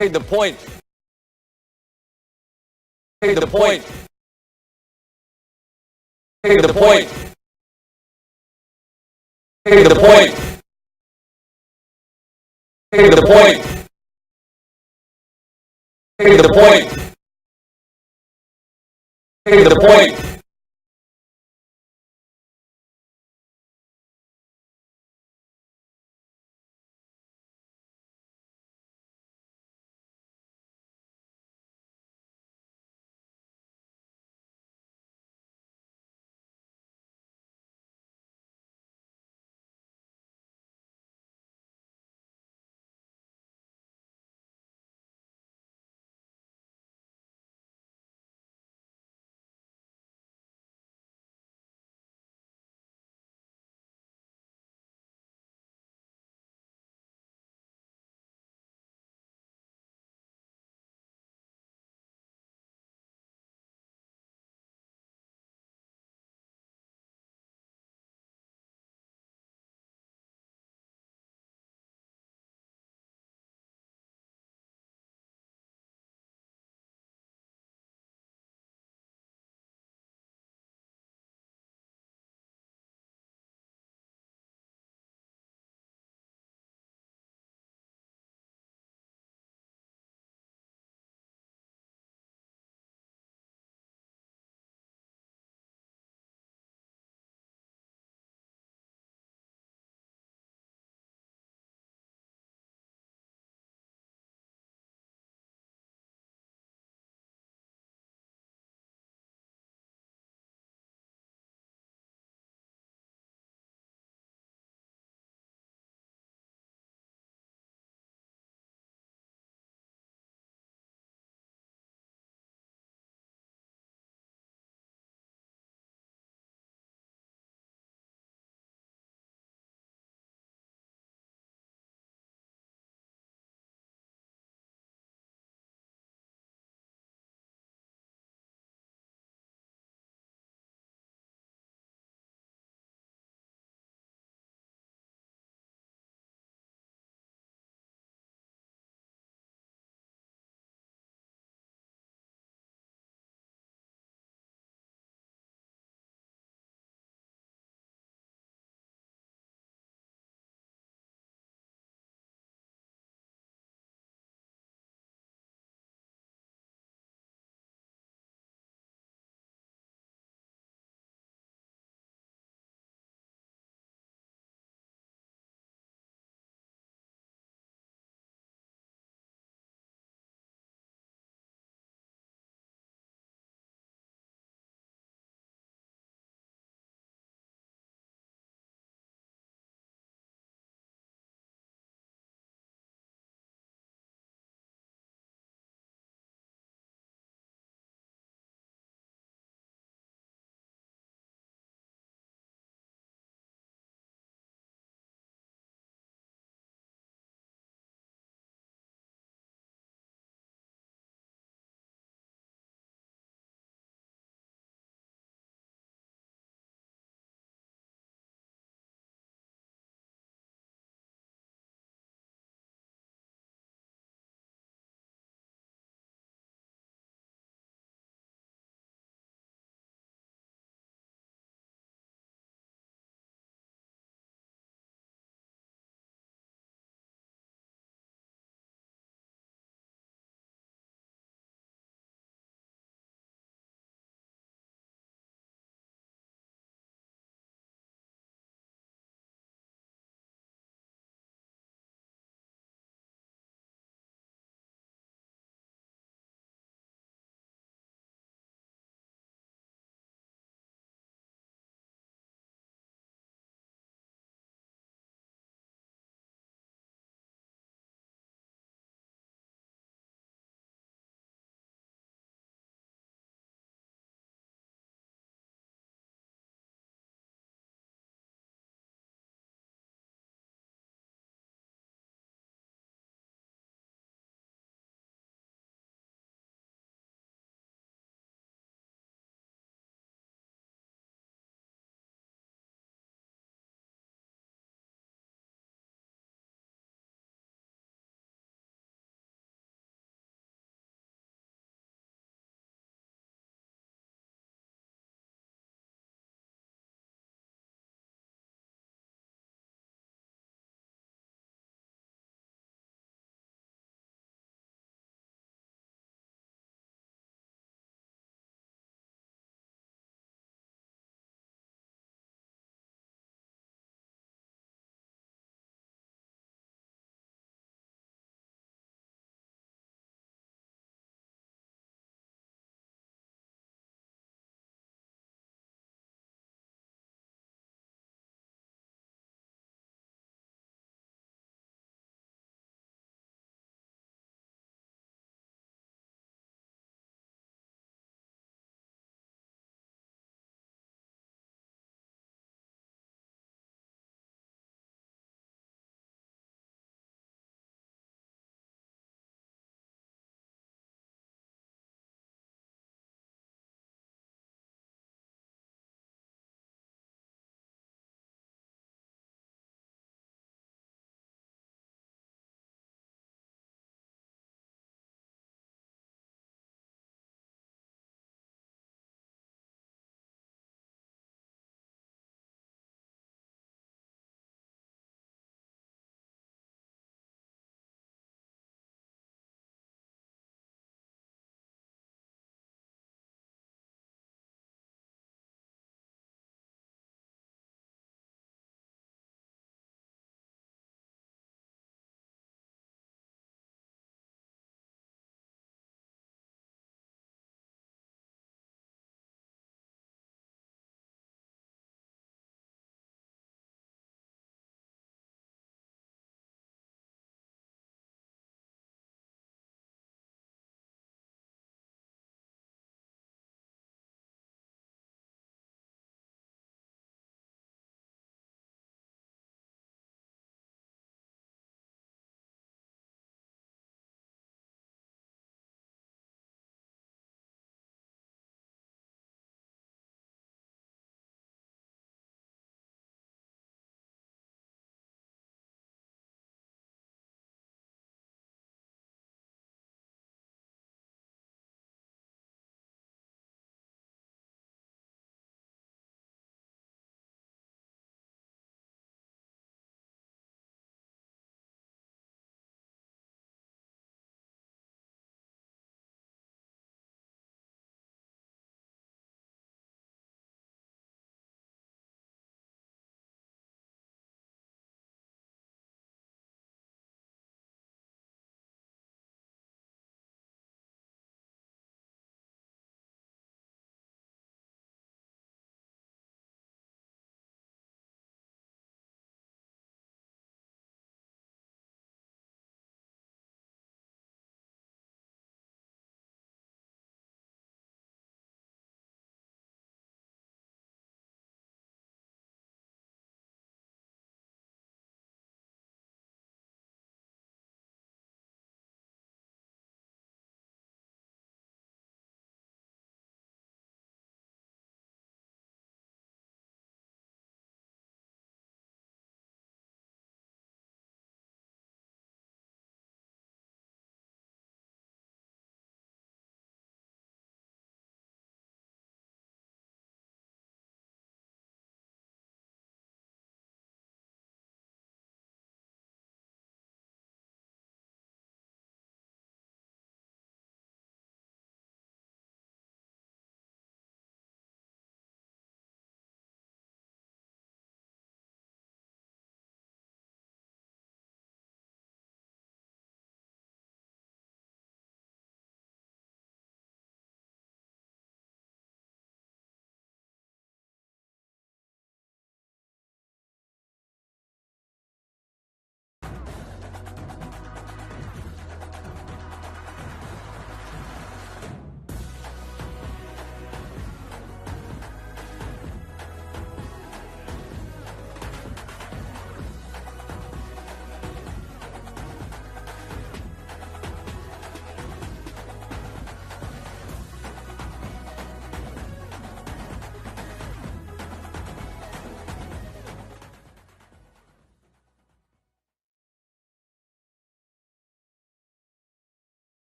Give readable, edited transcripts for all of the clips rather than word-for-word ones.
The point. The point. The point. The point. The point. The point. The point.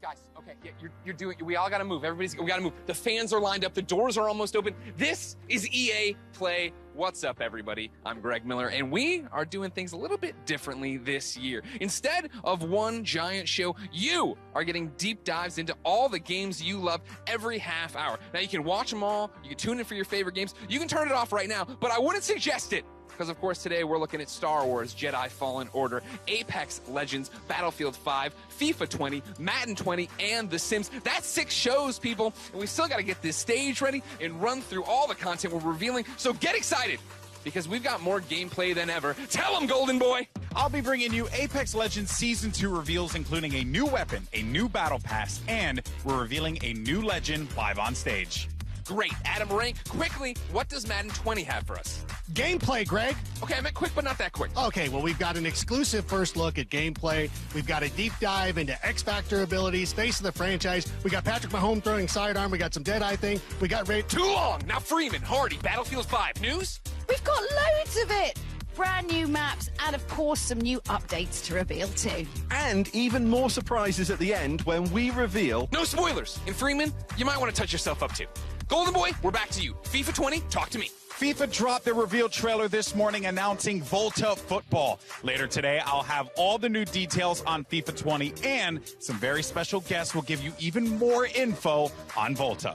Guys, okay, yeah, you're doing. We all gotta move. We gotta move. The fans are lined up. The doors are almost open. This is EA Play. What's up, everybody? I'm Greg Miller, and we are doing things a little bit differently this year. Instead of one giant show, you are getting deep dives into all the games you love every half hour. Now, you can watch them all. You can tune in for your favorite games. You can turn it off right now, but I wouldn't suggest it. Because, of course, today we're looking at Star Wars Jedi Fallen Order, Apex Legends, Battlefield 5, FIFA 20, Madden 20, and The Sims. That's 6 shows, people. And we still got to get this stage ready and run through all the content we're revealing. So get excited, because we've got more gameplay than ever. Tell them, Golden Boy! I'll be bringing you Apex Legends Season 2 reveals, including a new weapon, a new battle pass, and we're revealing a new legend live on stage. Great. Adam Rank, quickly, what does Madden 20 have for us? Gameplay, Greg. Okay, I meant quick, but not that quick. Okay, well, we've got an exclusive first look at gameplay. We've got a deep dive into X-Factor abilities, face of the franchise. We got Patrick Mahomes throwing sidearm. We got some Deadeye thing. We got Ray. Too long! Now Freeman, Hardy, Battlefield 5. News? We've got loads of it. Brand new maps and, of course, some new updates to reveal too. And even more surprises at the end when we reveal... No spoilers! And Freeman, you might want to touch yourself up too. Golden Boy, we're back to you. FIFA 20, talk to me. FIFA dropped their reveal trailer this morning announcing Volta Football. Later today, I'll have all the new details on FIFA 20, and some very special guests will give you even more info on Volta.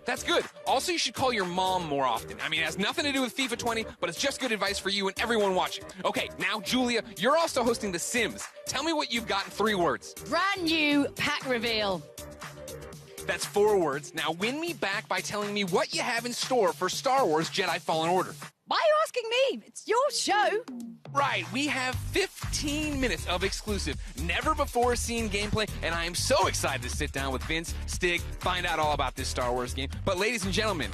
That's good. Also, you should call your mom more often. I mean, it has nothing to do with FIFA 20, but it's just good advice for you and everyone watching. Okay, now, Julia, you're also hosting The Sims. Tell me what you've got in 3 words. Brand new pack reveal. That's 4 words. Now win me back by telling me what you have in store for Star Wars Jedi Fallen Order. Why are you asking me? It's your show. Right, we have 15 minutes of exclusive, never before seen gameplay, and I am so excited to sit down with Vince, Stig, find out all about this Star Wars game. But ladies and gentlemen,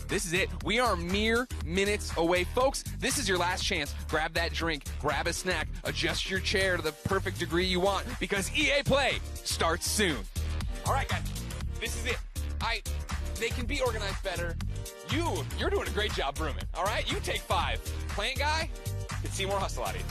this is it. We are mere minutes away. Folks, this is your last chance. Grab that drink, grab a snack, adjust your chair to the perfect degree you want, because EA Play starts soon. All right, guys. This is it. They can be organized better. You're doing a great job brooming. All right, you take 5. Plant guy, can see more hustle out of you.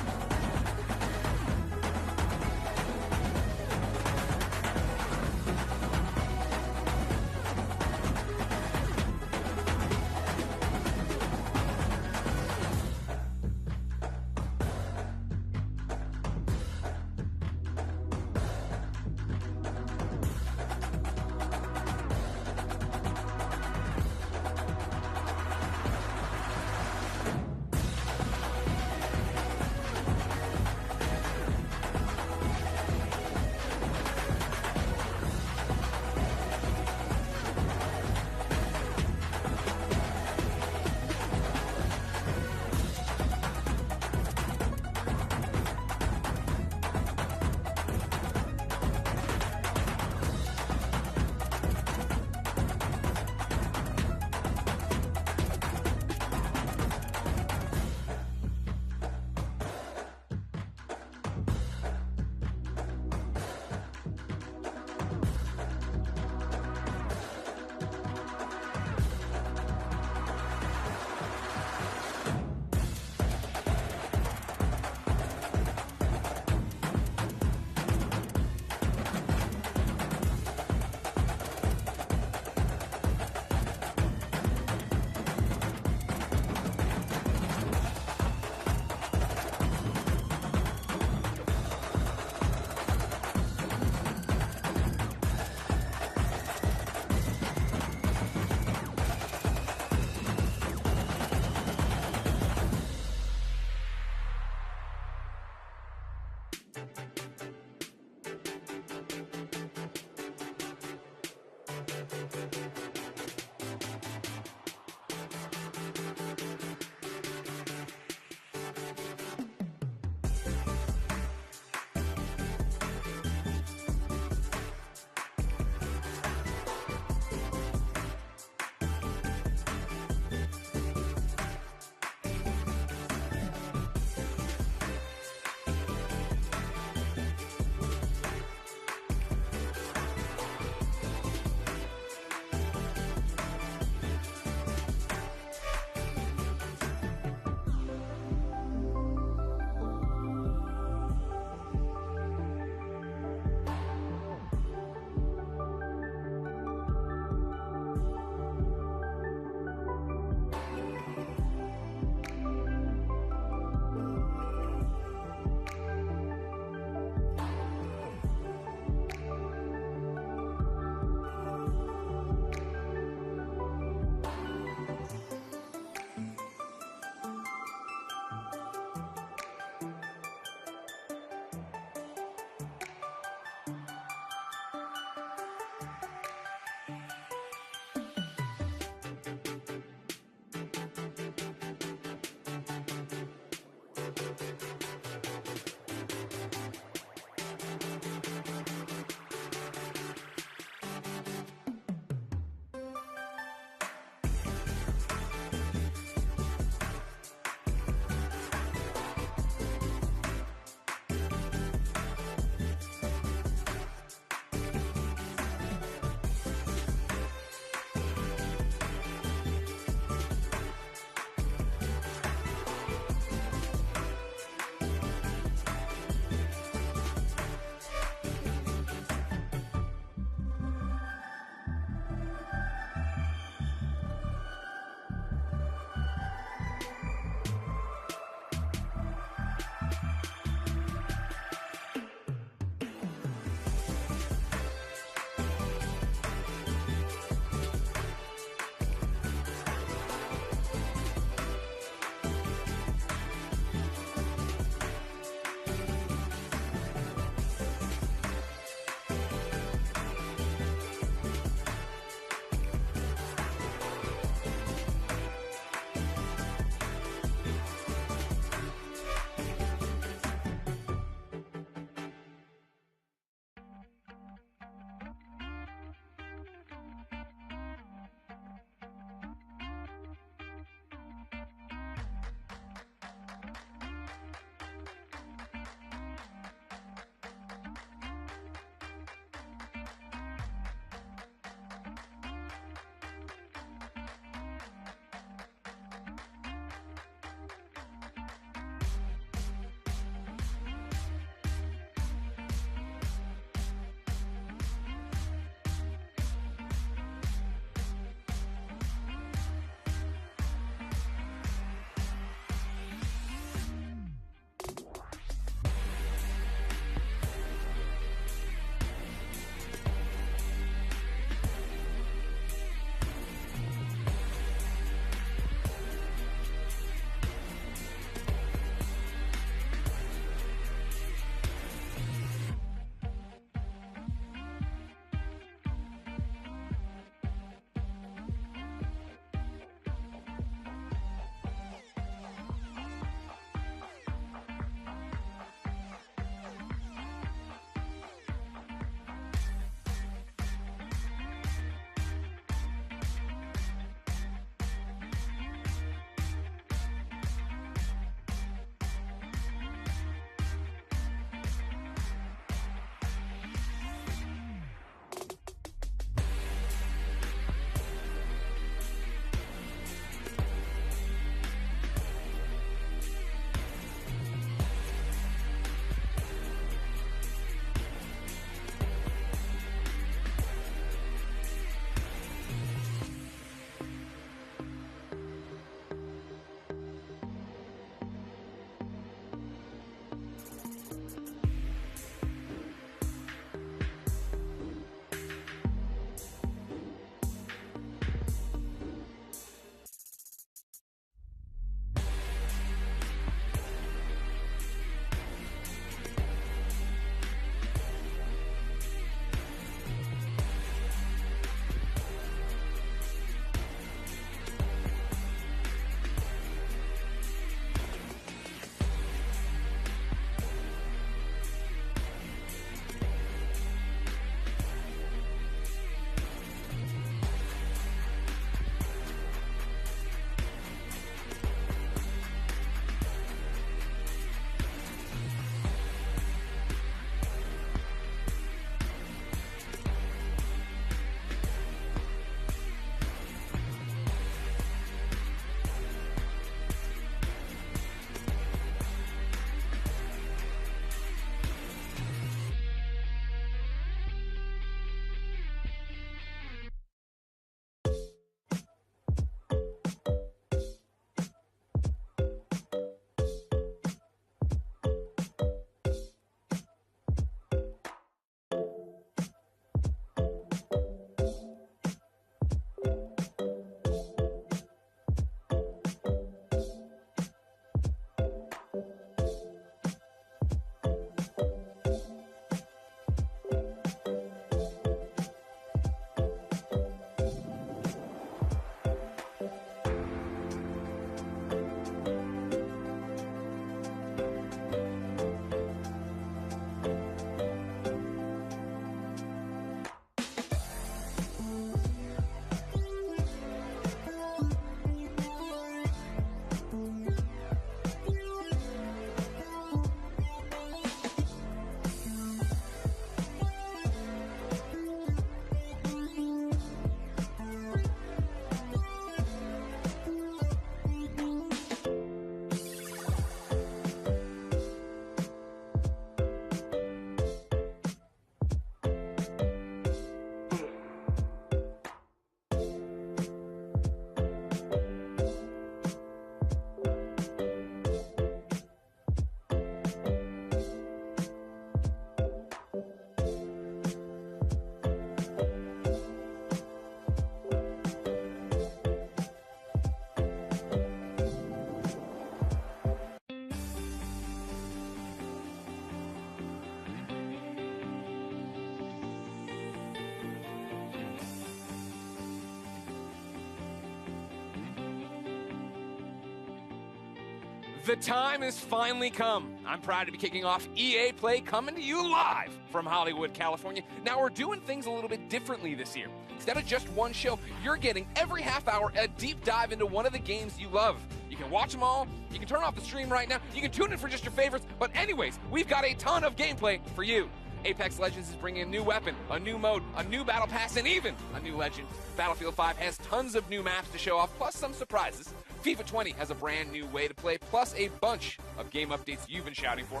The time has finally come. I'm proud to be kicking off EA Play, coming to you live from Hollywood, California. Now, we're doing things a little bit differently this year. Instead of just one show, you're getting every half hour a deep dive into one of the games you love. You can watch them all, you can turn off the stream right now, you can tune in for just your favorites, but anyways, we've got a ton of gameplay for you. Apex Legends is bringing a new weapon, a new mode, a new battle pass, and even a new legend. Battlefield 5 has tons of new maps to show off, plus some surprises. FIFA 20 has a brand new way to play, plus a bunch of game updates you've been shouting for.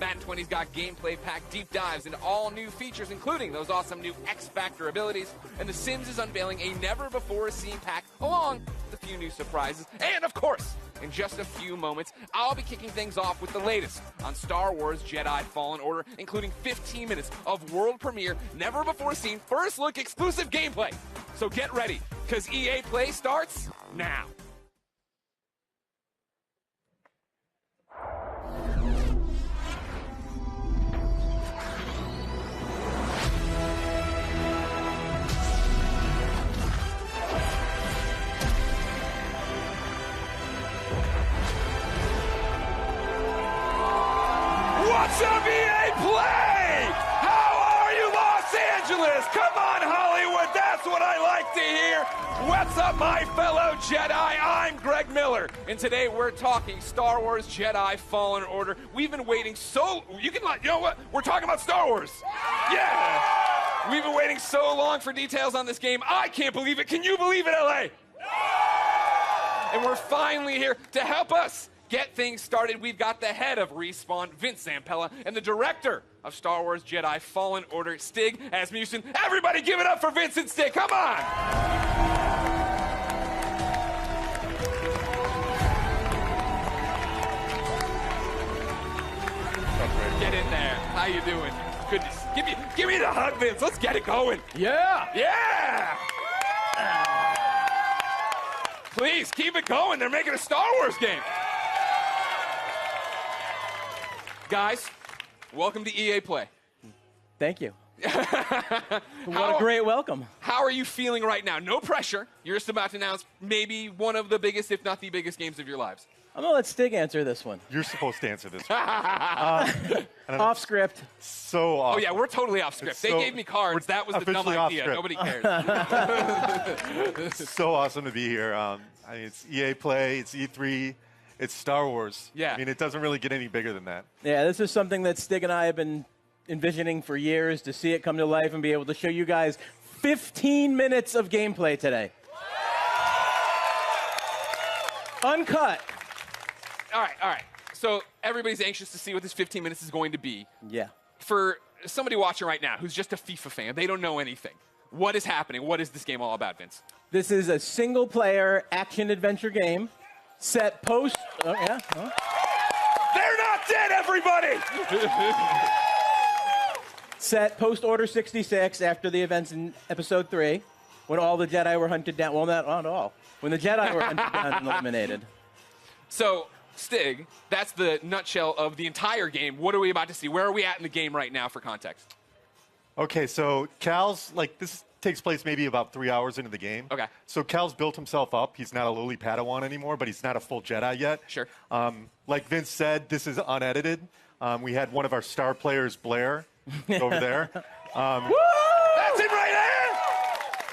Madden 20's got gameplay packed deep dives into all new features, including those awesome new X Factor abilities. And The Sims is unveiling a never-before-seen pack, along with a few new surprises. And, of course, in just a few moments, I'll be kicking things off with the latest on Star Wars Jedi Fallen Order, including 15 minutes of world premiere, never-before-seen, first-look exclusive gameplay. So get ready, because EA Play starts now. What's up, EA Play? How are you, Los Angeles? Come on, Hollywood, that's what I like to hear. What's up, my fellow Jedi? I'm Greg Miller, and today we're talking Star Wars Jedi Fallen Order. We've been waiting you know what? We're talking about Star Wars. Yeah! We've been waiting so long for details on this game. I can't believe it. Can you believe it, LA? And we're finally here to help us get things started. We've got the head of Respawn, Vince Zampella, and the director of Star Wars Jedi Fallen Order, Stig Asmussen. Everybody give it up for Vince and Stig. Come on! Get in there. How you doing? Goodness. Give me the hug, Vince. Let's get it going. Yeah! Yeah! Please, keep it going. They're making a Star Wars game. Guys, welcome to EA Play. Thank you. What a great welcome. How are you feeling right now? No pressure. You're just about to announce maybe one of the biggest, if not the biggest, games of your lives. I'm going to let Stig answer this one. You're supposed to answer this. Off script. So Oh, yeah, we're totally off script. They gave me cards. That was the dumb officially off idea. script. Nobody cares. It's so awesome to be here. It's EA Play, it's E3, it's Star Wars. Yeah. I mean, it doesn't really get any bigger than that. Yeah, this is something that Stig and I have been envisioning for years, to see it come to life and be able to show you guys 15 minutes of gameplay today. Uncut. All right. So everybody's anxious to see what this 15 minutes is going to be. Yeah. For somebody watching right now who's just a FIFA fan, they don't know anything. What is happening? What is this game all about, Vince? This is a single-player action-adventure game set post... Oh, yeah. Oh. They're not dead, everybody! Set post-Order 66 after the events in Episode 3, when all the Jedi were hunted down. Well, not all. When the Jedi were hunted down and eliminated. So, Stig, that's the nutshell of the entire game. What are we about to see? Where are we at in the game right now for context? Okay, so Cal's, this takes place maybe about 3 hours into the game. Okay. So Cal's built himself up. He's not a lowly Padawan anymore, but he's not a full Jedi yet. Sure. Like Vince said, this is unedited. We had one of our star players, Blair, over there. That's it right there!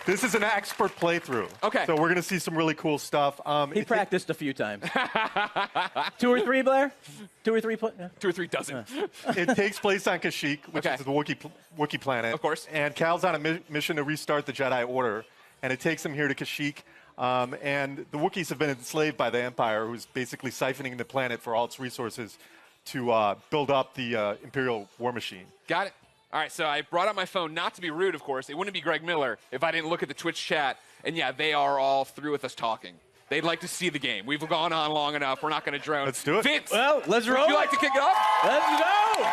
This is an expert playthrough. Okay. So we're going to see some really cool stuff. He practiced a few times. 2 or 3, Blair? 2 or 3? Yeah. 2 or 3 dozen. It takes place on Kashyyyk, which Okay. is the Wookiee planet. Of course. And Cal's on a mission to restart the Jedi Order, and it takes him here to Kashyyyk. And the Wookiees have been enslaved by the Empire, who's basically siphoning the planet for all its resources to build up the Imperial war machine. Got it. All right, so I brought out my phone, not to be rude, of course. It wouldn't be Greg Miller if I didn't look at the Twitch chat. And yeah, they are all through with us talking. They'd like to see the game. We've gone on long enough. We're not going to drone. Let's do it. Vince, Well, let's roll. would you like to kick it off? Let's go!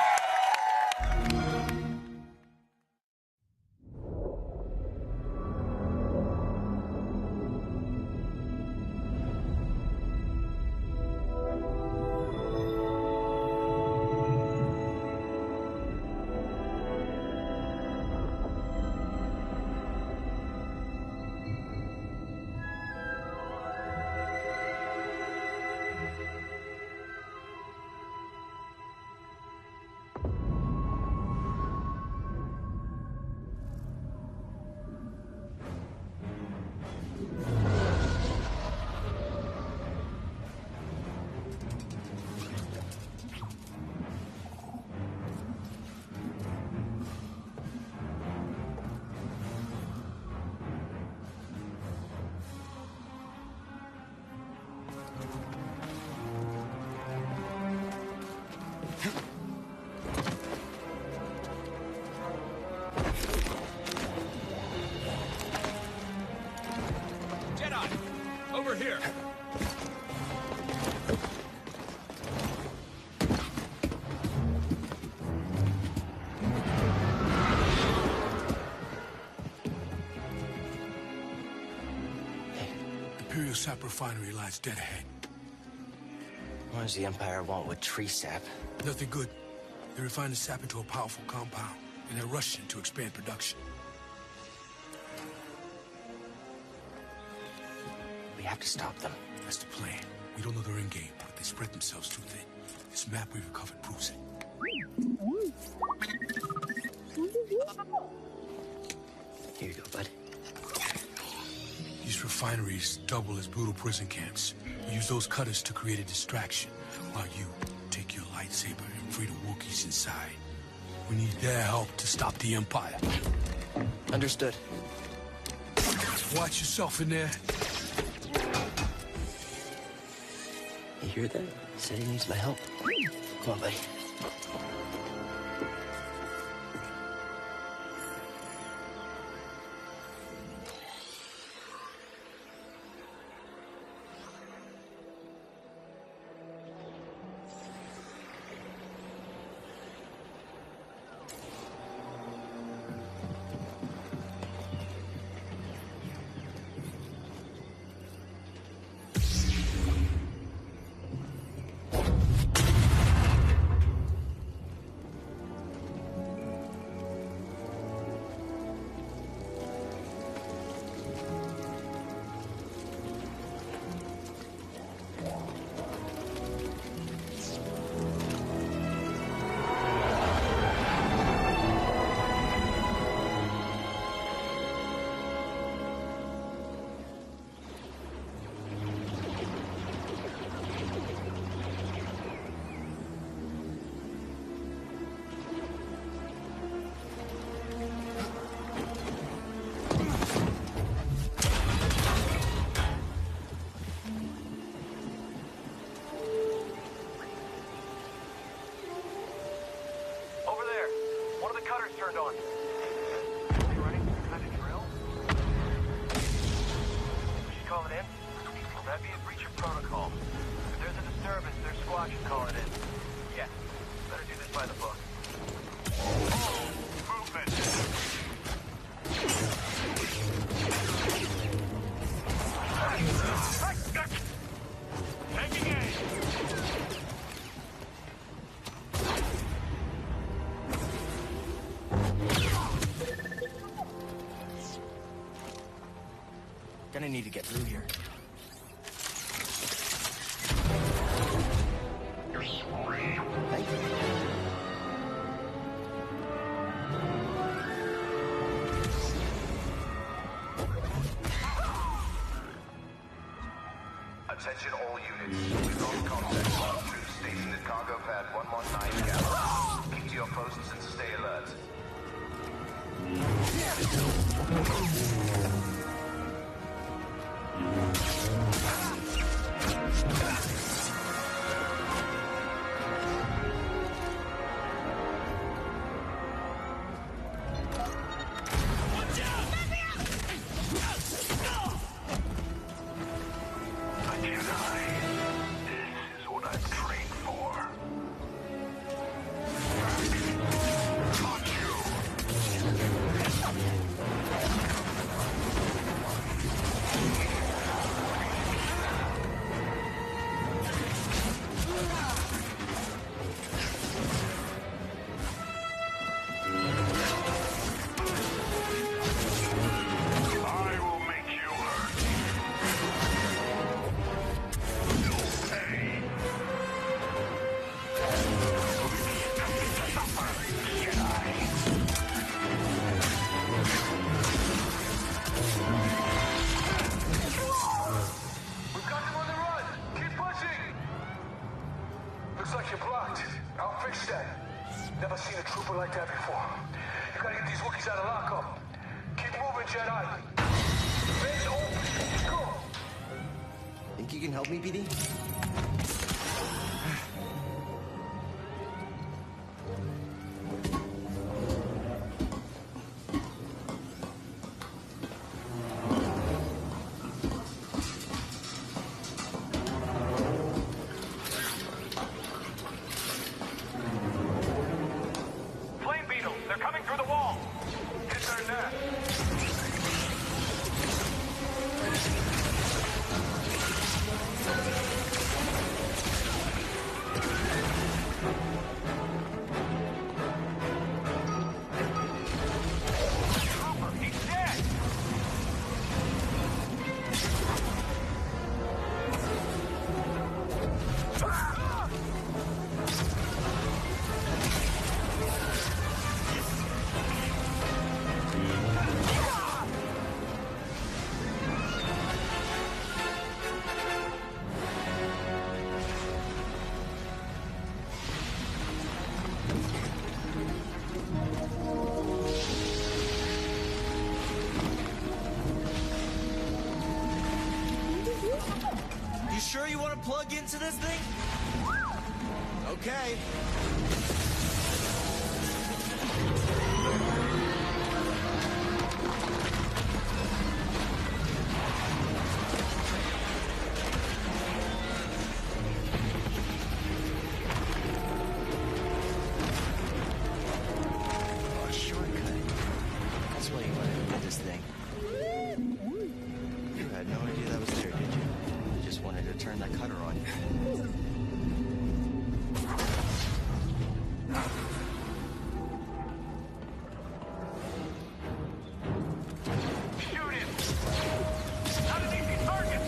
Imperial sap refinery lies dead ahead. What does the Empire want with tree sap? Nothing good. They refine the sap into a powerful compound, and they're rushing to expand production. We have to stop them. That's the plan. We don't know their end game, but they spread themselves too thin. This map we recovered proves it. Here you go, bud. These refineries double as brutal prison camps. We use those cutters to create a distraction, while you take your lightsaber and free the Wookiees inside. We need their help to stop the Empire. Understood. Watch yourself in there. You hear that? Said he needs my help. Come on, buddy. Turned on. You running some kind of drill? We should call it in? Well, that'd be a breach of protocol. If there's a disturbance, their squad should call it in. Yeah, better do this by the book. Movement! Taking aim! Gonna need to get through here. Thank you. Attention all units. We've lost contact with troops stationed at cargo pad 119 Gallon. Keep to your posts and stay alert. Looks like you're blocked. I'll fix that. Never seen a trooper like that before. You gotta get these Wookiees out of lockup. Keep moving, Jedi. Vents open. Go. Think you can help me, BD? plug into this thing? Okay. Oh, shortcut. That's why you wanted to get this thing. You had no idea that was there, did you? You just wanted to turn that cutter on. Shoot him! Not an easy target!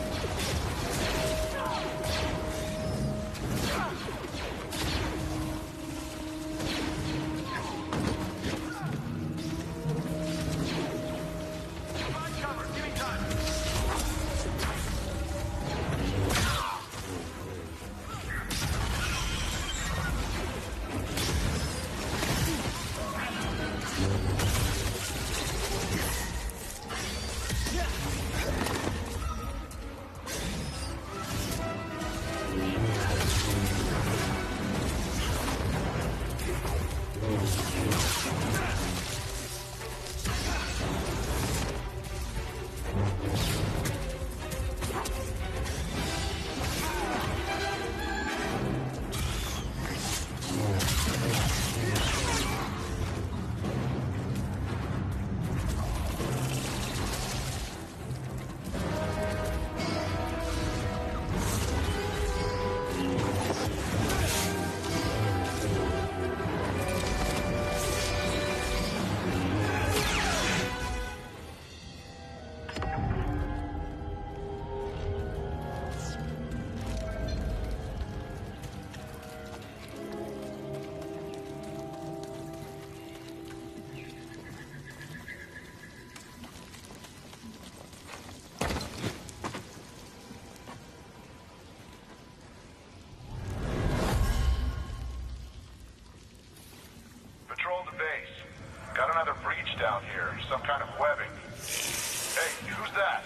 Find cover, give me time! Patrol the base. Got another breach down here. Some kind of webbing. Hey, who's that?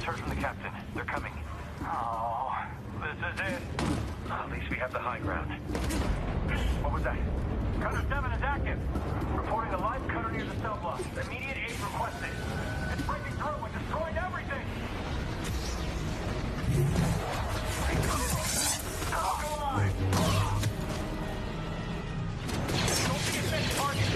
Heard from the captain. They're coming. Oh, this is it. At least we have the high ground. What was that? Cutter 7 is active. Reporting a live cutter near the cell block. Immediate aid requested. It's breaking through and destroying everything. Oh, go on. Don't forget that target.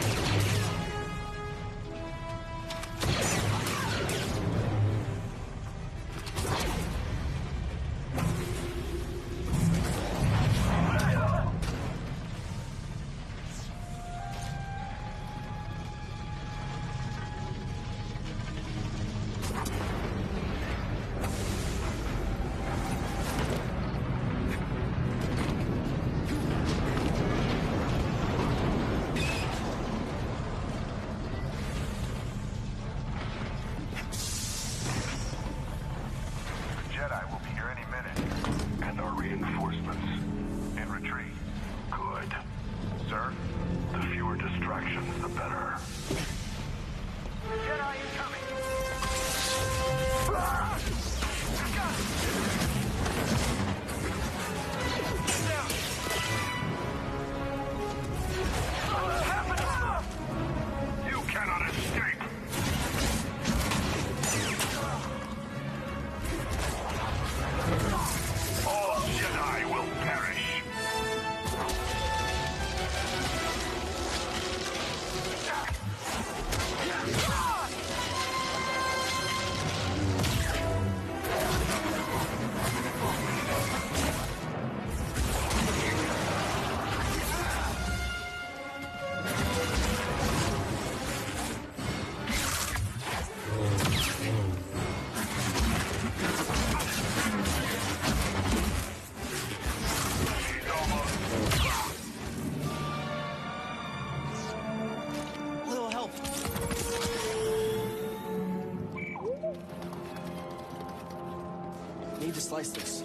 Need to slice this.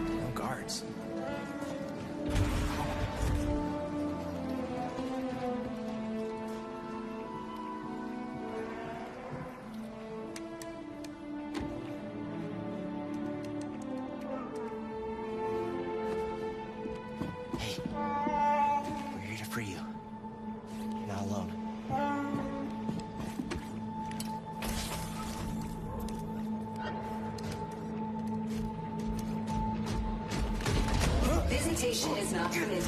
No guards. Hey, we're here to free you. You're not alone. Visitation is not permitted.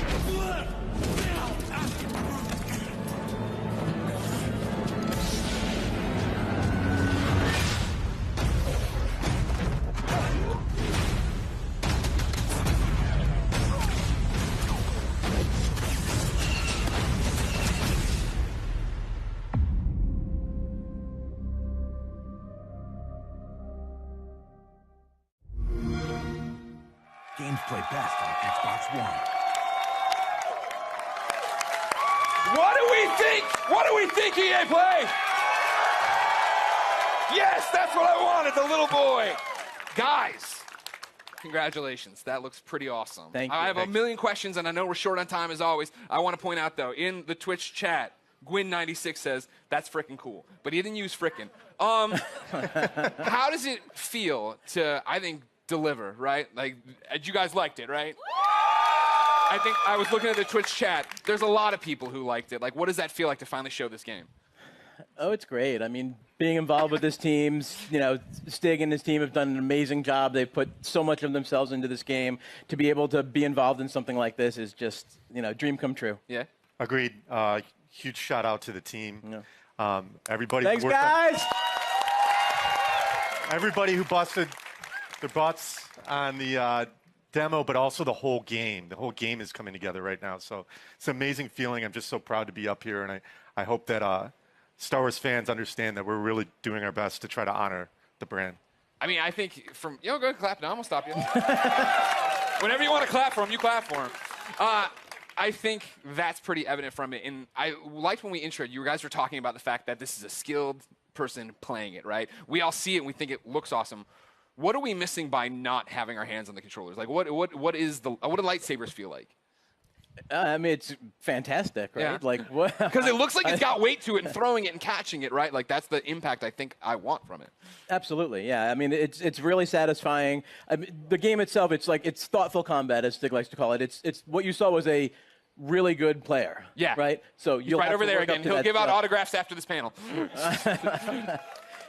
Games play best on Xbox One. What do we think? What do we think, EA Play? Yes, that's what I wanted, the little boy. Guys, congratulations. That looks pretty awesome. Thank you. I have a million questions, and I know we're short on time as always. I want to point out, though, in the Twitch chat, Gwyn96 says, that's frickin' cool. But he didn't use frickin'. How does it feel to, I think, deliver, right? Like, you guys liked it, right? I think I was looking at the Twitch chat. There's a lot of people who liked it. Like, what does that feel like to finally show this game? Oh, it's great. I mean, being involved with this team, Stig and his team have done an amazing job. They've put so much of themselves into this game. To be able to be involved in something like this is just, dream come true. Yeah. Agreed. Huge shout out to the team. Yeah. Everybody. Thanks, guys. Everybody who busted their butts on the demo, but also the whole game. The whole game is coming together right now. So it's an amazing feeling. I'm just so proud to be up here, and I hope that Star Wars fans understand that we're really doing our best to try to honor the brand. I mean, I think from go ahead, clap now. I'm gonna stop you. Whenever you want to clap for him, you clap for him. I think that's pretty evident from it. And I liked when we introed, you guys were talking about the fact that this is a skilled person playing it, right? We all see it and we think it looks awesome. What are we missing by not having our hands on the controllers? Like, what do lightsabers feel like? I mean, it's fantastic, right? Yeah. Like, what? Because it looks like it's got weight to it, and throwing it and catching it, right? Like, that's the impact I think I want from it. Absolutely, yeah. I mean, it's really satisfying. I mean, the game itself, it's thoughtful combat, as Stig likes to call it. It's what you saw was a really good player. Yeah. Right. So He's you'll right have over to there work up again. to He'll that give out stuff. autographs after this panel.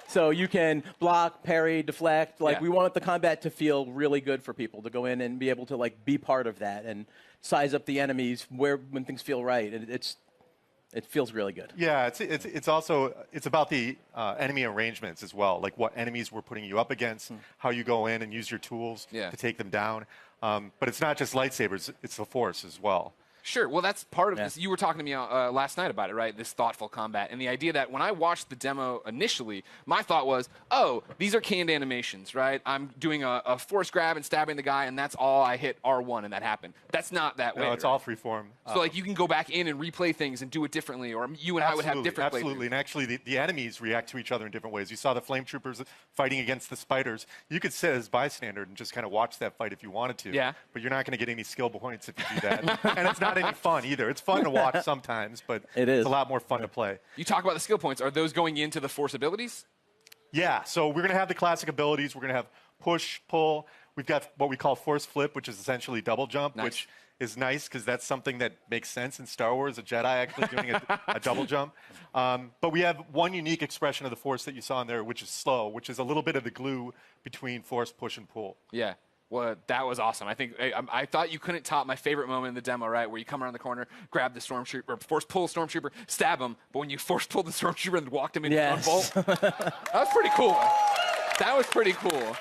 So you can block, parry, deflect. Like, Yeah. we want the combat to feel really good for people to go in and be able to be part of that and size up the enemies when things feel right. It feels really good. Yeah, it's also about the enemy arrangements as well, like what enemies we're putting you up against, how you go in and use your tools to take them down. But it's not just lightsabers; it's the Force as well. Sure. Well, that's part of this. You were talking to me last night about it, right? This thoughtful combat. And the idea that when I watched the demo initially, my thought was, oh, these are canned animations, right? I'm doing a force grab and stabbing the guy, and that's all I hit R1 and that happened. That's not that way. No, it's all freeform. So, like, you can go back in and replay things and do it differently, or you and I would have different Absolutely. And actually, the enemies react to each other in different ways. You saw the flame troopers fighting against the spiders. You could sit as bystander and just kind of watch that fight if you wanted to. Yeah. But you're not going to get any skill points if you do that. And it's not any fun either. It's fun to watch sometimes, but it's a lot more fun to play. You talk about the skill points. Are those going into the Force abilities? Yeah, so we're going to have the classic abilities. We're going to have push, pull. We've got what we call force flip, which is essentially double jump, which is nice because that's something that makes sense in Star Wars, a Jedi actually doing a double jump. But we have one unique expression of the Force that you saw in there, which is slow, which is a little bit of the glue between force, push, and pull. Yeah. Well, that was awesome. I think I thought you couldn't top my favorite moment in the demo, right? Where you come around the corner, grab the stormtrooper, or force pull stormtrooper, stab him, but when you force pulled the stormtrooper and walked him into one bolt, that was pretty cool. That was pretty cool.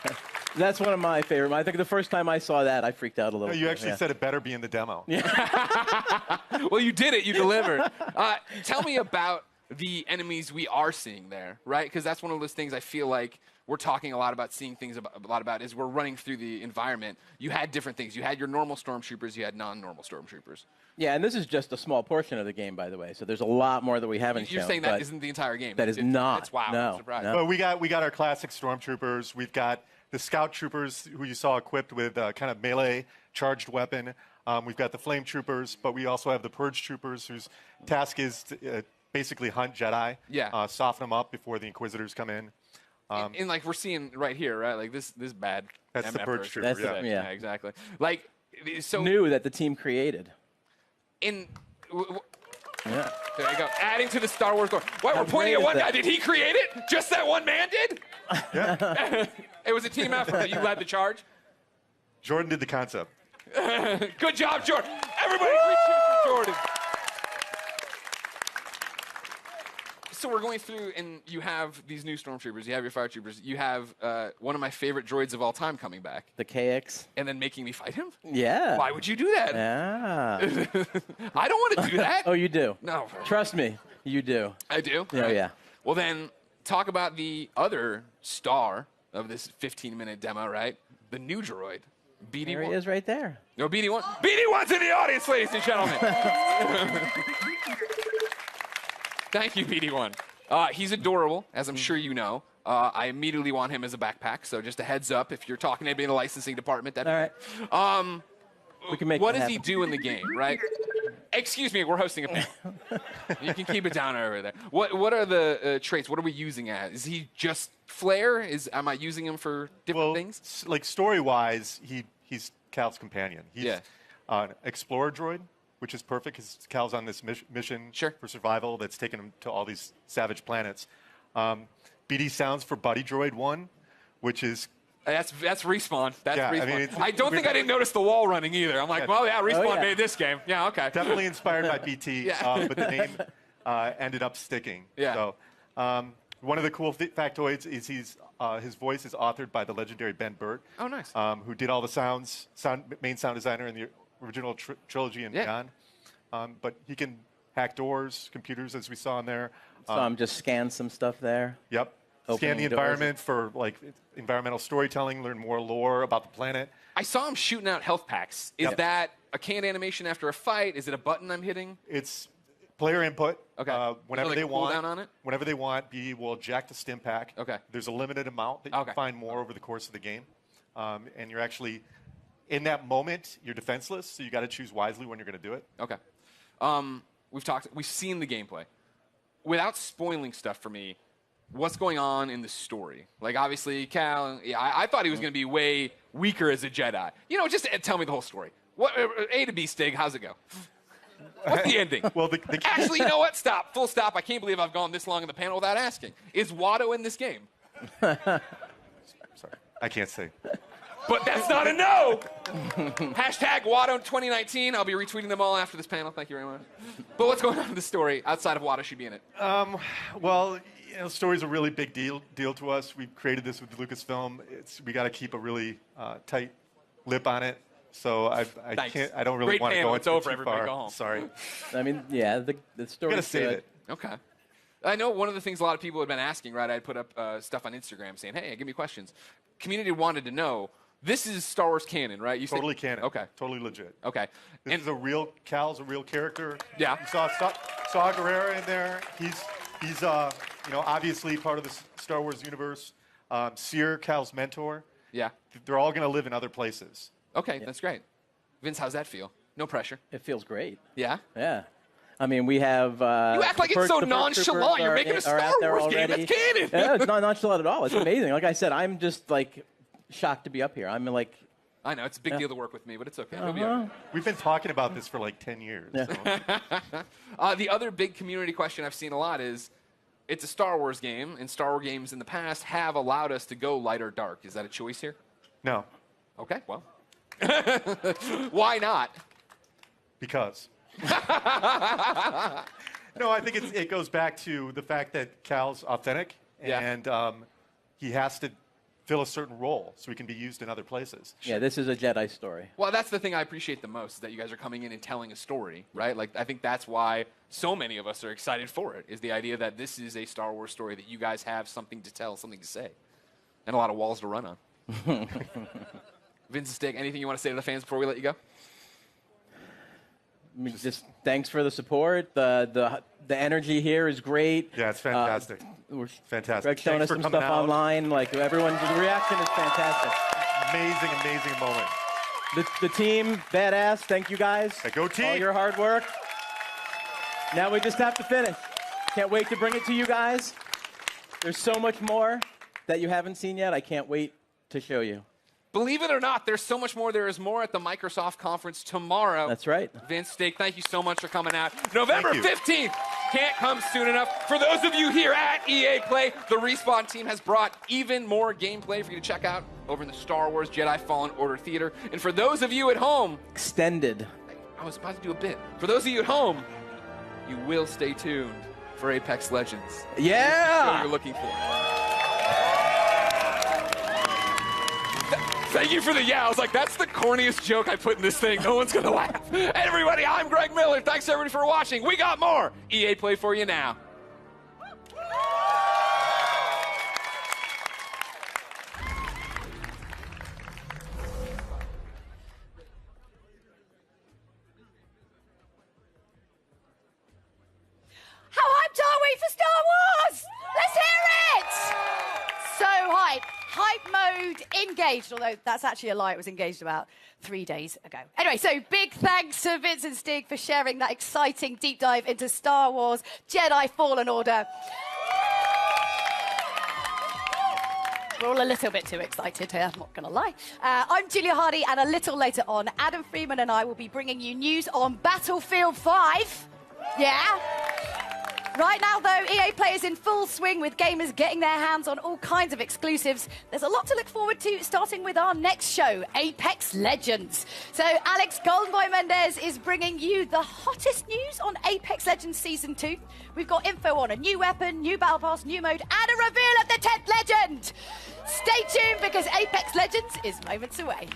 That's one of my favorite. I think the first time I saw that, I freaked out a little. No, you actually said it better be in the demo. Well, you did it. You delivered. Tell me about the enemies we are seeing there, right? Because that's one of those things I feel like we're talking a lot about, seeing things a lot about, is we're running through the environment. You had different things. You had your normal stormtroopers. You had non-normal stormtroopers. Yeah, and this is just a small portion of the game, by the way. So there's a lot more that we haven't shown. You're saying that isn't the entire game? That is not. That's wow. No, I'm surprised. no. But we got our classic stormtroopers. We've got the scout troopers who you saw equipped with kind of melee charged weapon. We've got the flame troopers, but we also have the purge troopers whose task is to basically hunt Jedi. Yeah. Soften them up before the Inquisitors come in. And like we're seeing right here, right? Like this bad. That's the MF purge person. trooper. That's Yeah. yeah. Exactly. Like so New that the team created. in. Yeah. There you go. Adding to the Star Wars lore. Why we're How pointing great at is one that? guy? Did he create it? Just that one man did? Yeah. It was a team effort. You led the charge. Jordan did the concept. Good job, Jordan. Everybody, great cheers for Jordan. So we're going through, and you have these new stormtroopers. You have your fire troopers. You have one of my favorite droids of all time coming back. The KX. And then making me fight him? Yeah. Why would you do that? Yeah. I don't want to do that. Oh, you do. No. Trust me, you do. I do? Oh, yeah. Well, then, talk about the other star of this 15-minute demo, right? The new droid, BD1. There he is right there. No, BD1. BD1's in the audience, ladies and gentlemen. Thank you, BD1. He's adorable, as I'm sure you know. I immediately want him as a backpack, so just a heads up if you're talking to anybody in the licensing department. All right. We can make what that does he happen. do in the game, right? Excuse me, we're hosting a panel. You can keep it down over there. What are the traits? What are we using as? Is he just flair? Am I using him for different things? Like story-wise, he's Cal's companion. He's Yeah. an explorer droid, which is perfect because Cal's on this mission for survival that's taken him to all these savage planets. BD sounds for Buddy Droid 1, which is... That's Respawn. That's Yeah, I Respawn. mean, I don't think I didn't notice the wall running either. I'm like, well, yeah, Respawn made this game. Yeah, okay. Definitely inspired by BT, Yeah. but the name ended up sticking. Yeah. So one of the cool factoids is his voice is authored by the legendary Ben Burt. Oh, nice. Who did all the main sound designer in the original trilogy and beyond. But he can hack doors, computers, as we saw in there. So just scan some stuff there. Yep. Scan the Opening doors. environment for like environmental storytelling, learn more lore about the planet. I saw him shooting out health packs. Is that a canned animation after a fight? Is it a button I'm hitting? It's player input. Okay. Whenever Is there, like, they a want, cooldown on it? whenever they want, BD will eject the stim pack. Okay. There's a limited amount that you can find more over the course of the game, and you're actually in that moment. You're defenseless, so you got to choose wisely when you're going to do it. Okay. We've seen the gameplay. Without spoiling stuff for me, what's going on in the story? Like, obviously, Cal, I thought he was going to be way weaker as a Jedi. You know, just tell me the whole story. What A to B, Stig, how's it go? What's the ending? Well, Actually, you know what? Stop. Full stop. I can't believe I've gone this long in the panel without asking. Is Watto in this game? Sorry, I can't say. But that's not a no. Hashtag Watto 2019. I'll be retweeting them all after this panel. Thank you very much. But what's going on in the story outside of Watto should be in it? Well, story's a really big deal to us. We created this with Lucasfilm. We got to keep a really tight lip on it. So I can't. I don't really Great want to panel. go It's into over. too Everybody far. go home. Sorry. I mean, yeah, the story's Gotta save good. it. Okay. I know one of the things a lot of people have been asking, right? I put up stuff on Instagram saying, hey, give me questions. Community wanted to know, this is Star Wars canon, right? You Totally said, canon. Okay. Totally legit. Okay. This is a real, Cal's a real character. Yeah. You saw Guerrera in there. He's obviously part of the Star Wars universe. Seer, Cal's mentor. Yeah. They're all going to live in other places. Okay, that's great. Vince, how's that feel? No pressure. It feels great. Yeah? Yeah. I mean, we have... You act like it's so nonchalant. You're making a Star Wars game. That's canon. Yeah, it's not nonchalant at all. It's amazing. Like I said, I'm just, like, shocked to be up here. I'm, like... I know. It's a big deal to work with me, but it's okay. He'll be Uh-huh. okay. We've been talking about this for like 10 years. Yeah. So. The other big community question I've seen a lot is, it's a Star Wars game, and Star Wars games in the past have allowed us to go light or dark. Is that a choice here? No. Okay, well. Why not? Because. No, I think it goes back to the fact that Cal's authentic, and he has to fill a certain role so he can be used in other places. Yeah, this is a Jedi story. Well, that's the thing I appreciate the most, is that you guys are coming in and telling a story, right? Like, I think that's why so many of us are excited for it, is the idea that this is a Star Wars story, that you guys have something to tell, something to say, and a lot of walls to run on. Vince and Stig, anything you want to say to the fans before we let you go? Just thanks for the support. The energy here is great. Yeah, it's fantastic. Fantastic. Greg's showing us some stuff online. Like everyone, the reaction is fantastic. Amazing moment. The team, badass. Thank you guys. Go team. All your hard work. Now we just have to finish. Can't wait to bring it to you guys. There's so much more that you haven't seen yet. I can't wait to show you. Believe it or not, there's so much more. There is more at the Microsoft conference tomorrow. That's right. Vince Steak, thank you so much for coming out. November 15th can't come soon enough. For those of you here at EA Play, the Respawn team has brought even more gameplay for you to check out over in the Star Wars Jedi Fallen Order Theater. And for those of you at home... Extended. I was about to do a bit. For those of you at home, you will stay tuned for Apex Legends. Yeah! That's what you're looking for. Thank you for the yeah. I was like, that's the corniest joke I put in this thing. No one's going to laugh. Hey, everybody, I'm Greg Miller. Thanks, everybody, for watching. We got more EA Play for you now. How hyped are we for Star Wars? Let's hear it! So hyped. Hype mode engaged, although that's actually a lie. It was engaged about 3 days ago. Anyway, so big thanks to Vince and Stig for sharing that exciting deep dive into Star Wars Jedi Fallen Order. We're all a little bit too excited here, I'm not going to lie. I'm Julia Hardy, and a little later on, Adam Freeman and I will be bringing you news on Battlefield 5. Yeah? Right now, though, EA Play is in full swing with gamers getting their hands on all kinds of exclusives. There's a lot to look forward to, starting with our next show, Apex Legends. So Alex Goldenboy Mendez is bringing you the hottest news on Apex Legends Season 2. We've got info on a new weapon, new battle pass, new mode, and a reveal of the 10th legend. Stay tuned, because Apex Legends is moments away.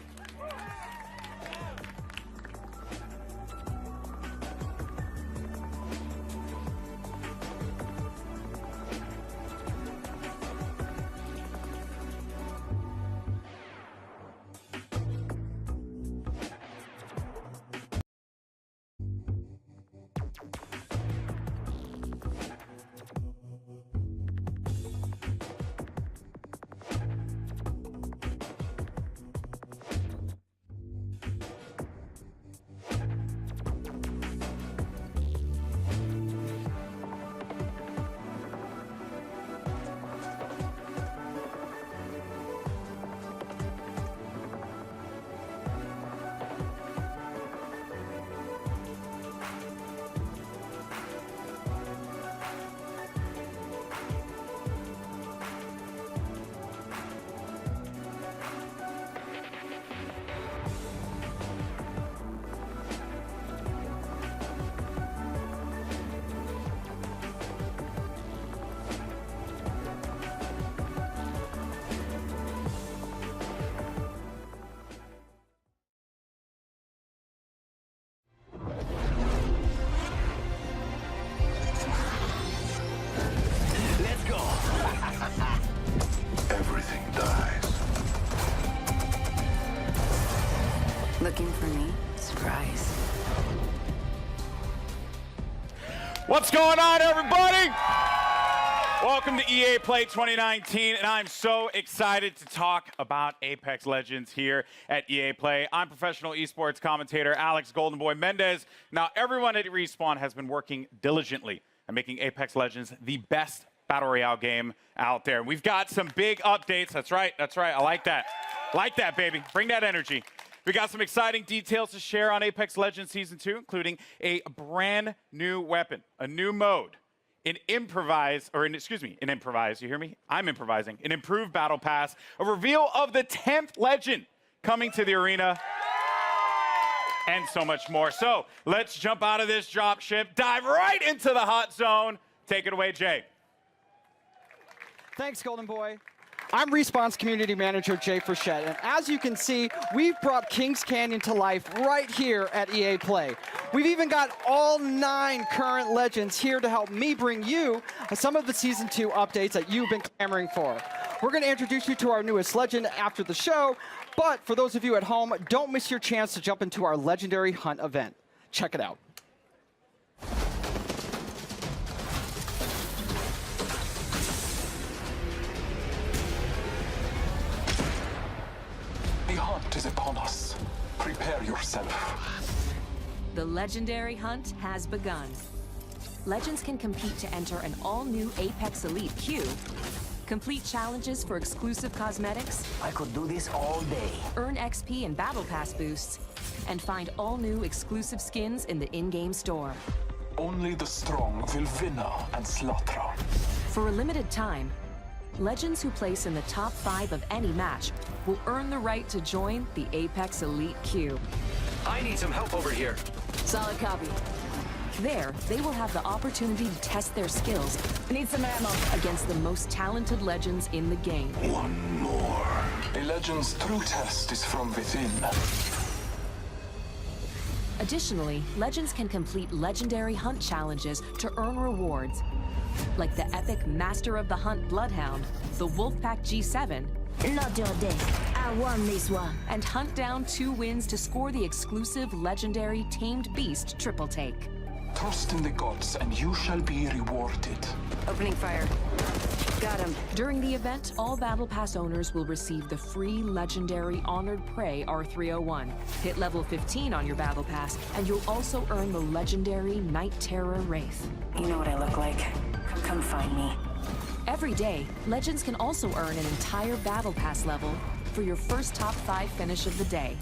Everything dies. Looking for me? Surprise. What's going on, everybody? Welcome to EA Play 2019, and I'm so excited to talk about Apex Legends here at EA Play. I'm professional esports commentator Alex Goldenboy Mendez. Now, everyone at Respawn has been working diligently at making Apex Legends the best Battle Royale game out there. We've got some big updates. That's right. I like that. Like that, baby. Bring that energy. We got some exciting details to share on Apex Legends Season 2, including a brand new weapon, a new mode, in improvise, you hear me? I'm improvising. An improved battle pass, a reveal of the 10th legend coming to the arena, and so much more. So let's jump out of this drop ship, dive right into the hot zone. Take it away, Jay. Thanks, Golden Boy. I'm Respawn's community manager, Jay Frechette, and as you can see, we've brought Kings Canyon to life right here at EA Play. We've even got all 9 current legends here to help me bring you some of the Season 2 updates that you've been clamoring for. We're going to introduce you to our newest legend after the show, but for those of you at home, don't miss your chance to jump into our Legendary Hunt event. Check it out. upon us. Prepare yourself. The legendary hunt has begun. Legends can compete to enter an all-new Apex Elite queue, complete challenges for exclusive cosmetics. I could do this all day. Earn XP and Battle Pass boosts, and find all-new exclusive skins in the in-game store. Only the strong will win and slaughter. For a limited time, Legends who place in the top 5 of any match will earn the right to join the Apex Elite queue. I need some help over here. Solid copy. There, they will have the opportunity to test their skills. Need some ammo. Against the most talented legends in the game. One more. A legend's true test is from within. Additionally, Legends can complete legendary hunt challenges to earn rewards, like the epic Master of the Hunt Bloodhound, the Wolfpack G7, not your day. I won this one. And hunt down 2 wins to score the exclusive legendary Tamed Beast triple take. Trust in the gods and you shall be rewarded. Opening fire. Got him. During the event, all Battle Pass owners will receive the free legendary Honored Prey R301. Hit level 15 on your Battle Pass, and you'll also earn the legendary Night Terror Wraith. You know what I look like. Come find me. Every day, Legends can also earn an entire Battle Pass level for your first top 5 finish of the day.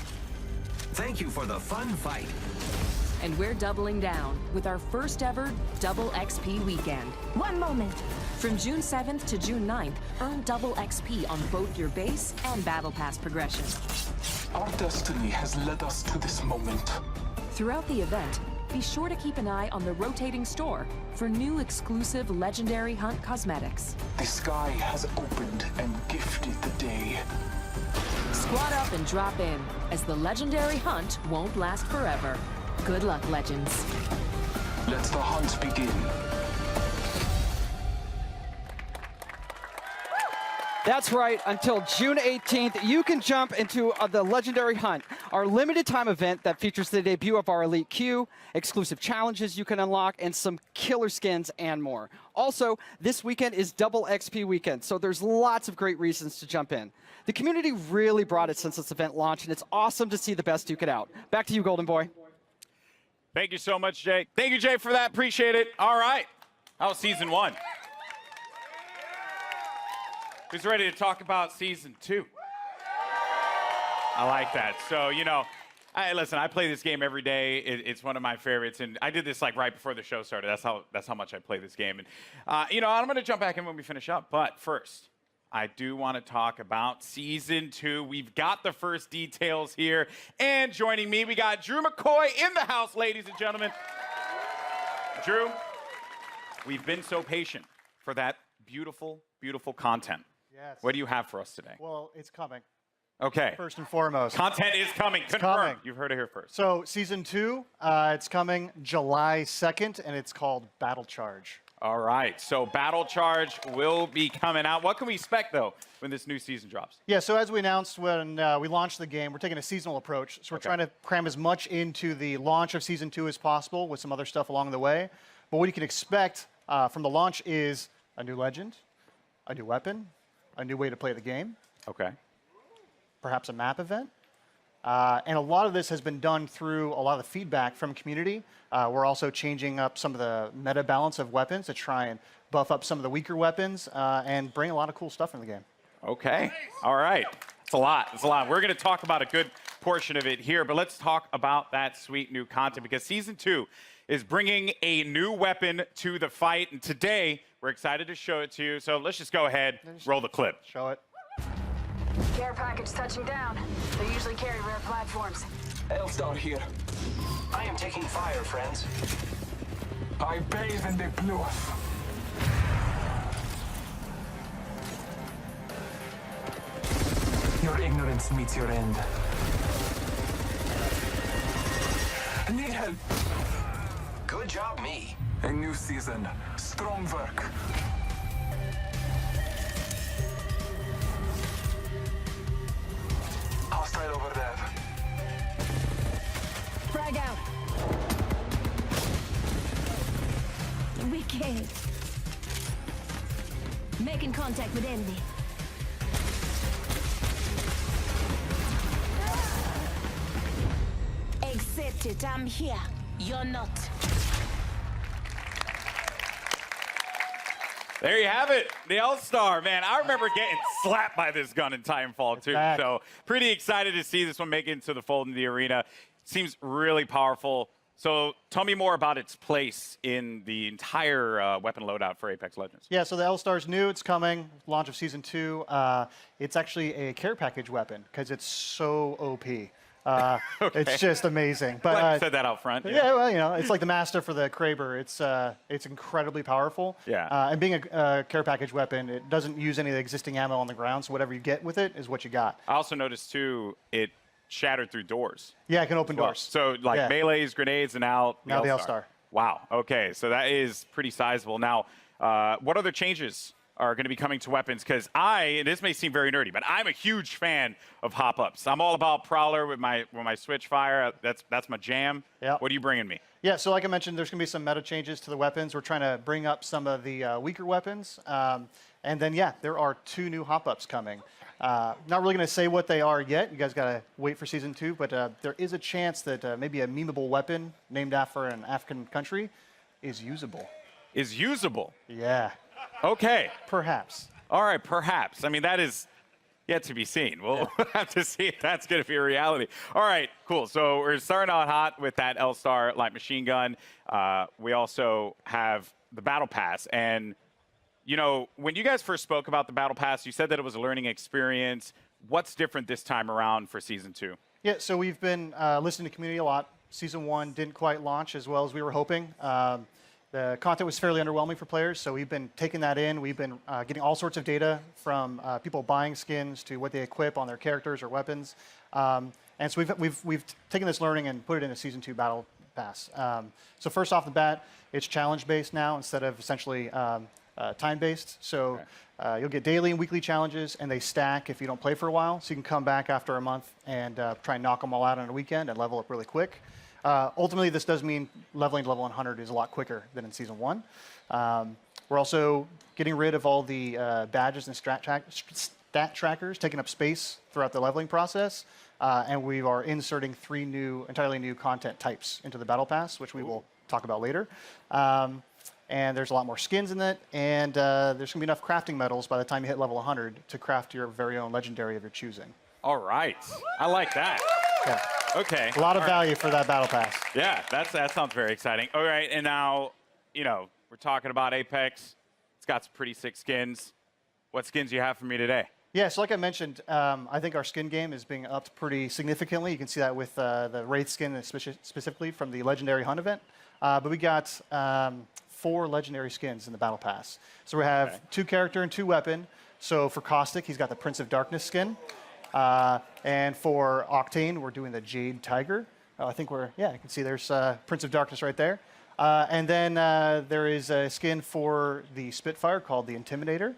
Thank you for the fun fight. And we're doubling down with our first ever Double XP weekend. One moment. From June 7th to June 9th, earn double XP on both your base and Battle Pass progression. Our destiny has led us to this moment. Throughout the event, be sure to keep an eye on the rotating store for new exclusive legendary hunt cosmetics. The sky has opened and gifted the day. Squad up and drop in, as the legendary hunt won't last forever. Good luck, Legends. Let the hunt begin. That's right. Until June 18th, you can jump into the Legendary Hunt, our limited time event that features the debut of our Elite Queue, exclusive challenges you can unlock, and some killer skins and more. Also, this weekend is Double XP weekend, so there's lots of great reasons to jump in. The community really brought it since this event launched, and it's awesome to see the best duke it out. Back to you, Golden Boy. Thank you so much, Jay. Thank you, Jay, for that. Appreciate it. All right. That was season 1. Who's ready to talk about season 2? I like that. So, you know, listen, I play this game every day. It's one of my favorites, and I did this like right before the show started. That's how much I play this game. And you know, I'm going to jump back in when we finish up. But first, I do want to talk about season 2. We've got the first details here, and joining me, we got Drew McCoy in the house, ladies and gentlemen. Drew, we've been so patient for that beautiful, beautiful content. Yes. What do you have for us today? Well, it's coming. Okay. First and foremost. Content is coming. It's Confirmed. coming. You've heard it here first. So season 2, it's coming July 2nd, and it's called Battle Charge. All right. So Battle Charge will be coming out. What can we expect, though, when this new season drops? Yeah, so as we announced when we launched the game, we're taking a seasonal approach. So we're trying to cram as much into the launch of season 2 as possible with some other stuff along the way. But what you can expect from the launch is a new legend, a new weapon, a new way to play the game. Okay. Perhaps a map event. And a lot of this has been done through a lot of the feedback from community. We're also changing up some of the meta balance of weapons to try and buff up some of the weaker weapons and bring a lot of cool stuff in the game. Okay. All right. It's a lot. It's a lot. We're going to talk about a good portion of it here, but let's talk about that sweet new content because season 2 is bringing a new weapon to the fight. And today, we're excited to show it to you. So let's just go ahead, roll the clip. Show it. Care package touching down. They usually carry rare platforms. Elstar here. I am taking fire, friends. I bathe in the blood. Your ignorance meets your end. Need help. Good job, me. A new season. Strong work. Hostile over there. Frag out. Wicked. Making contact with enemy. Get it, I'm here. You're not. There you have it, the L-Star, man. I remember getting slapped by this gun in Titanfall 2. So pretty excited to see this one make it into the fold in the arena. Seems really powerful. So tell me more about its place in the entire weapon loadout for Apex Legends. Yeah, so the L-Star's new. It's coming. Launch of Season 2. It's actually a care package weapon because it's so OP. It's just amazing. But Glad you said that out front. Yeah, well, you know, it's like the master for the Kraber. It's incredibly powerful. Yeah. And being a care package weapon, it doesn't use any of the existing ammo on the ground, so whatever you get with it is what you got. I also noticed, too, it shattered through doors. Yeah, it can open doors. So, like, melees, grenades, and now the L-Star. Wow. Okay, so that is pretty sizable. Now, what other changes are going to be coming to weapons? Because and this may seem very nerdy, but I'm a huge fan of hop-ups. I'm all about Prowler with my switch fire. That's my jam. Yeah. What are you bringing me? Yeah, so like I mentioned, there's going to be some meta changes to the weapons. We're trying to bring up some of the weaker weapons. And then, yeah, there are 2 new hop-ups coming. Not really going to say what they are yet. You guys got to wait for Season 2. But there is a chance that maybe a memeable weapon named after an African country is usable. Is usable? Yeah. Okay. Perhaps. All right, perhaps. I mean, that is yet to be seen. We'll have to see if that's going to be a reality. All right, cool. So we're starting out hot with that L-Star light machine gun. We also have the Battle Pass. And, you know, when you guys first spoke about the Battle Pass, you said that it was a learning experience. What's different this time around for Season 2? Yeah, so we've been listening to community a lot. Season 1 didn't quite launch as well as we were hoping. The content was fairly underwhelming for players, so we've been taking that in. We've been getting all sorts of data from people buying skins to what they equip on their characters or weapons. And so we've taken this learning and put it in a Season 2 Battle Pass. So first off the bat, it's challenge-based now instead of essentially time-based. So you'll get daily and weekly challenges, and they stack if you don't play for a while. So you can come back after a month and try and knock them all out on a weekend and level up really quick. Ultimately, this does mean leveling to level 100 is a lot quicker than in Season 1. We're also getting rid of all the badges and stat trackers, taking up space throughout the leveling process. And we are inserting 3 entirely new content types into the Battle Pass, which we will talk about later. And there's a lot more skins in it, and there's going to be enough crafting metals by the time you hit level 100 to craft your very own legendary of your choosing. All right. I like that. Yeah. Okay. A lot of value for that Battle Pass. Yeah, that sounds very exciting. All right, and now, you know, we're talking about Apex. It's got some pretty sick skins. What skins do you have for me today? Yeah, so like I mentioned, I think our skin game is being upped pretty significantly. You can see that with the Wraith skin specifically from the Legendary Hunt event. But we got 4 legendary skins in the Battle Pass. So we have 2 character and 2 weapon. So for Caustic, he's got the Prince of Darkness skin. And for Octane, we're doing the Jade Tiger. I think you can see there's Prince of Darkness right there. And then there is a skin for the Spitfire called the Intimidator.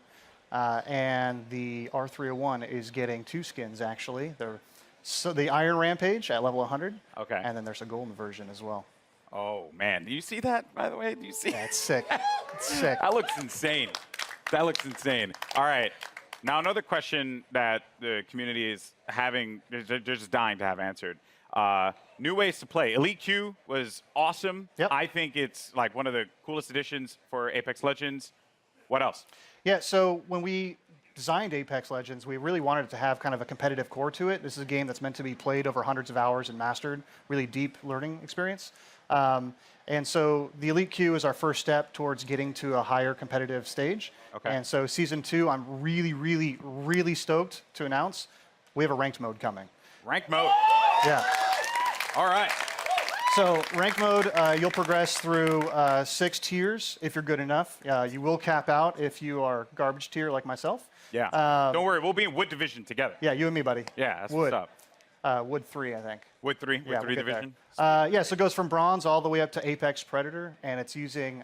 And the R301 is getting 2 skins, actually. So the Iron Rampage at level 100. Okay. And then there's a golden version as well. Oh, man. Do you see that, by the way? Do you see? Yeah, it's sick. It's sick. That looks insane. That looks insane. All right. Now, another question that the community is having, they're just dying to have answered. New ways to play. Elite Q was awesome. Yep. I think it's like one of the coolest additions for Apex Legends. What else? Yeah, so when we designed Apex Legends, we really wanted it to have kind of a competitive core to it. This is a game that's meant to be played over hundreds of hours and mastered, really deep learning experience. And so the Elite Q is our first step towards getting to a higher competitive stage. Okay. And so Season 2, I'm really, really, really stoked to announce we have a ranked mode coming. Ranked mode? Yeah. All right. So ranked mode, you'll progress through 6 tiers if you're good enough. You will cap out if you are garbage tier like myself. Yeah. Don't worry, we'll be in Wood Division together. Yeah, you and me, buddy. Yeah, that's Wood. what's up. Wood 3, I think. Wood 3? Wood 3 we'll division? Yeah, so it goes from bronze all the way up to Apex Predator, and it's using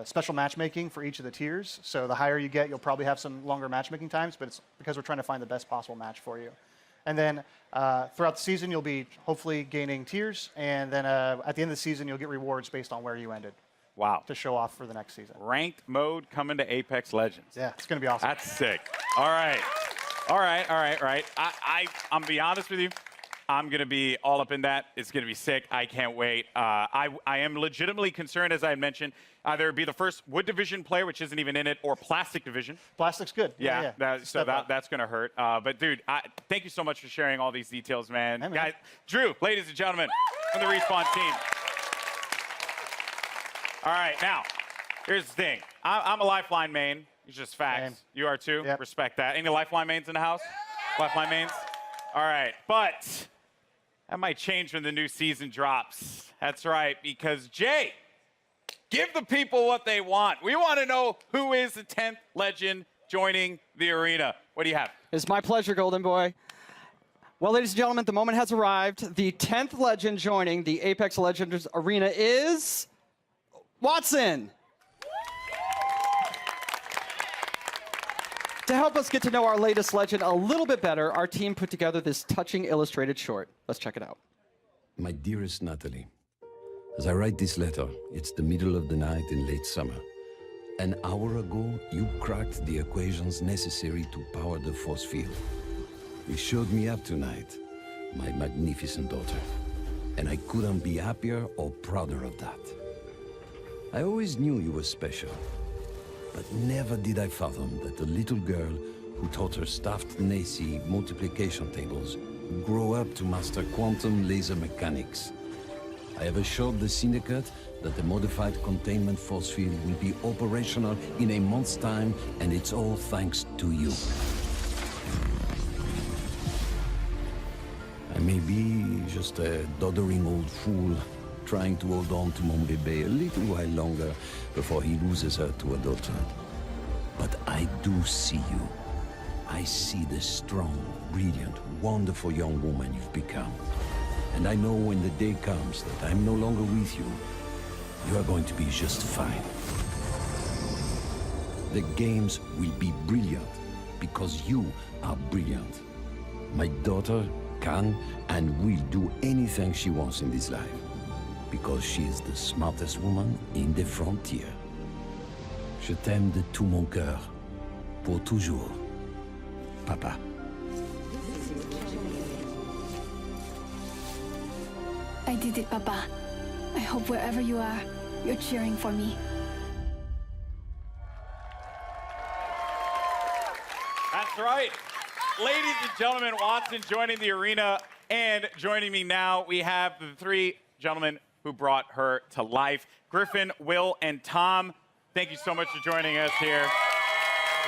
special matchmaking for each of the tiers. So the higher you get, you'll probably have some longer matchmaking times, but it's because we're trying to find the best possible match for you. And then throughout the season, you'll be hopefully gaining tiers, and then at the end of the season, you'll get rewards based on where you ended. Wow. To show off for the next season. Ranked mode coming to Apex Legends. Yeah, it's going to be awesome. That's sick. All right. All right. I'm going to be honest with you. I'm going to be all up in that. It's going to be sick. I can't wait. I am legitimately concerned, as I mentioned, either be the first Wood Division player, which isn't even in it, or Plastic Division. Plastic's good. Yeah. That's going to hurt. But, dude, thank you so much for sharing all these details, man. Hey, man. Guys, Drew, ladies and gentlemen, from the Respawn team. All right, now, here's the thing. I'm a Lifeline main. It's just facts. Same. You are too? Yep. Respect that. Any Lifeline mains in the house? Lifeline mains? All right, but that might change when the new season drops. That's right, because Jay, give the people what they want. We want to know who is the 10th legend joining the arena. What do you have? It's my pleasure, Golden Boy. Well, ladies and gentlemen, the moment has arrived. The 10th legend joining the Apex Legends arena is Watson. To help us get to know our latest legend a little bit better, our team put together this touching illustrated short. Let's check it out. My dearest Natalie, as I write this letter, it's the middle of the night in late summer. An hour ago, you cracked the equations necessary to power the force field. You showed me up tonight, my magnificent daughter, and I couldn't be happier or prouder of that. I always knew you were special. But never did I fathom that the little girl who taught her staffed Nacy multiplication tables would grow up to master quantum laser mechanics. I have assured the Syndicate that the modified containment force field will be operational in a month's time, and it's all thanks to you. I may be just a doddering old fool trying to hold on to mon bébé a little while longer before he loses her to a daughter. But I do see you. I see the strong, brilliant, wonderful young woman you've become. And I know when the day comes that I'm no longer with you, you are going to be just fine. The games will be brilliant because you are brilliant. My daughter can and will do anything she wants in this life, because she is the smartest woman in the frontier. Je t'aime de tout mon cœur, pour toujours, Papa. I did it, Papa. I hope wherever you are, you're cheering for me. That's right. Ladies and gentlemen, Watson joining the arena, and joining me now, we have the three gentlemen who brought her to life. Griffin, Will, and Tom, thank you so much for joining us here.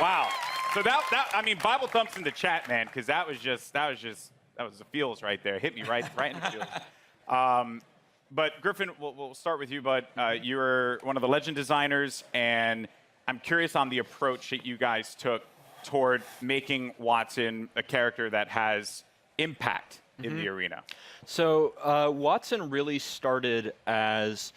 Wow. So I mean, Bible thumps in the chat, man, because that was the feels right there. Hit me right in the feels. But Griffin, we'll start with you, bud. You're one of the legend designers, and I'm curious on the approach that you guys took toward making Watson a character that has impact in the arena. So Watson really started as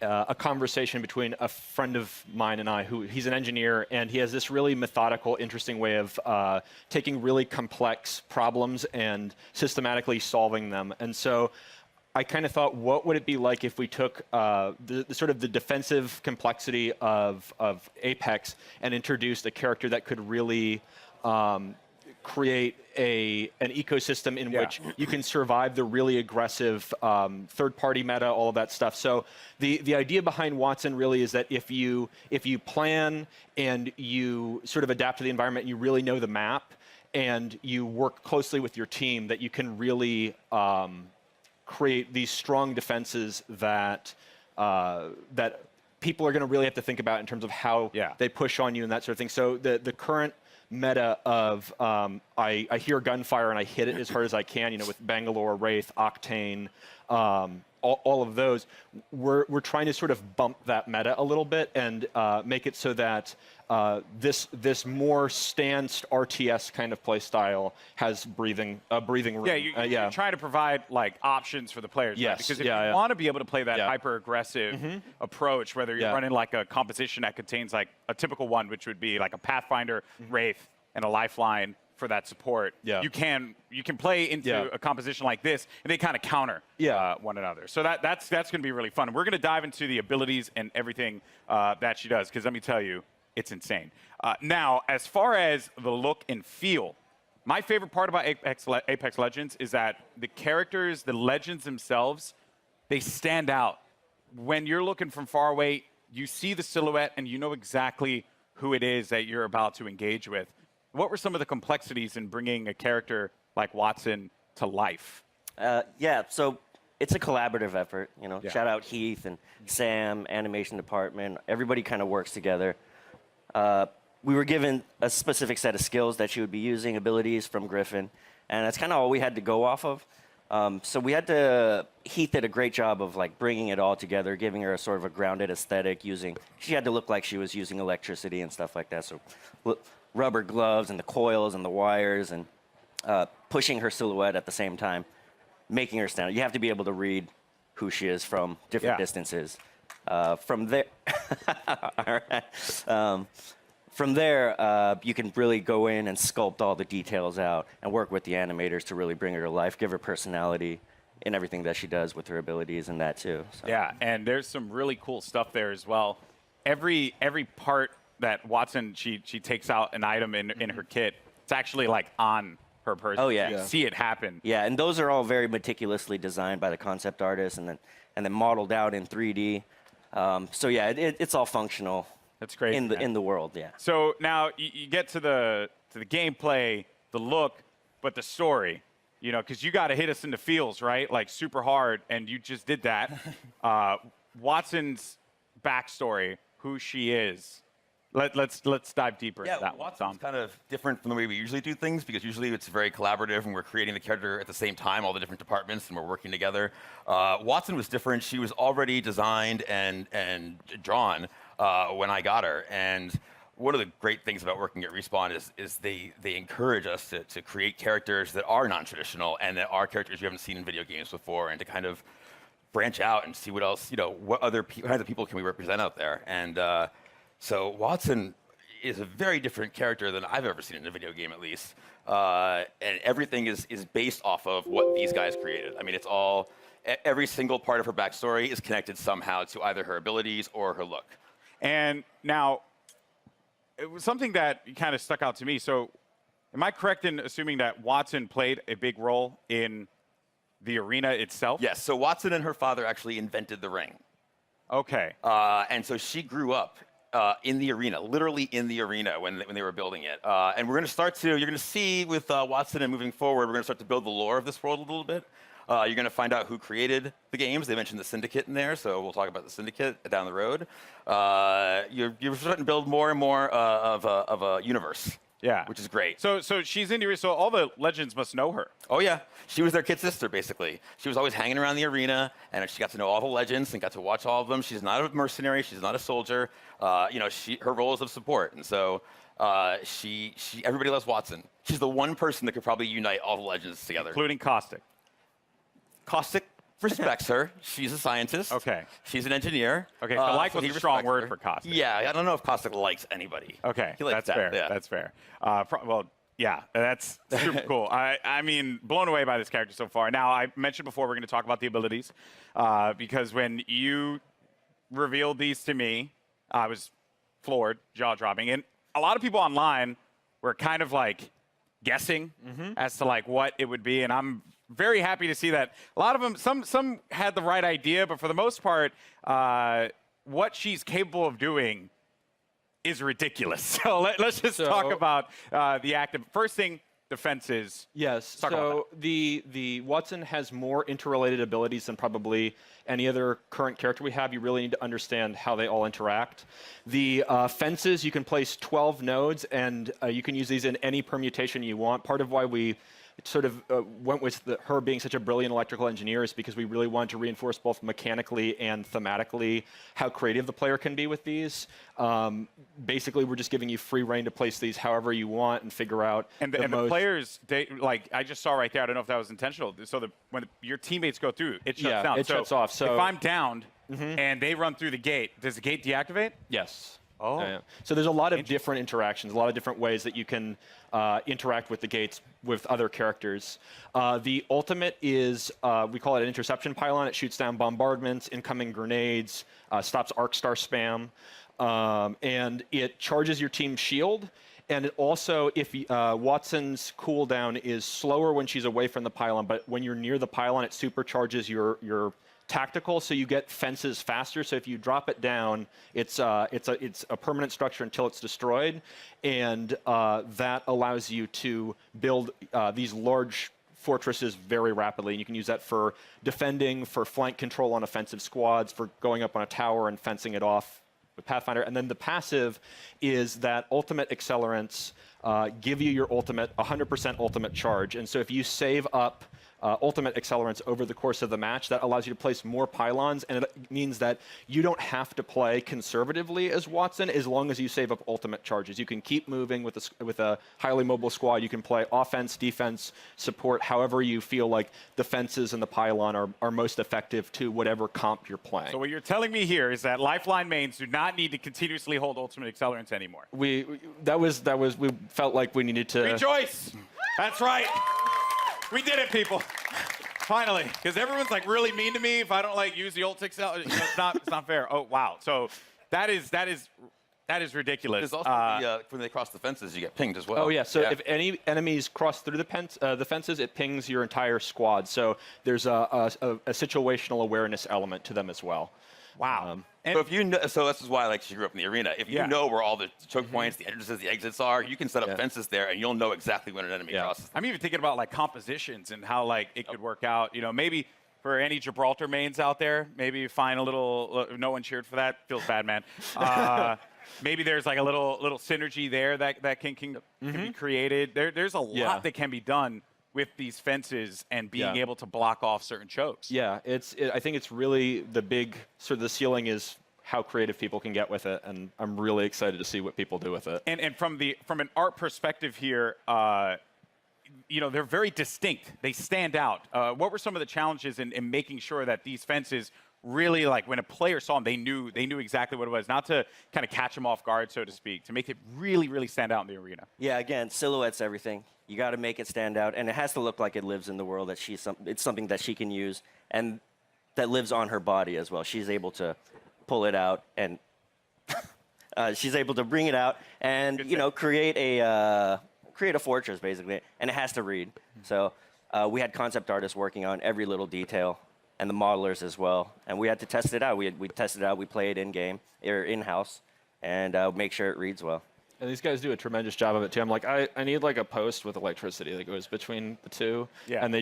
a conversation between a friend of mine and I, he's an engineer, and he has this really methodical, interesting way of taking really complex problems and systematically solving them. And so I kind of thought, what would it be like if we took the sort of the defensive complexity of Apex and introduced a character that could really create an ecosystem in which you can survive the really aggressive third-party meta, all of that stuff. So the idea behind Watson really is that if you plan and you sort of adapt to the environment, you really know the map, and you work closely with your team, that you can really create these strong defenses that people are going to really have to think about in terms of how they push on you and that sort of thing. So the current meta of I hear gunfire and I hit it as hard as I can, you know, with Bangalore, Wraith, Octane, all of those, we're trying to sort of bump that meta a little bit and make it so that this more stanced RTS kind of play style has breathing room. Yeah, you're trying to provide like options for the players. Yes. Right? Because if you want to be able to play that hyper aggressive approach, whether you're running like a composition that contains like a typical one, which would be like a Pathfinder, Wraith, and a Lifeline for that support, you can play into a composition like this, and they kind of counter one another. So that's going to be really fun. And we're going to dive into the abilities and everything that she does, because let me tell you, it's insane. Now, as far as the look and feel My favorite part about Apex Legends is that the characters, the legends themselves, they stand out. When you're looking from far away, you see the silhouette and you know exactly who it is that you're about to engage with. What were some of the complexities in bringing a character like Watson to life? Yeah, so it's a collaborative effort. You know, shout out Heath and Sam, animation department. Everybody kind of works together. We were given a specific set of skills that she would be using, abilities from Griffin, and that's kind of all we had to go off of. So we had to, Heath did a great job of like bringing it all together, giving her a sort of a grounded aesthetic she had to look like she was using electricity and stuff like that. So rubber gloves and the coils and the wires and pushing her silhouette at the same time, making her stand out. You have to be able to read who she is from different distances. From there, all right. From there, you can really go in and sculpt all the details out and work with the animators to really bring her to life, give her personality in everything that she does with her abilities and that too. So. Yeah, and there's some really cool stuff there as well. Every part that Watson, she takes out an item in her kit, it's actually like on her person. Oh, yeah. You see it happen. Yeah, and those are all very meticulously designed by the concept artist and then modeled out in 3D. So yeah, it's all functional. That's great. In the world, yeah. So now you get to the gameplay, the look, but the story, you know, because you got to hit us in the feels, right? Like super hard, and you just did that. Watson's backstory, who she is. Let's dive deeper into that. Watson's kind of different from the way we usually do things because usually it's very collaborative and we're creating the character at the same time, all the different departments, and we're working together. Watson was different. She was already designed and drawn when I got her. And one of the great things about working at Respawn is they encourage us to create characters that are non-traditional and that are characters you haven't seen in video games before, and to kind of branch out and see what else, you know, what other kinds of people can we represent out there. And so Watson is a very different character than I've ever seen in a video game, at least. And everything is based off of what these guys created. I mean, it's all, every single part of her backstory is connected somehow to either her abilities or her look. And now, it was something that kind of stuck out to me. So am I correct in assuming that Watson played a big role in the arena itself? Yes, so Watson and her father actually invented the ring. Okay. And so she grew up in the arena, literally in the arena when they were building it. And we're going to start to, you're going to see with Watson and moving forward, we're going to start to build the lore of this world a little bit. You're going to find out who created the games. They mentioned the Syndicate in there, so we'll talk about the Syndicate down the road. You're starting to build more and more of a universe. Yeah. Which is great. So she's in the arena, so all the legends must know her. Oh, yeah. She was their kid sister, basically. She was always hanging around the arena, and she got to know all the legends and got to watch all of them. She's not a mercenary. She's not a soldier. You know, her role is of support. And so everybody loves Watson. She's the one person that could probably unite all the legends together. Including Caustic. Caustic respects her. She's a scientist. Okay. She's an engineer. Okay, so like was a strong word for Caustic. Yeah, I don't know if Caustic likes anybody. Okay, he likes that's fair. Yeah. That's fair. Well, yeah, that's super cool. I mean, blown away by this character so far. Now, I mentioned before we're going to talk about the abilities because when you revealed these to me, I was floored, jaw-dropping. And a lot of people online were kind of like guessing as to like what it would be, and I'm very happy to see that a lot of them, some had the right idea, but for the most part, what she's capable of doing is ridiculous. So let's just talk about the active. First thing, defenses. Yes. So the Watson has more interrelated abilities than probably any other current character we have. You really need to understand how they all interact. The fences, you can place 12 nodes, and you can use these in any permutation you want. Part of why we sort of went with her being such a brilliant electrical engineer is because we really wanted to reinforce both mechanically and thematically how creative the player can be with these. Basically, we're just giving you free reign to place these however you want and figure out. And the players, like I just saw right there, I don't know if that was intentional. So when your teammates go through, it shuts down. It shuts off. So if I'm downed and they run through the gate, does the gate deactivate? Yes. Oh. Yeah. So there's a lot of different interactions, a lot of different ways that you can interact with the gates with other characters. The ultimate is, we call it an interception pylon. It shoots down bombardments, incoming grenades, stops arc star spam, and it charges your team's shield. And also, if Watson's cooldown is slower when she's away from the pylon, but when you're near the pylon, it supercharges your tactical, so you get fences faster. So if you drop it down, it's a permanent structure until it's destroyed, and that allows you to build these large fortresses very rapidly. And you can use that for defending, for flank control on offensive squads, for going up on a tower and fencing it off with Pathfinder. And then the passive is that ultimate accelerants give you your ultimate, 100% ultimate charge. And so if you save up ultimate accelerants over the course of the match, that allows you to place more pylons, and it means that you don't have to play conservatively as Watson as long as you save up ultimate charges. You can keep moving with a highly mobile squad. You can play offense, defense, support, however you feel like the fences and the pylon are most effective to whatever comp you're playing. So what you're telling me here is that Lifeline mains do not need to continuously hold ultimate accelerants anymore. We felt like we needed to rejoice. That's right. We did it, people. Finally, because everyone's like really mean to me if I don't like use the ult accelerant. It's not fair. Oh wow. So that is ridiculous. There's also when they cross the fences, you get pinged as well. Oh yeah. So if any enemies cross through the fences, it pings your entire squad. So there's a situational awareness element to them as well. Wow. So if you know, so this is why like she grew up in the arena. If you know where all the choke points, the entrances, the exits are, you can set up fences there, and you'll know exactly when an enemy crosses. I'm even thinking about like compositions and how like it could work out. You know, maybe for any Gibraltar mains out there, maybe you find a little. No one cheered for that. Feels bad, man. Maybe there's like a little synergy there that can be created. There's a lot that can be done with these fences and being able to block off certain chokes. Yeah, I think it's really the big sort of the ceiling is how creative people can get with it, and I'm really excited to see what people do with it. And from an art perspective here, you know, they're very distinct. They stand out. What were some of the challenges in making sure that these fences really, like when a player saw them, they knew exactly what it was, not to kind of catch them off guard, so to speak, to make it really, really stand out in the arena? Yeah, again, silhouette's everything. You got to make it stand out, and it has to look like it lives in the world, that it's something that she can use, and that lives on her body as well. She's able to pull it out, and she's able to bring it out and, you know, create a fortress, basically, and it has to read. So we had concept artists working on every little detail, and the modelers as well, and we had to test it out. We tested it out, we play it in-game, or in-house, and make sure it reads well. And these guys do a tremendous job of it too. I'm like, I need like a post with electricity that goes between the two. Yeah. And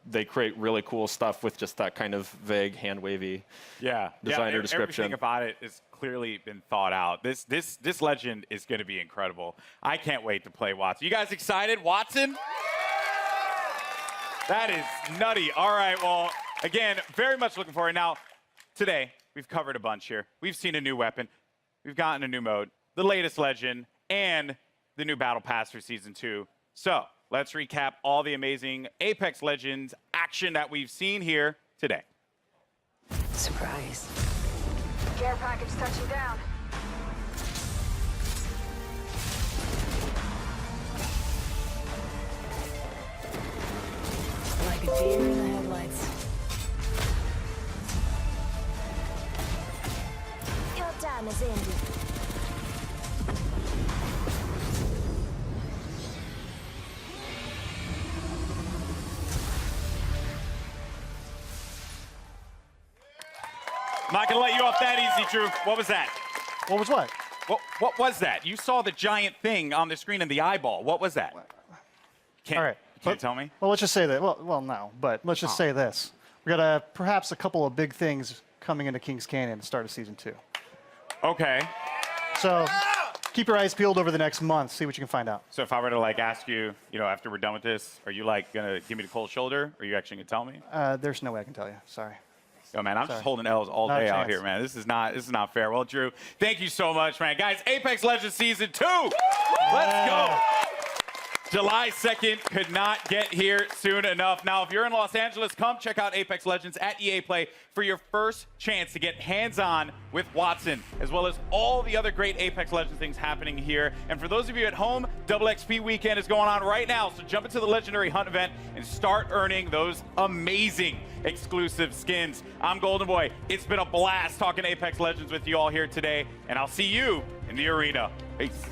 they create really cool stuff with just that kind of vague, hand wavy designer description. Everything about it has clearly been thought out. This legend is going to be incredible. I can't wait to play Watson. You guys excited? Watson? That is nutty. All right, well, again, very much looking forward. Now, today, we've covered a bunch here. We've seen a new weapon. We've gotten a new mode, the latest legend, and the new Battle Pass for Season 2. So, let's recap all the amazing Apex Legends action that we've seen here today. Surprise. Care package touching down. Like a deer in the headlights. Your time is ended. I'm not going to let you off that easy, Drew. What was that? What was what? What was that? You saw the giant thing on the screen in the eyeball. What was that? All right. Can't tell me? Well, let's just say that. Well, no, but let's just say this. We got perhaps a couple of big things coming into Kings Canyon at the start of Season 2. Okay. So keep your eyes peeled over the next month. See what you can find out. So if I were to like ask you, you know, after we're done with this, are you like going to give me the cold shoulder? Or are you actually going to tell me? There's no way I can tell you. Sorry. Yo, man, I'm just holding L's all day out here, man. This is not fair. Well, Drew, thank you so much, man. Guys, Apex Legends Season 2. Let's go. July 2nd could not get here soon enough. Now, if you're in Los Angeles, come check out Apex Legends at EA Play for your first chance to get hands-on with Watson, as well as all the other great Apex Legends things happening here. And for those of you at home, Double XP Weekend is going on right now, so jump into the Legendary Hunt event and start earning those amazing exclusive skins. I'm Golden Boy. It's been a blast talking Apex Legends with you all here today, and I'll see you in the arena. Peace.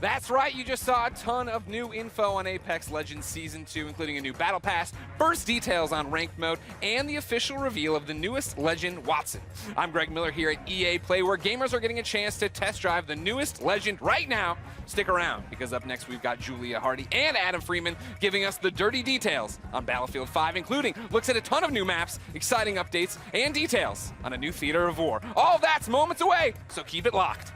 That's right, you just saw a ton of new info on Apex Legends Season 2, including a new battle pass, first details on ranked mode, and the official reveal of the newest legend, Wattson. I'm Greg Miller here at EA Play, where gamers are getting a chance to test drive the newest legend right now. Stick around, because up next we've got Julia Hardy and Adam Freeman giving us the dirty details on Battlefield 5, including looks at a ton of new maps, exciting updates, and details on a new theater of war. All that's moments away, so keep it locked.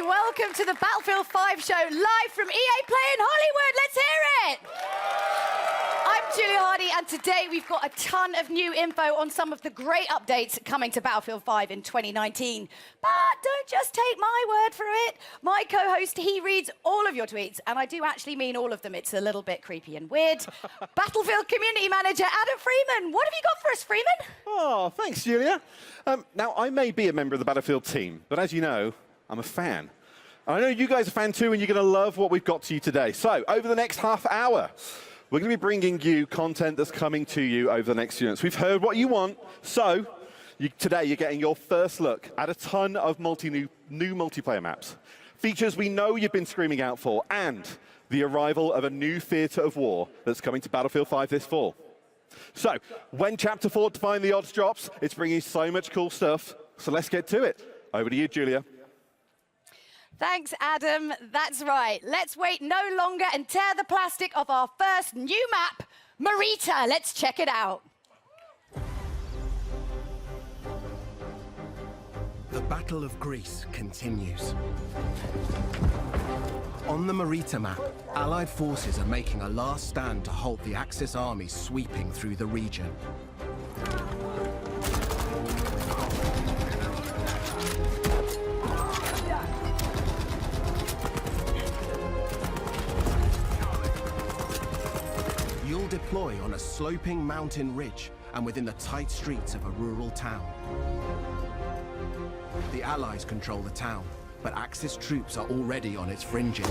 Welcome to the Battlefield 5 show, live from EA Play in Hollywood. Let's hear it! I'm Julia Hardy, and today we've got a ton of new info on some of the great updates coming to Battlefield 5 in 2019. But don't just take my word for it. My co-host, he reads all of your tweets, and I do actually mean all of them. It's a little bit creepy and weird. Battlefield Community Manager Adam Freeman. What have you got for us, Freeman? Oh, thanks, Julia. Now, I may be a member of the Battlefield team, but as you know, I'm a fan. I know you guys are a fan too, and you're going to love what we've got to you today. So, over the next half hour, we're going to be bringing you content that's coming to you over the next few minutes. We've heard what you want, so today you're getting your first look at a ton of new multiplayer maps, features we know you've been screaming out for, and the arrival of a new theater of war that's coming to Battlefield 5 this fall. So, when Chapter 4 Define the Odds drops, it's bringing so much cool stuff, so let's get to it. Over to you, Julia. Thanks, Adam. That's right. Let's wait no longer and tear the plastic off our first new map, Marita. Let's check it out. The Battle of Greece continues. On the Marita map, Allied forces are making a last stand to halt the Axis armies sweeping through the region. You'll deploy on a sloping mountain ridge and within the tight streets of a rural town. The Allies control the town, but Axis troops are already on its fringes.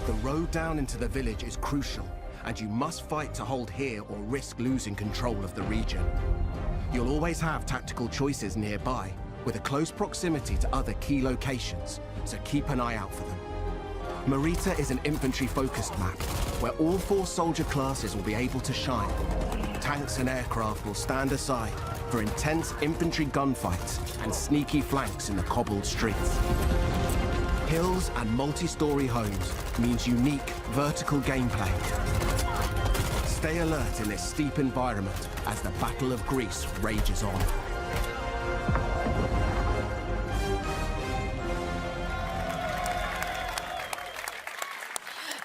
The road down into the village is crucial, and you must fight to hold here or risk losing control of the region. You'll always have tactical choices nearby, with a close proximity to other key locations, so keep an eye out for them. Marita is an infantry-focused map, where all 4 soldier classes will be able to shine. Tanks and aircraft will stand aside for intense infantry gunfights and sneaky flanks in the cobbled streets. Hills and multi-story homes means unique vertical gameplay. Stay alert in this steep environment as the Battle of Greece rages on.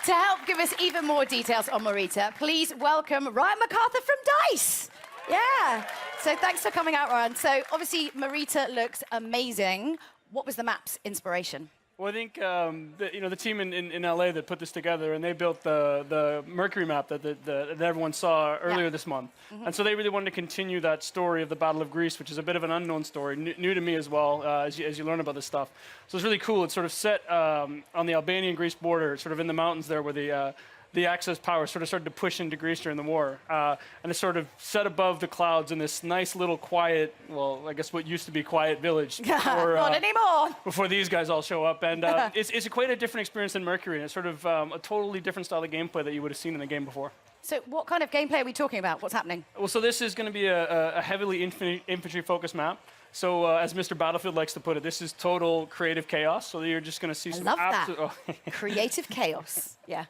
To help give us even more details on Marita, please welcome Ryan MacArthur from DICE. Yeah. So thanks for coming out, Ryan. So obviously, Marita looks amazing. What was the map's inspiration? Well, I think the team in LA that put this together, and they built the Mercury map that everyone saw earlier this month. And so they really wanted to continue that story of the Battle of Greece, which is a bit of an unknown story, new to me as well, as you learn about this stuff. So it's really cool. It's sort of set on the Albanian-Greece border, sort of in the mountains there, where the Axis power sort of started to push into Greece during the war. And it's sort of set above the clouds in this nice little quiet, well, I guess what used to be quiet village. Before, Not anymore. Before these guys all show up. And it's quite a different experience than Mercury. And it's sort of a totally different style of gameplay that you would have seen in the game before. So what kind of gameplay are we talking about? What's happening? Well, so this is going to be a heavily infantry-focused map. So as Mr. Battlefield likes to put it, this is total creative chaos. So you're just going to see some absolute... love that. Creative chaos. Yeah.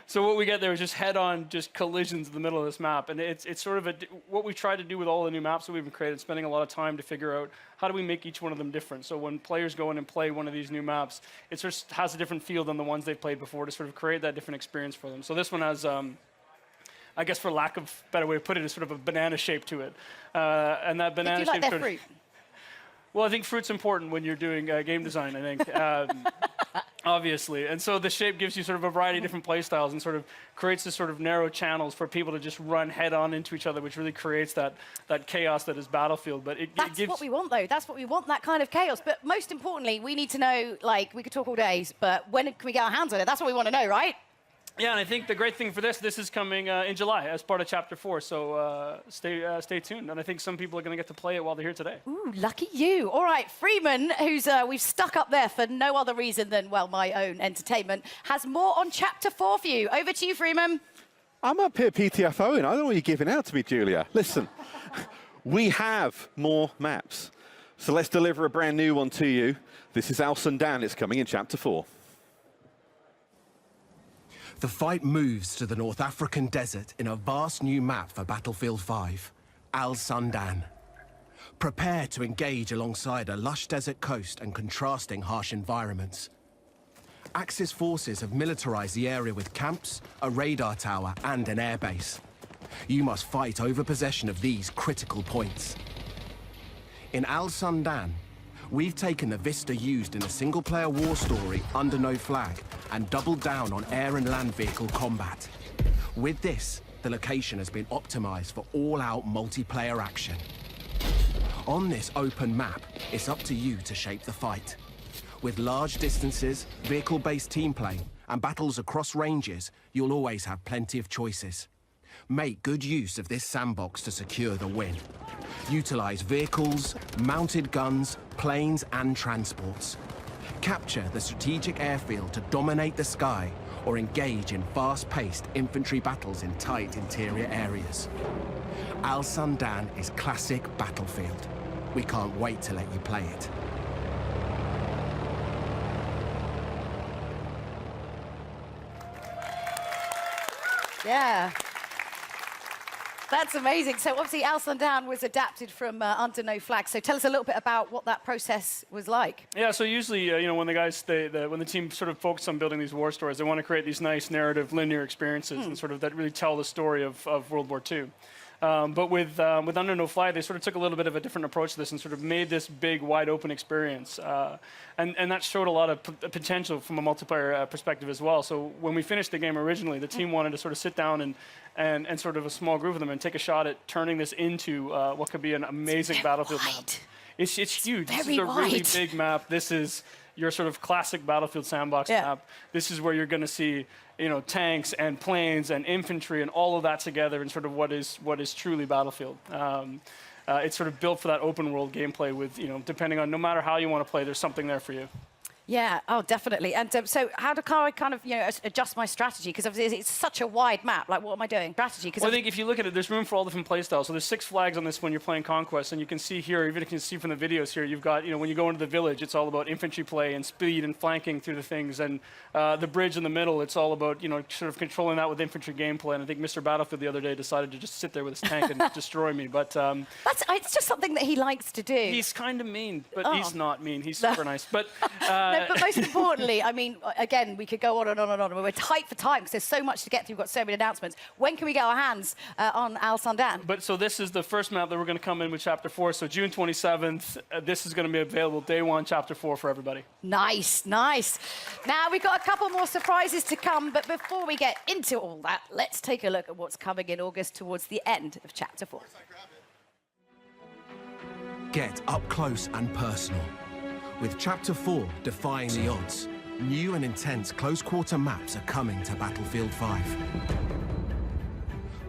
So what we get there is just head-on just collisions in the middle of this map. And it's sort of what we tried to do with all the new maps that we've created, spending a lot of time to figure out how do we make each one of them different. So when players go in and play one of these new maps, it sort of has a different feel than the ones they've played before to sort of create that different experience for them. So this one has... I guess for lack of a better way to put it, is sort of a banana shape to it. And that banana shape... Do you like their fruit? Well, I think fruit's important when you're doing game design, I think, obviously. And so the shape gives you sort of a variety of different play styles and sort of creates this sort of narrow channels for people to just run head-on into each other, which really creates that chaos that is Battlefield. But That's what we want, though. That's what we want, that kind of chaos. But most importantly, we need to know, like, we could talk all day, but when can we get our hands on it? That's what we want to know, right? Yeah, and I think the great thing for this is coming in July as part of Chapter 4, so stay tuned. And I think some people are going to get to play it while they're here today. Ooh, lucky you. All right, Freeman, who's we've stuck up there for no other reason than, well, my own entertainment, has more on Chapter 4 for you. Over to you, Freeman. I'm up here PTFOing. I don't know what you're giving out to me, Julia. Listen, we have more maps. So let's deliver a brand new one to you. This is Al Sundan. It's coming in Chapter 4. The fight moves to the North African desert in a vast new map for Battlefield 5, Al Sundan. Prepare to engage alongside a lush desert coast and contrasting harsh environments. Axis forces have militarized the area with camps, a radar tower, and an airbase. You must fight over possession of these critical points. In Al Sundan, we've taken the vista used in a single-player war story under no flag and doubled down on air and land vehicle combat. With this, the location has been optimized for all-out multiplayer action. On this open map, it's up to you to shape the fight. With large distances, vehicle-based team play, and battles across ranges, you'll always have plenty of choices. Make good use of this sandbox to secure the win. Utilize vehicles, mounted guns, planes, and transports. Capture the strategic airfield to dominate the sky, or engage in fast-paced infantry battles in tight interior areas. Al Sundan is classic Battlefield. We can't wait to let you play it. Yeah. That's amazing. So obviously Al Sundan was adapted from Under No Flag. So tell us a little bit about what that process was like. Yeah, so usually, when the guys, when the team sort of focus on building these war stories, they want to create these nice narrative, linear experiences and sort of that really tell the story of World War II. But with Under No Flag, they sort of took a little bit of a different approach to this and sort of made this big, wide-open experience. And that showed a lot of potential from a multiplayer perspective as well. So when we finished the game originally, the team wanted to sort of sit down and sort of a small group of them and take a shot at turning this into what could be an amazing Battlefield map. It's huge. This is a really big map. This is your sort of classic Battlefield sandbox map. This is where you're going to see tanks and planes and infantry and all of that together in sort of what is truly Battlefield. It's sort of built for that open world gameplay with, depending on no matter how you want to play, there's something there for you. Yeah, oh, definitely. And so how do I kind of, adjust my strategy? Because obviously it's such a wide map. Like, what am I doing? Strategy. Well, I think if you look at it, there's room for all different play styles. So there's 6 flags on this when you're playing Conquest. And you can see here, even if you can see from the videos here, you've got, when you go into the village, it's all about infantry play and speed and flanking through the things. And the bridge in the middle, it's all about, sort of controlling that with infantry gameplay. And I think Mr. Battlefield the other day decided to just sit there with his tank and destroy me. But it's just something that he likes to do. He's kind of mean, but he's not mean. He's super nice. But no, but most importantly, I mean, again, we could go on and on and on. We're tight for time because there's so much to get through. We've got so many announcements. When can we get our hands on Al Sandan? But so this is the first map that we're going to come in with Chapter 4. So June 27th, this is going to be available day 1, Chapter 4 for everybody. Nice, nice. Now, we've got a couple more surprises to come, but before we get into all that, let's take a look at what's coming in August towards the end of Chapter 4. Get up close and personal. With Chapter 4 defying the odds, new and intense close-quarter maps are coming to Battlefield 5.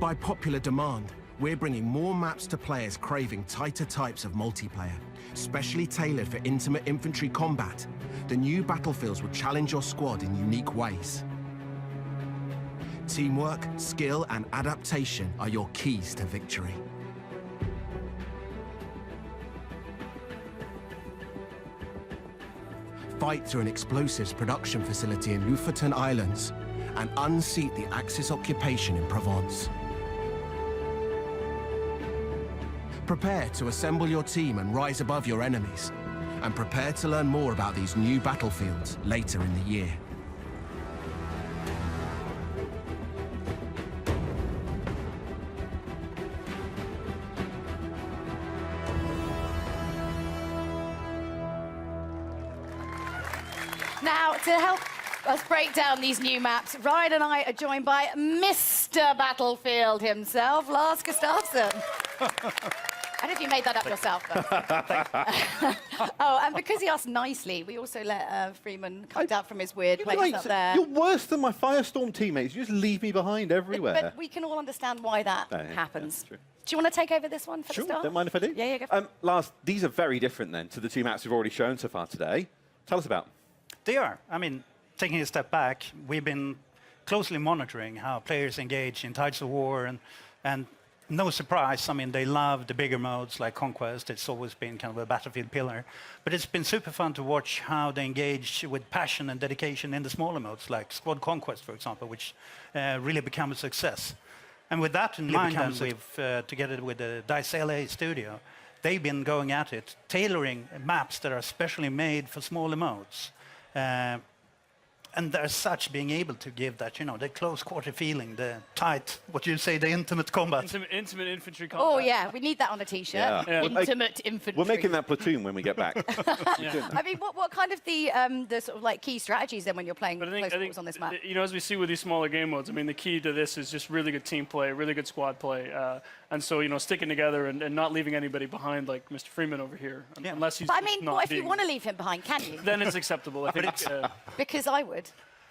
By popular demand, we're bringing more maps to players craving tighter types of multiplayer, specially tailored for intimate infantry combat. The new battlefields will challenge your squad in unique ways. Teamwork, skill, and adaptation are your keys to victory. Fight through an explosives production facility in Lofoten Islands and unseat the Axis occupation in Provence. Prepare to assemble your team and rise above your enemies, and prepare to learn more about these new battlefields later in the year. Now, to help us break down these new maps, Ryan and I are joined by Mr. Battlefield himself, Lars Gustafsson. I don't know if you made that up yourself, though. Oh, and because he asked nicely, we also let Freeman come down from his weird place up there. You're worse than my Firestorm teammates. You just leave me behind everywhere. But we can all understand why that happens. Do you want to take over this one for the start? Don't mind if I do. Yeah, go for it. Lars, these are very different then to the two maps we've already shown so far today. Tell us about them. They are. I mean, taking a step back, we've been closely monitoring how players engage in Tides of War, and no surprise, I mean, they love the bigger modes like Conquest. It's always been kind of a Battlefield pillar. But it's been super fun to watch how they engage with passion and dedication in the smaller modes, like Squad Conquest, for example, which really become a success. And with that in mind, then we've, together with the DICE LA studio, they've been going at it, tailoring maps that are specially made for smaller modes. And as such, being able to give that, you know, the close quarter feeling, the tight, what you say, the intimate combat. Intimate infantry combat. Oh, yeah, we need that on a T-shirt. Yeah. Intimate infantry. We're making that platoon when we get back. I mean, what kind of the sort of like key strategies then when you're playing close quarters on this map? You know, as we see with these smaller game modes, I mean, the key to this is just really good team play, really good squad play. And so, you know, sticking together and not leaving anybody behind like Mr. Freeman over here. Yeah. Unless he's But I mean, not what if you want to leave him behind, can you? Then it's acceptable, I think. Because I would.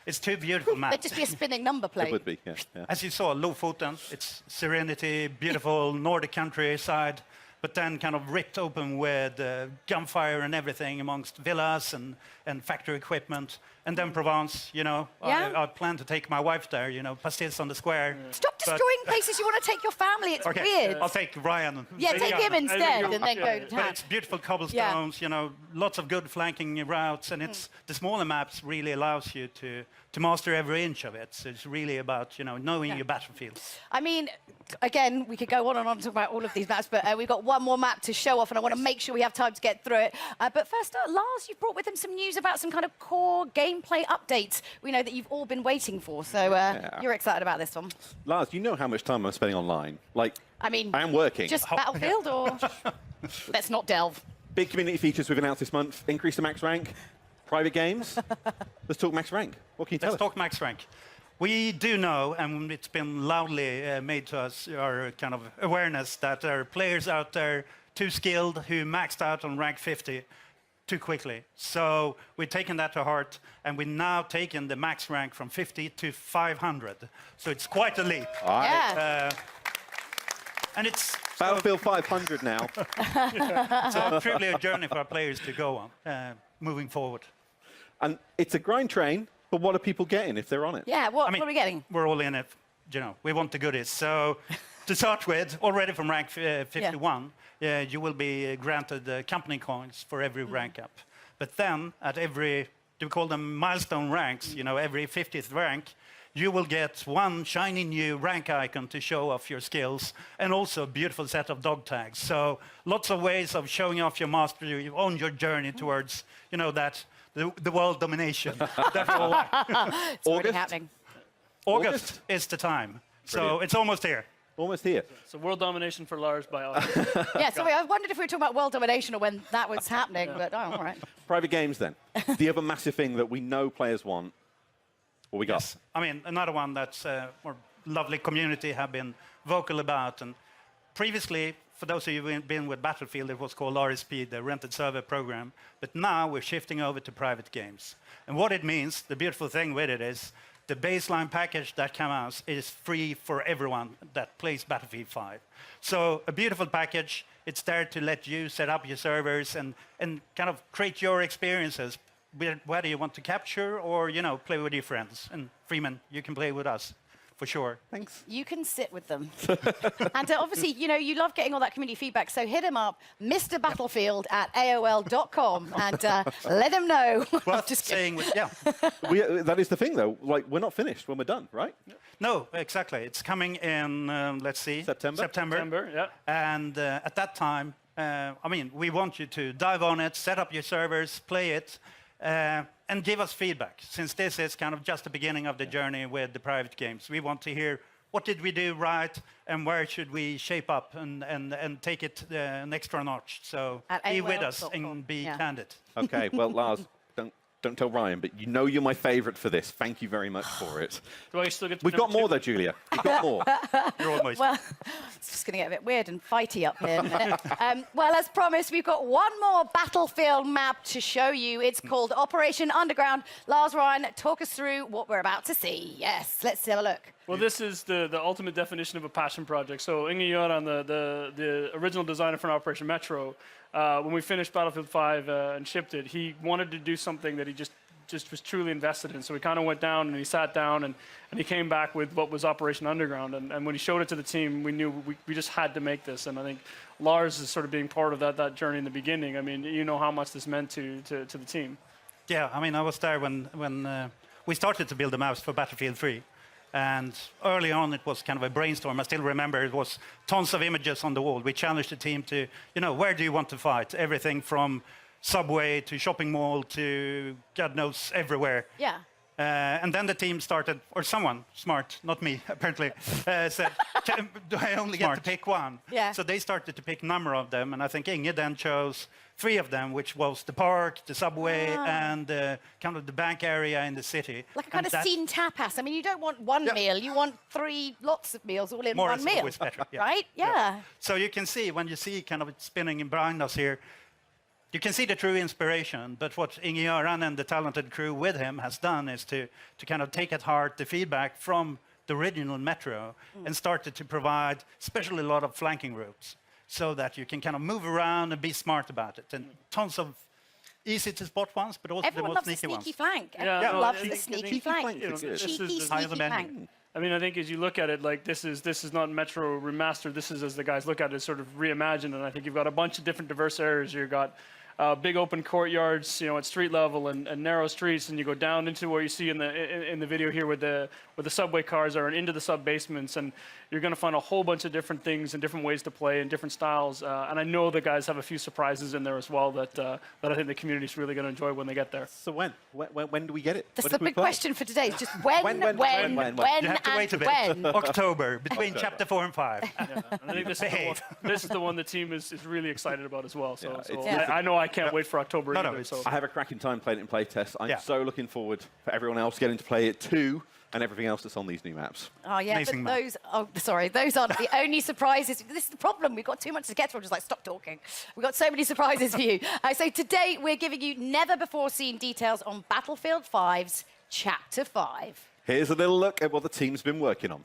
It's two beautiful maps. There'd just be a spinning number plate. It would be, yeah. As you saw, Lofoten, it's serenity, beautiful Nordic countryside, but then kind of ripped open with gunfire and everything amongst villas and factory equipment. And then Provence, you know, I plan to take my wife there, you know, pastilles on the square. Stop destroying places you want to take your family. It's weird. I'll take Ryan. Yeah, take him instead and then go to town. But it's beautiful cobblestones, you know, lots of good flanking routes, and it's the smaller maps really allows you to master every inch of it. So it's really about, you know, knowing your battlefield. I mean, again, we could go on and on to talk about all of these maps, but we've got one more map to show off, and I want to make sure we have time to get through it. But first, Lars, you've brought with him some news about some kind of core gameplay updates we know that you've all been waiting for. So you're excited about this one. Lars, you know how much time I'm spending online. Like, I mean, I am working. Just Battlefield, or let's not delve. Big community features we've announced this month. Increase the max rank. Private games. Let's talk max rank. What can you tell us? Let's talk max rank. We do know, and it's been loudly made to us, our kind of awareness, that there are players out there too skilled who maxed out on rank 50 too quickly. So we've taken that to heart, and we've now taken the max rank from 50 to 500. So it's quite a leap. All right. Yeah. And it's Battlefield 500 now. so truly a journey for our players to go on, moving forward. And it's a grind train, but what are people getting if they're on it? Yeah, what are we getting? We're all in it. You know, we want the goodies. So to start with, already from rank 51, you will be granted company coins for every rank up. But then at every, do we call them milestone ranks, you know, every 50th rank, you will get one shiny new rank icon to show off your skills, and also a beautiful set of dog tags. So lots of ways of showing off your mastery on your journey towards, you know, that the world domination. It's already happening. August is the time. So it's almost here. Almost here. So world domination for Lars by August. Yeah, so I wondered if we were talking about world domination or when that was happening, but all right. Private games, then. The other massive thing that we know players want. What we got? Yes. I mean, another one that's our lovely community have been vocal about. And previously, for those of you who've been with Battlefield, it was called RSP, the Rented Server Program. But now we're shifting over to private games. And what it means, the beautiful thing with it is, the baseline package that comes out is free for everyone that plays Battlefield 5. So a beautiful package. It's there to let you set up your servers and kind of create your experiences, whether you want to capture or, you know, play with your friends. And Freeman, you can play with us. For sure. Thanks. You can sit with them. And obviously, you know, you love getting all that community feedback, so hit him up, mrbattlefield@aol.com, and let him know. Well, just saying, yeah. That is the thing, though. Like, we're not finished when we're done, right? No, exactly. It's coming in, let's see. September? September, yeah. And at that time, I mean, we want you to dive on it, set up your servers, play it, and give us feedback. Since this is kind of just the beginning of the journey with the private games, we want to hear what did we do right and where should we shape up and take it an extra notch. So be with us and be candid. Okay, well, Lars, don't tell Ryan, but you know you're my favourite for this. Thank you very much for it. Do I still get to We've got more, though, Julia. We've got more. You're almost. Well, it's just going to get a bit weird and fighty up here in a minute. Well, as promised, we've got one more Battlefield map to show you. It's called Operation Underground. Lars, Ryan, talk us through what we're about to see. Yes, let's have a look. Well, this is the ultimate definition of a passion project. So Inge Göran, the original designer for Operation Metro, when we finished Battlefield 5 and shipped it, he wanted to do something that he just was truly invested in. So we kind of went down and he sat down and he came back with what was Operation Underground. And when he showed it to the team, we knew we just had to make this. And I think Lars is sort of being part of that journey in the beginning. I mean, you know how much this meant to the team. Yeah, I mean, I was there when we started to build the maps for Battlefield 3. And early on, it was kind of a brainstorm. I still remember it was tons of images on the wall. We challenged the team to, you know, where do you want to fight? Everything from subway to shopping mall to God knows everywhere. Yeah. And then the team started, or someone smart, not me, apparently, said, do I only get to pick one? Yeah. So they started to pick a number of them, and I think Inge then chose 3 of them, which was the park, the subway, and kind of the bank area in the city. Like a kind of scene tapas. I mean, you don't want one meal, you want 3 lots of meals all in one meal. Always better, yeah. Right? Yeah. So you can see, when you see kind of it spinning behind us here, you can see the true inspiration, but what Inge Göran and the talented crew with him has done is to kind of take at heart the feedback from the original Metro and started to provide especially a lot of flanking routes so that you can kind of move around and be smart about it. And tons of easy to spot ones, but also Everyone the most loves sneaky a ones. sneaky flank. Yeah, Everyone loves the the sneaky flank. Cheeky, sneaky flank. I mean, I think as you look at it, like this is not Metro remastered. This is, as the guys look at it, sort of reimagined. And I think you've got a bunch of different diverse areas. You've got big open courtyards, you know, at street level and narrow streets, and you go down into where you see in the video here where the subway cars are and into the sub basements, and you're going to find a whole bunch of different things and different ways to play and different styles. And I know the guys have a few surprises in there as well that I think the community's really going to enjoy when they get there. So when do we get it? That's the big question for today. It's just when, You have to wait a bit. when. October, between chapter 4 and 5. Yeah. I think this is the one the team is really excited about as well. So, Yeah, I know I can't wait for October either. So. I have a cracking time playing it in playtest. I'm so looking forward for everyone else getting to play it too, and everything else that's on these new maps. Oh, yeah, but those aren't the only surprises. This is the problem. We've got too much to get through. Just like, stop talking. We've got so many surprises for you. So today, we're giving you never-before-seen details on Battlefield 5's Chapter 5. Here's a little look at what the team's been working on.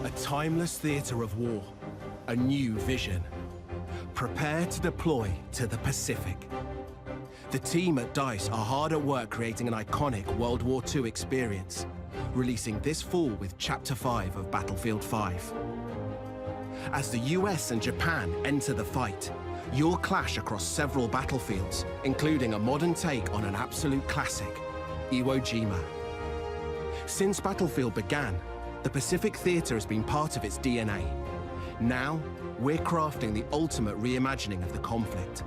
A timeless theatre of war, a new vision. Prepare to deploy to the Pacific. The team at DICE are hard at work creating an iconic World War II experience, releasing this fall with Chapter 5 of Battlefield 5. As the US and Japan enter the fight, You'll clash across several battlefields, including a modern take on an absolute classic, Iwo Jima. Since Battlefield began, the Pacific Theater has been part of its DNA. Now, we're crafting the ultimate reimagining of the conflict.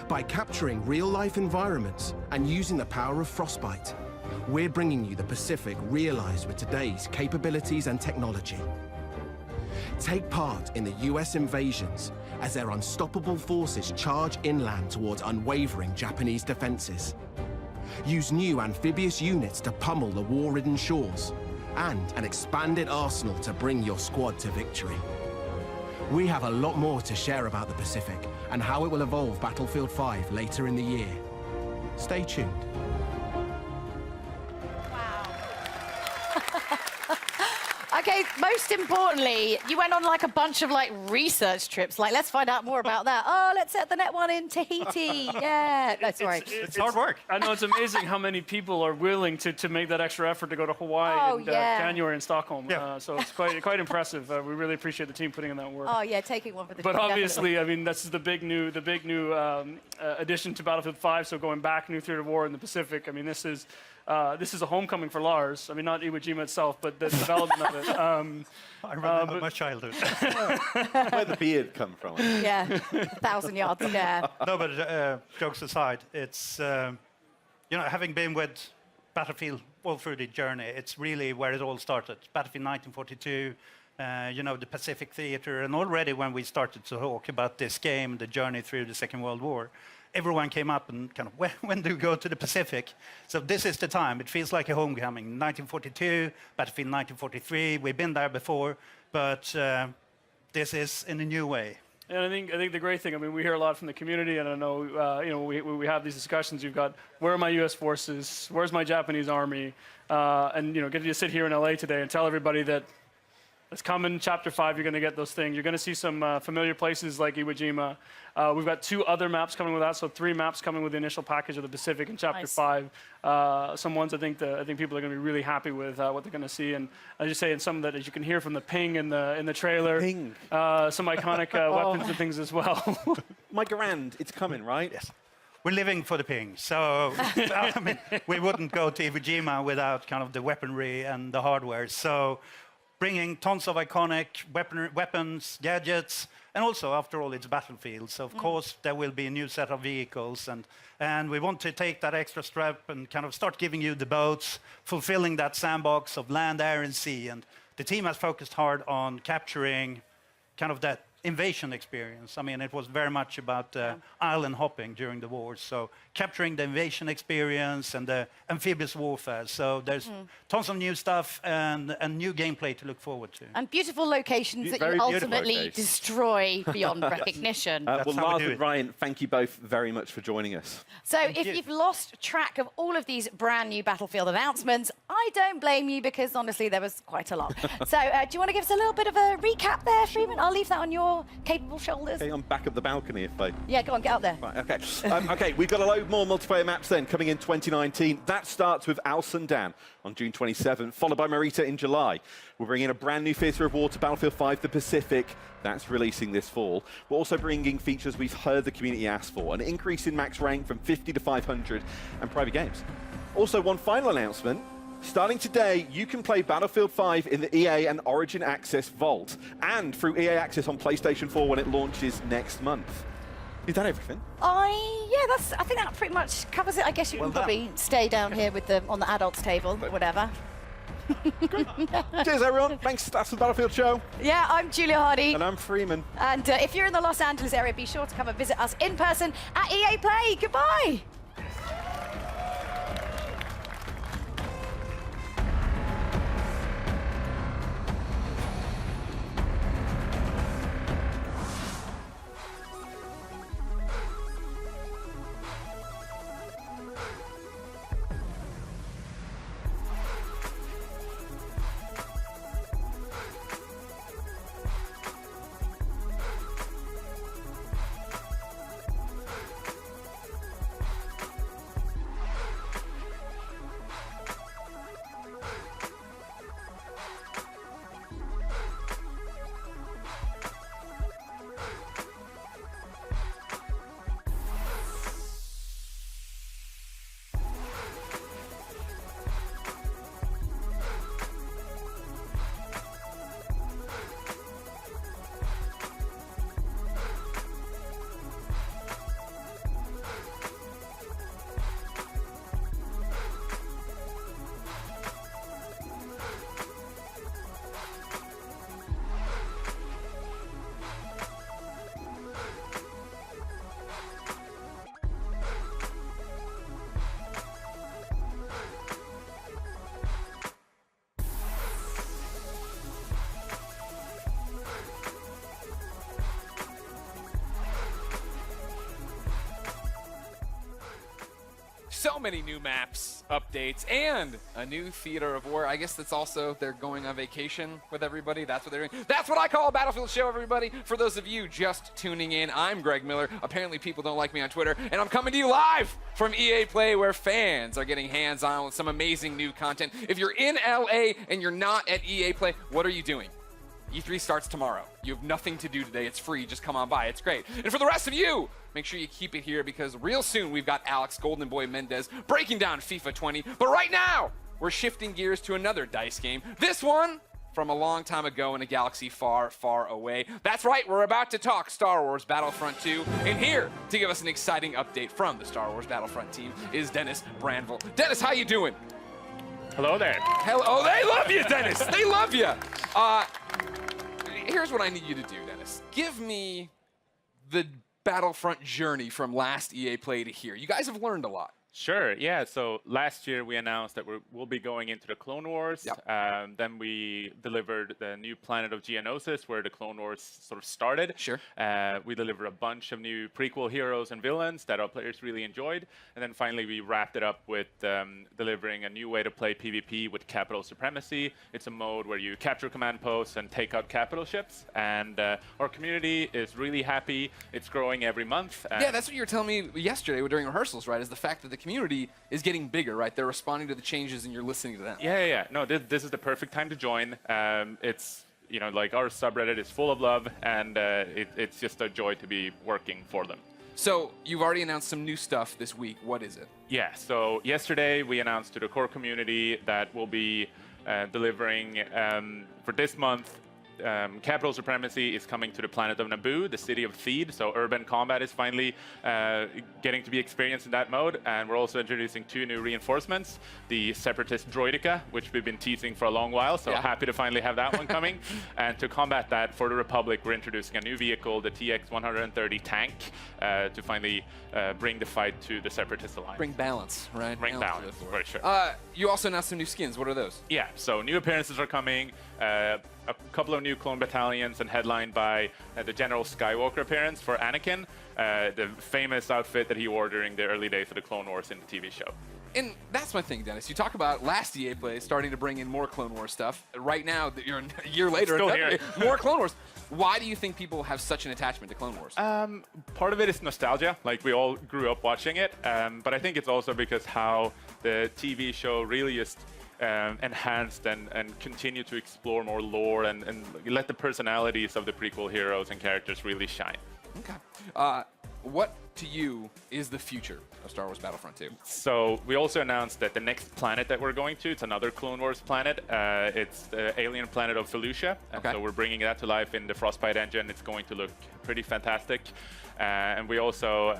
By capturing real-life environments and using the power of Frostbite, we're bringing you the Pacific realized with today's capabilities and technology. Take part in the US invasions as their unstoppable forces charge inland towards unwavering Japanese defenses. Use new amphibious units to pummel the war-ridden shores, and an expanded arsenal to bring your squad to victory. We have a lot more to share about the Pacific and how it will evolve Battlefield 5 later in the year. Stay tuned. Okay, most importantly, you went on like a bunch of like research trips. Like, let's find out more about that. Oh, let's set the net one in Tahiti. Yeah. No, sorry. It's hard work. I know it's amazing how many people are willing to make that extra effort to go to Hawaii in January in Stockholm. So it's quite impressive. We really appreciate the team putting in that work. Oh yeah, taking one for the But team, obviously, definitely. I mean, this is the big new addition to Battlefield 5. So going back, new theater of war in the Pacific. I mean, this is a homecoming for Lars. I mean, not Iwo Jima itself, but the development of it. I remember my childhood. Where'd the beard come from? Yeah, 1,000 yards. Yeah. No, but jokes aside, it's having been with Battlefield all through the journey, it's really where it all started. Battlefield 1942, the Pacific Theater, and already when we started to talk about this game, the journey through the Second World War, everyone came up and kind of, when do we go to the Pacific? So this is the time. It feels like a homecoming. 1942, Battlefield 1943. We've been there before, but this is in a new way. And I think the great thing, I mean, we hear a lot from the community, and I know, we have these discussions. You've got, where are my U.S. forces? Where's my Japanese army? And get to sit here in L.A. today and tell everybody that it's coming. Chapter 5, you're going to get those things. You're going to see some familiar places like Iwo Jima. We've got 2 other maps coming with that, so 3 maps coming with the initial package of the Pacific in Chapter 5. Some ones I think people are going to be really happy with what they're going to see. And I just say, in some of that, as you can hear from the ping in the trailer, some iconic weapons and things as well. My Garand, it's coming, right? Yes. We're living for the ping, so I mean, we wouldn't go to Iwo Jima without kind of the weaponry and the hardware. So bringing tons of iconic weapons, gadgets, and also, after all, it's Battlefield. So, of course, there will be a new set of vehicles, and we want to take that extra step and kind of start giving you the boats, fulfilling that sandbox of land, air, and sea. And the team has focused hard on capturing kind of that invasion experience. I mean, it was very much about island hopping during the war. So capturing the invasion experience and the amphibious warfare. So there's tons of new stuff and new gameplay to look forward to. And beautiful locations that you ultimately destroy beyond recognition. Well, Lars and Ryan, thank you both very much for joining us. So if you've lost track of all of these brand new Battlefield announcements, I don't blame you, because honestly, there was quite a lot. So do you want to give us a little bit of a recap there, Freeman? I'll leave that on your capable shoulders. Okay, I'm back up the balcony if I... Yeah, go on, get up there. Right, okay. Okay, we've got a load more multiplayer maps then coming in 2019. That starts with Al Sundan on June 27th, followed by Marita in July. We're bringing a brand new theatre of war to Battlefield 5, the Pacific. That's releasing this fall. We're also bringing features we've heard the community ask for, an increase in max rank from 50 to 500, and private games. Also, one final announcement. Starting today, you can play Battlefield 5 in the EA and Origin Access Vault, and through EA Access on PlayStation 4 when it launches next month. Is that everything? I think that pretty much covers it. I guess you can probably stay down here with on the adults table, but whatever. Cheers, everyone. Thanks. That's the Battlefield show. Yeah, I'm Julia Hardy. And I'm Freeman. And if you're in the Los Angeles area, be sure to come and visit us in person at EA Play. Goodbye. many new maps, updates, and a new theater of war. I guess that's also they're going on vacation with everybody. That's what they're doing. That's what I call a Battlefield show, everybody. For those of you just tuning in, I'm Greg Miller. Apparently people don't like me on Twitter, and I'm coming to you live from EA Play, where fans are getting hands-on with some amazing new content. If you're in LA and you're not at EA Play, what are you doing? E3 starts tomorrow. You have nothing to do today. It's free. Just come on by. It's great. And for the rest of you, make sure you keep it here, because real soon we've got Alex Golden Boy Mendez breaking down FIFA 20. But right now, we're shifting gears to another DICE game. This one from a long time ago in a galaxy far, far away. That's right. We're about to talk Star Wars Battlefront 2. And here to give us an exciting update from the Star Wars Battlefront team is Dennis Branville. Dennis, how you doing? Hello there. Hello. Oh, they love you, Dennis. They love you. Here's what I need you to do, Dennis. Give me the Battlefront journey from last EA Play to here. You guys have learned a lot. Sure, yeah. So last year we announced that we'll be going into the Clone Wars. Yep. Then we delivered the new planet of Geonosis, where the Clone Wars sort of started. Sure. We delivered a bunch of new prequel heroes and villains that our players really enjoyed. And then finally we wrapped it up with delivering a new way to play PvP with Capital Supremacy. It's a mode where you capture command posts and take out capital ships. And our community is really happy. It's growing every month. Yeah, that's what you were telling me yesterday during rehearsals, right? Is the fact that the community is getting bigger, right? They're responding to the changes and you're listening to them. Yeah. No, this is the perfect time to join. It's, you know, like our subreddit is full of love, and it's just a joy to be working for them. So you've already announced some new stuff this week. What is it? Yeah, so yesterday we announced to the core community that we'll be delivering for this month. Capital Supremacy is coming to the planet of Naboo, the city of Theed, so urban combat is finally getting to be experienced in that mode, and we're also introducing 2 new reinforcements, the Separatist Droideka, which we've been teasing for a long while, so happy to finally have that one coming. And to combat that, for the Republic, we're introducing a new vehicle, the TX-130 tank, to finally bring the fight to the Separatist Alliance. Bring balance, right? Bring balance, for sure. You also announced some new skins. What are those? Yeah, so new appearances are coming. A couple of new clone battalions, and headlined by the General Skywalker appearance for Anakin, the famous outfit that he wore during the early days of the Clone Wars in the TV show. And that's my thing, Dennis. You talk about last EA Play starting to bring in more Clone Wars stuff. Right now, you're a year later, Still here. more Clone Wars. Why do you think people have such an attachment to Clone Wars? Part of it is nostalgia, like we all grew up watching it, but I think it's also because how the TV show really just enhanced and continue to explore more lore and let the personalities of the prequel heroes and characters really shine. Okay. What to you is the future of Star Wars Battlefront 2? So we also announced that the next planet that we're going to, it's another Clone Wars planet. It's the alien planet of Felucia. Okay. So we're bringing that to life in the Frostbite engine. It's going to look pretty fantastic. And we also,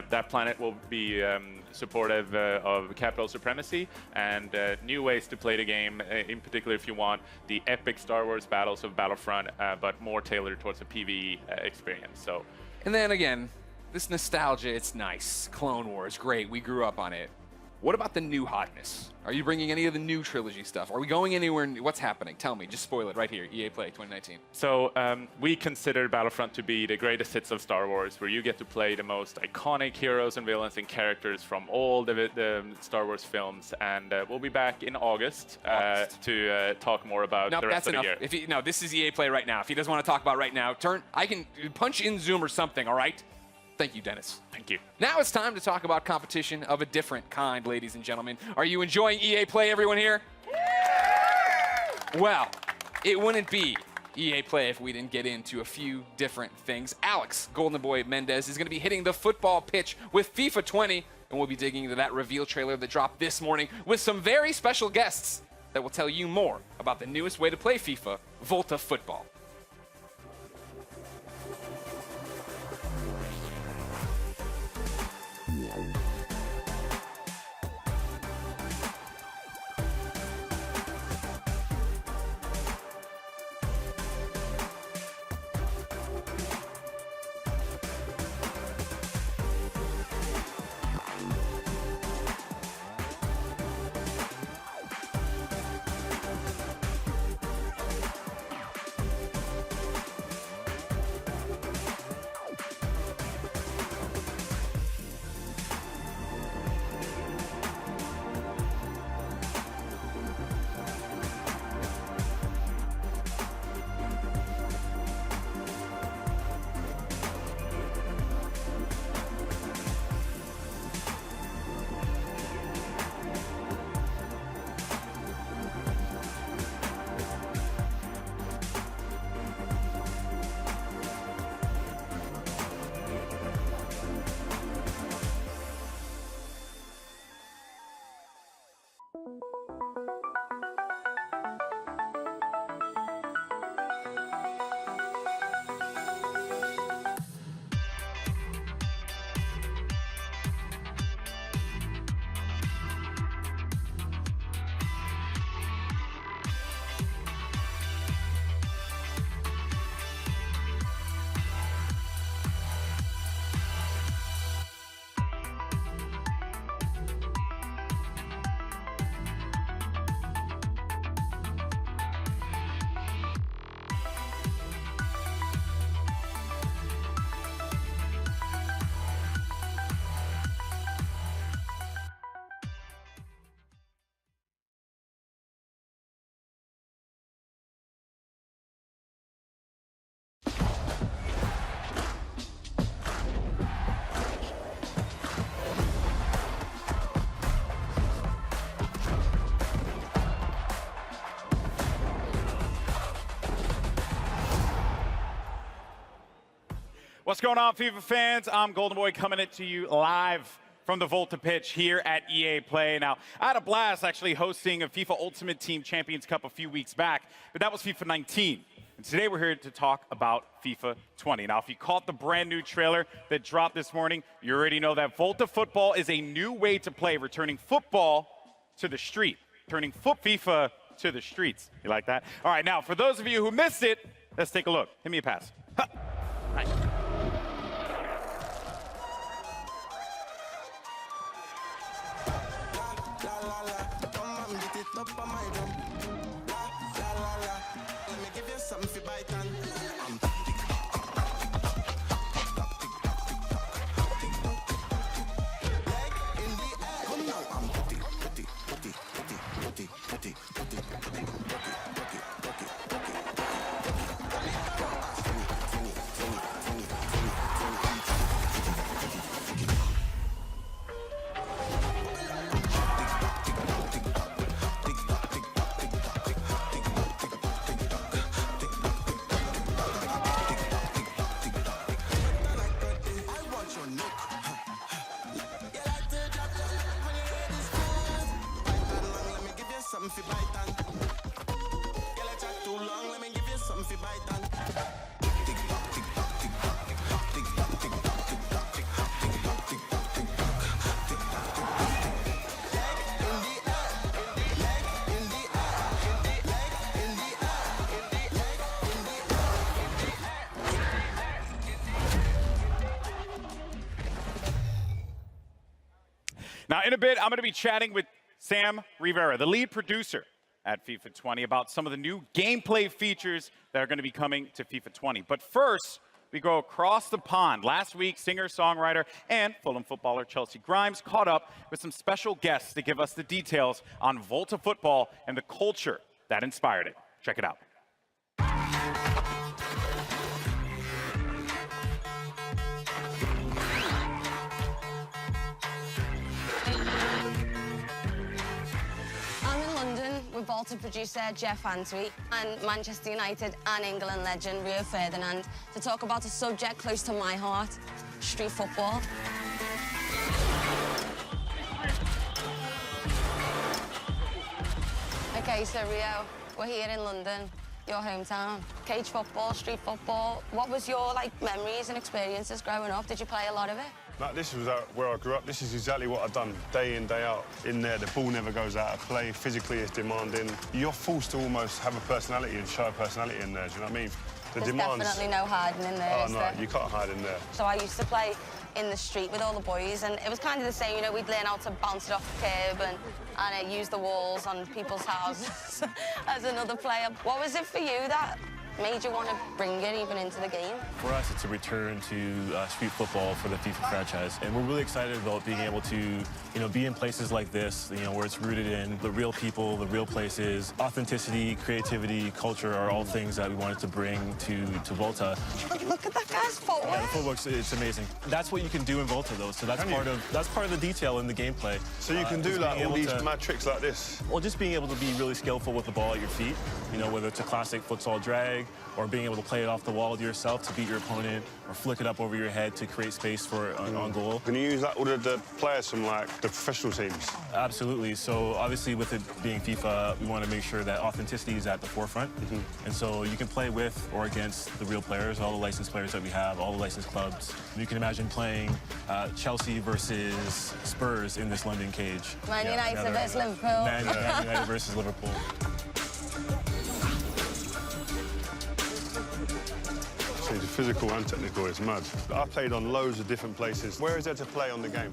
that planet will be supportive of Capital Supremacy and new ways to play the game, in particular if you want the epic Star Wars battles of Battlefront, but more tailored towards a PvE experience. So. And then again, this nostalgia, it's nice. Clone Wars, great. We grew up on it. What about the new hotness? Are you bringing any of the new trilogy stuff? Are we going anywhere? What's happening? Tell me. Just spoil it right here. EA Play 2019. So we consider Battlefront to be the greatest hits of Star Wars, where you get to play the most iconic heroes and villains and characters from all the Star Wars films. And we'll be back in August to talk more about the rest of the year. No, this is EA Play right now. If he doesn't want to talk about right now, I can punch in Zoom or something, all right? Thank you, Dennis. Thank you. Now it's time to talk about competition of a different kind, ladies and gentlemen. Are you enjoying EA Play, everyone here? Well, it wouldn't be EA Play if we didn't get into a few different things. Alex Golden Boy Mendez is going to be hitting the football pitch with FIFA 20, and we'll be digging into that reveal trailer that dropped this morning with some very special guests that will tell you more about the newest way to play FIFA, Volta Football. What's going on, FIFA fans? I'm Golden Boy coming to you live from the Volta pitch here at EA Play. Now, I had a blast actually hosting a FIFA Ultimate Team Champions Cup a few weeks back, but that was FIFA 19. And today we're here to talk about FIFA 20. Now, if you caught the brand new trailer that dropped this morning, you already know that Volta Football is a new way to play, returning football to the street, turning FIFA to the streets. You like that? All right, now, for those of you who missed it, let's take a look. Give me a pass. Ha. Nice. Now, in a bit, I'm going to be chatting with Sam Rivera, the lead producer at FIFA 20, about some of the new gameplay features that are going to be coming to FIFA 20. But first, we go across the pond. Last week, singer-songwriter and Fulham footballer Chelsea Grimes caught up with some special guests to give us the details on Volta Football and the culture that inspired it. Check it out. With Volta producer Jeff Antwi and Manchester United and England legend Rio Ferdinand to talk about a subject close to my heart, street football. Okay, so Rio, we're here in London, your hometown. Cage football, street football. What was your memories and experiences growing up? Did you play a lot of it? No, this was where I grew up. This is exactly what I've done day in, day out. In there, the ball never goes out of play. Physically, it's demanding. You're forced to almost have a personality and show a personality in there, do you know what I mean? There's definitely no hiding in there, Oh, is no, there? you can't hide in there. So I used to play in the street with all the boys, and it was kind of the same, you know, we'd learn how to bounce it off the curb and use the walls on people's houses as another player. What was it for you that made you want to bring it even into the game? For us, it's a return to street football for the FIFA franchise, and we're really excited about being able to, be in places like this, where it's rooted in the real people, the real places. Authenticity, creativity, culture are all things that we wanted to bring to Volta. Look at that guy's footwork. Yeah, the footwork's it's amazing. That's what you can do in Volta, though. So that's part of the detail in the gameplay. So you can do all these mad tricks like this. Well, just being able to be really skillful with the ball at your feet. Whether it's a classic futsal drag or being able to play it off the wall to yourself to beat your opponent, or flick it up over your head to create space for an on goal. Can you use that with the players from the professional teams? Absolutely. So obviously with it being FIFA, we want to make sure that authenticity is at the forefront. And so you can play with or against the real players, all the licensed players that we have, all the licensed clubs. You can imagine playing Chelsea versus Spurs in this London cage. Man United versus Liverpool. Man United versus Liverpool. It's physical and technical, it's mad. I've played on loads of different places. Where is there to play on the game?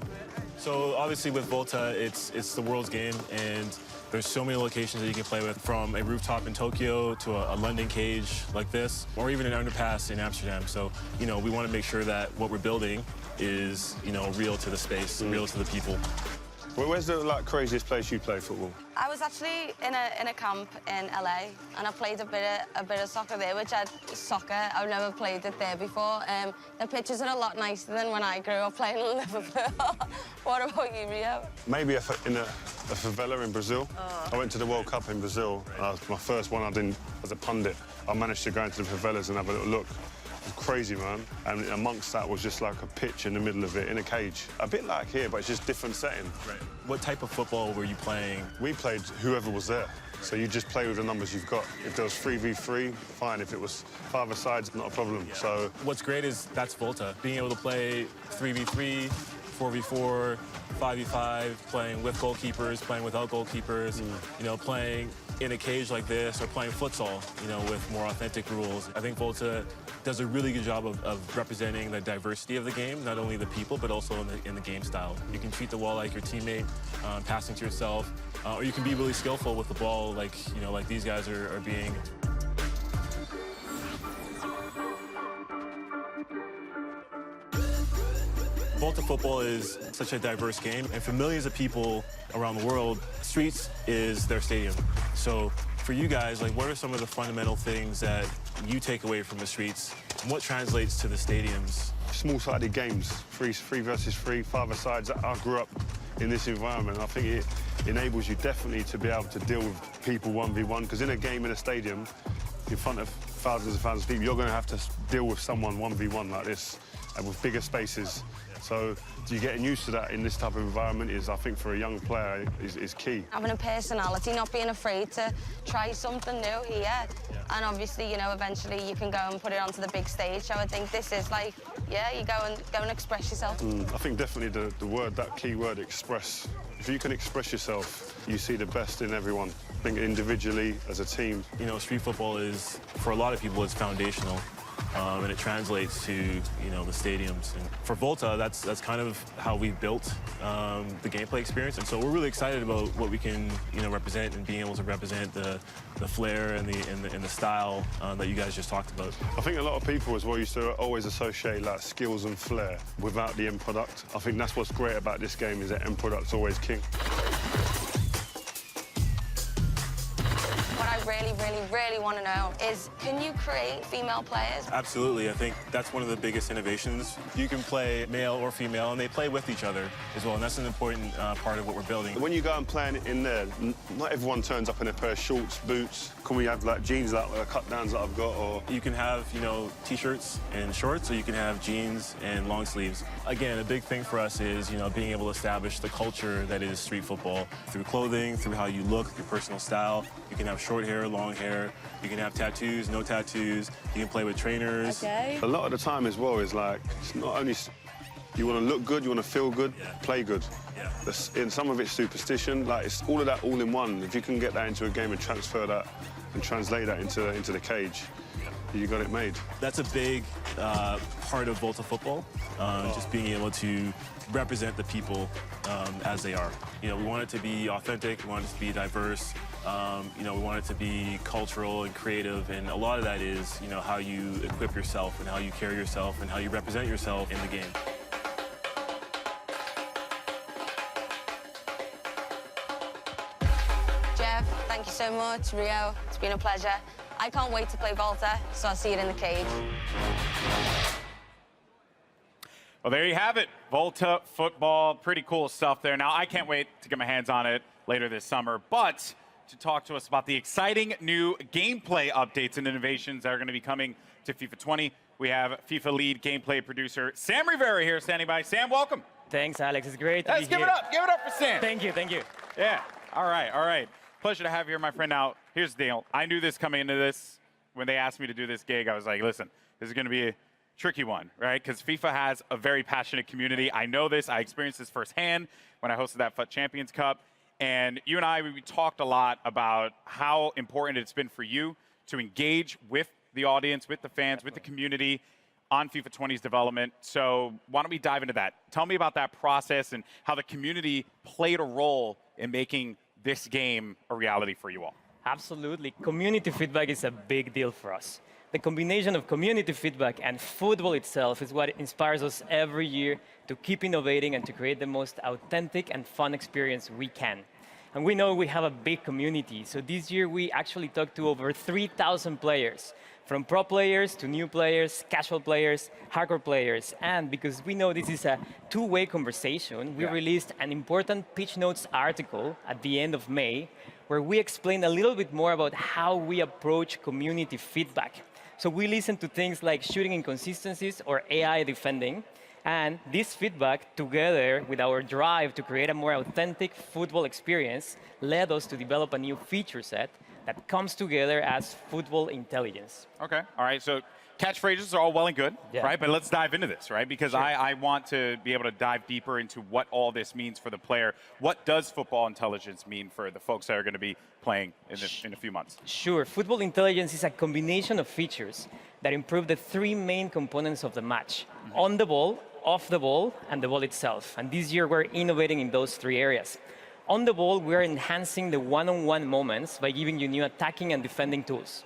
So obviously with Volta, it's the world's game, and there's so many locations that you can play with, from a rooftop in Tokyo to a London cage like this, or even an underpass in Amsterdam. So, we want to make sure that what we're building is, real to the space, real to the people. Well, where's the craziest place you play football? I was actually in a camp in LA, and I played a bit of soccer there, I've never played it there before. The pitches are a lot nicer than when I grew up playing in Liverpool. What about you, Rio? Maybe in a favela in Brazil. I went to the World Cup in Brazil. My first one I did as a pundit. I managed to go into the favelas and have a little look. crazy, man. And amongst that was just like a pitch in the middle of it, in a cage. A bit like here, but it's just different setting. Right. What type of football were you playing? We played whoever was there. So you just play with the numbers you've got. If there was 3v3, fine. If it was 5-a-sides, not a problem. Yeah. So what's great is that's Volta. Being able to play 3v3, 4v4, 5v5, playing with goalkeepers, playing without goalkeepers, you know, playing in a cage like this or playing futsal, you know, with more authentic rules. I think Volta does a really good job of representing the diversity of the game, not only the people, but also in the game style. You can treat the wall like your teammate, passing to yourself, or you can be really skillful with the ball, like, you know, like these guys are being. Volta football is such a diverse game, and for millions of people around the world, streets is their stadium. So for you guys, like, what are some of the fundamental things that you take away from the streets, and what translates to the stadiums? Small-sided games, three versus three, 5-a-sides. I grew up in this environment. I think it enables you definitely to be able to deal with people 1v1, because in a game in a stadium, in front of thousands and thousands of people, you're going to have to deal with someone 1v1 like this, and with bigger spaces. So you getting used to that in this type of environment is, I think, for a young player, is key. Having a personality, not being afraid to try something new here. And obviously, you know, eventually you can go and put it onto the big stage. So I think this is like, yeah, you go and express yourself. I think definitely the word, that key word, express. If you can express yourself, you see the best in everyone. I think individually, as a team. You know, street football is, for a lot of people, it's foundational. And it translates to, you know, the stadiums. And for Volta, that's kind of how we've built the gameplay experience. And so we're really excited about what we can, you know, represent and being able to represent the flair and the style that you guys just talked about. I think a lot of people as well used to always associate like skills and flair without the end product. I think that's what's great about this game, is that end product's always king. Really want to know is, can you create female players? Absolutely. I think that's one of the biggest innovations. You can play male or female, and they play with each other as well, and that's an important part of what we're building. When you go and play in there, not everyone turns up in a pair of shorts, boots. Can we have like jeans, like cut downs that I've got, or? You can have, you know, t-shirts and shorts, or you can have jeans and long sleeves. Again, a big thing for us is, you know, being able to establish the culture that is street football through clothing, through how you look, your personal style. You can have short hair, long hair. You can have tattoos, no tattoos. You can play with trainers. Okay. A lot of the time as well is like, it's not only you want to look good, you want to feel good, play good. In some of it's superstition, like it's all of that all in one. If you can get that into a game and transfer that and translate that into the cage, you got it made. That's a big part of Volta football, just being able to represent the people as they are. You know, we want it to be authentic, we want it to be diverse, you know, we want it to be cultural and creative, and a lot of that is, you know, how you equip yourself and how you carry yourself and how you represent yourself in the game. Jeff, thank you so much. Rio, it's been a pleasure. I can't wait to play Volta, so I'll see you in the cage. Well, there you have it. Volta football, pretty cool stuff there. Now, I can't wait to get my hands on it later this summer, but to talk to us about the exciting new gameplay updates and innovations that are going to be coming to FIFA 20, we have FIFA lead gameplay producer Sam Rivera here standing by. Sam, welcome. Thanks, Alex. It's great to be here. Give it up. Give it up for Sam. Thank you. Thank you. Yeah. All right. All right. Pleasure to have you here, my friend. Now, here's the deal. I knew this coming into this. When they asked me to do this gig, I was like, listen, this is going to be a tricky one, right? Because FIFA has a very passionate community. I know this. I experienced this firsthand when I hosted that FUT Champions Cup. And you and I, we talked a lot about how important it's been for you to engage with the audience, with the fans, with the community on FIFA 20's development. So why don't we dive into that? Tell me about that process and how the community played a role in making this game a reality for you all. Absolutely. Community feedback is a big deal for us. The combination of community feedback and football itself is what inspires us every year to keep innovating and to create the most authentic and fun experience we can. And we know we have a big community, so this year we actually talked to over 3,000 players, from pro players to new players, casual players, hardcore players. And because we know this is a two-way conversation, we released an important pitch notes article at the end of May where we explain a little bit more about how we approach community feedback. So we listen to things like shooting inconsistencies or AI defending, and this feedback, together with our drive to create a more authentic football experience, led us to develop a new feature set that comes together as football intelligence. Okay, all right, so catchphrases are all well and good, right? But let's dive into this, right? Because I want to be able to dive deeper into what all this means for the player. What does football intelligence mean for the folks that are going to be playing in a few months? Sure. Football intelligence is a combination of features that improve the three main components of the match: on the ball, off the ball, and the ball itself. And this year, we're innovating in those three areas. On the ball, we're enhancing the one-on-one moments by giving you new attacking and defending tools.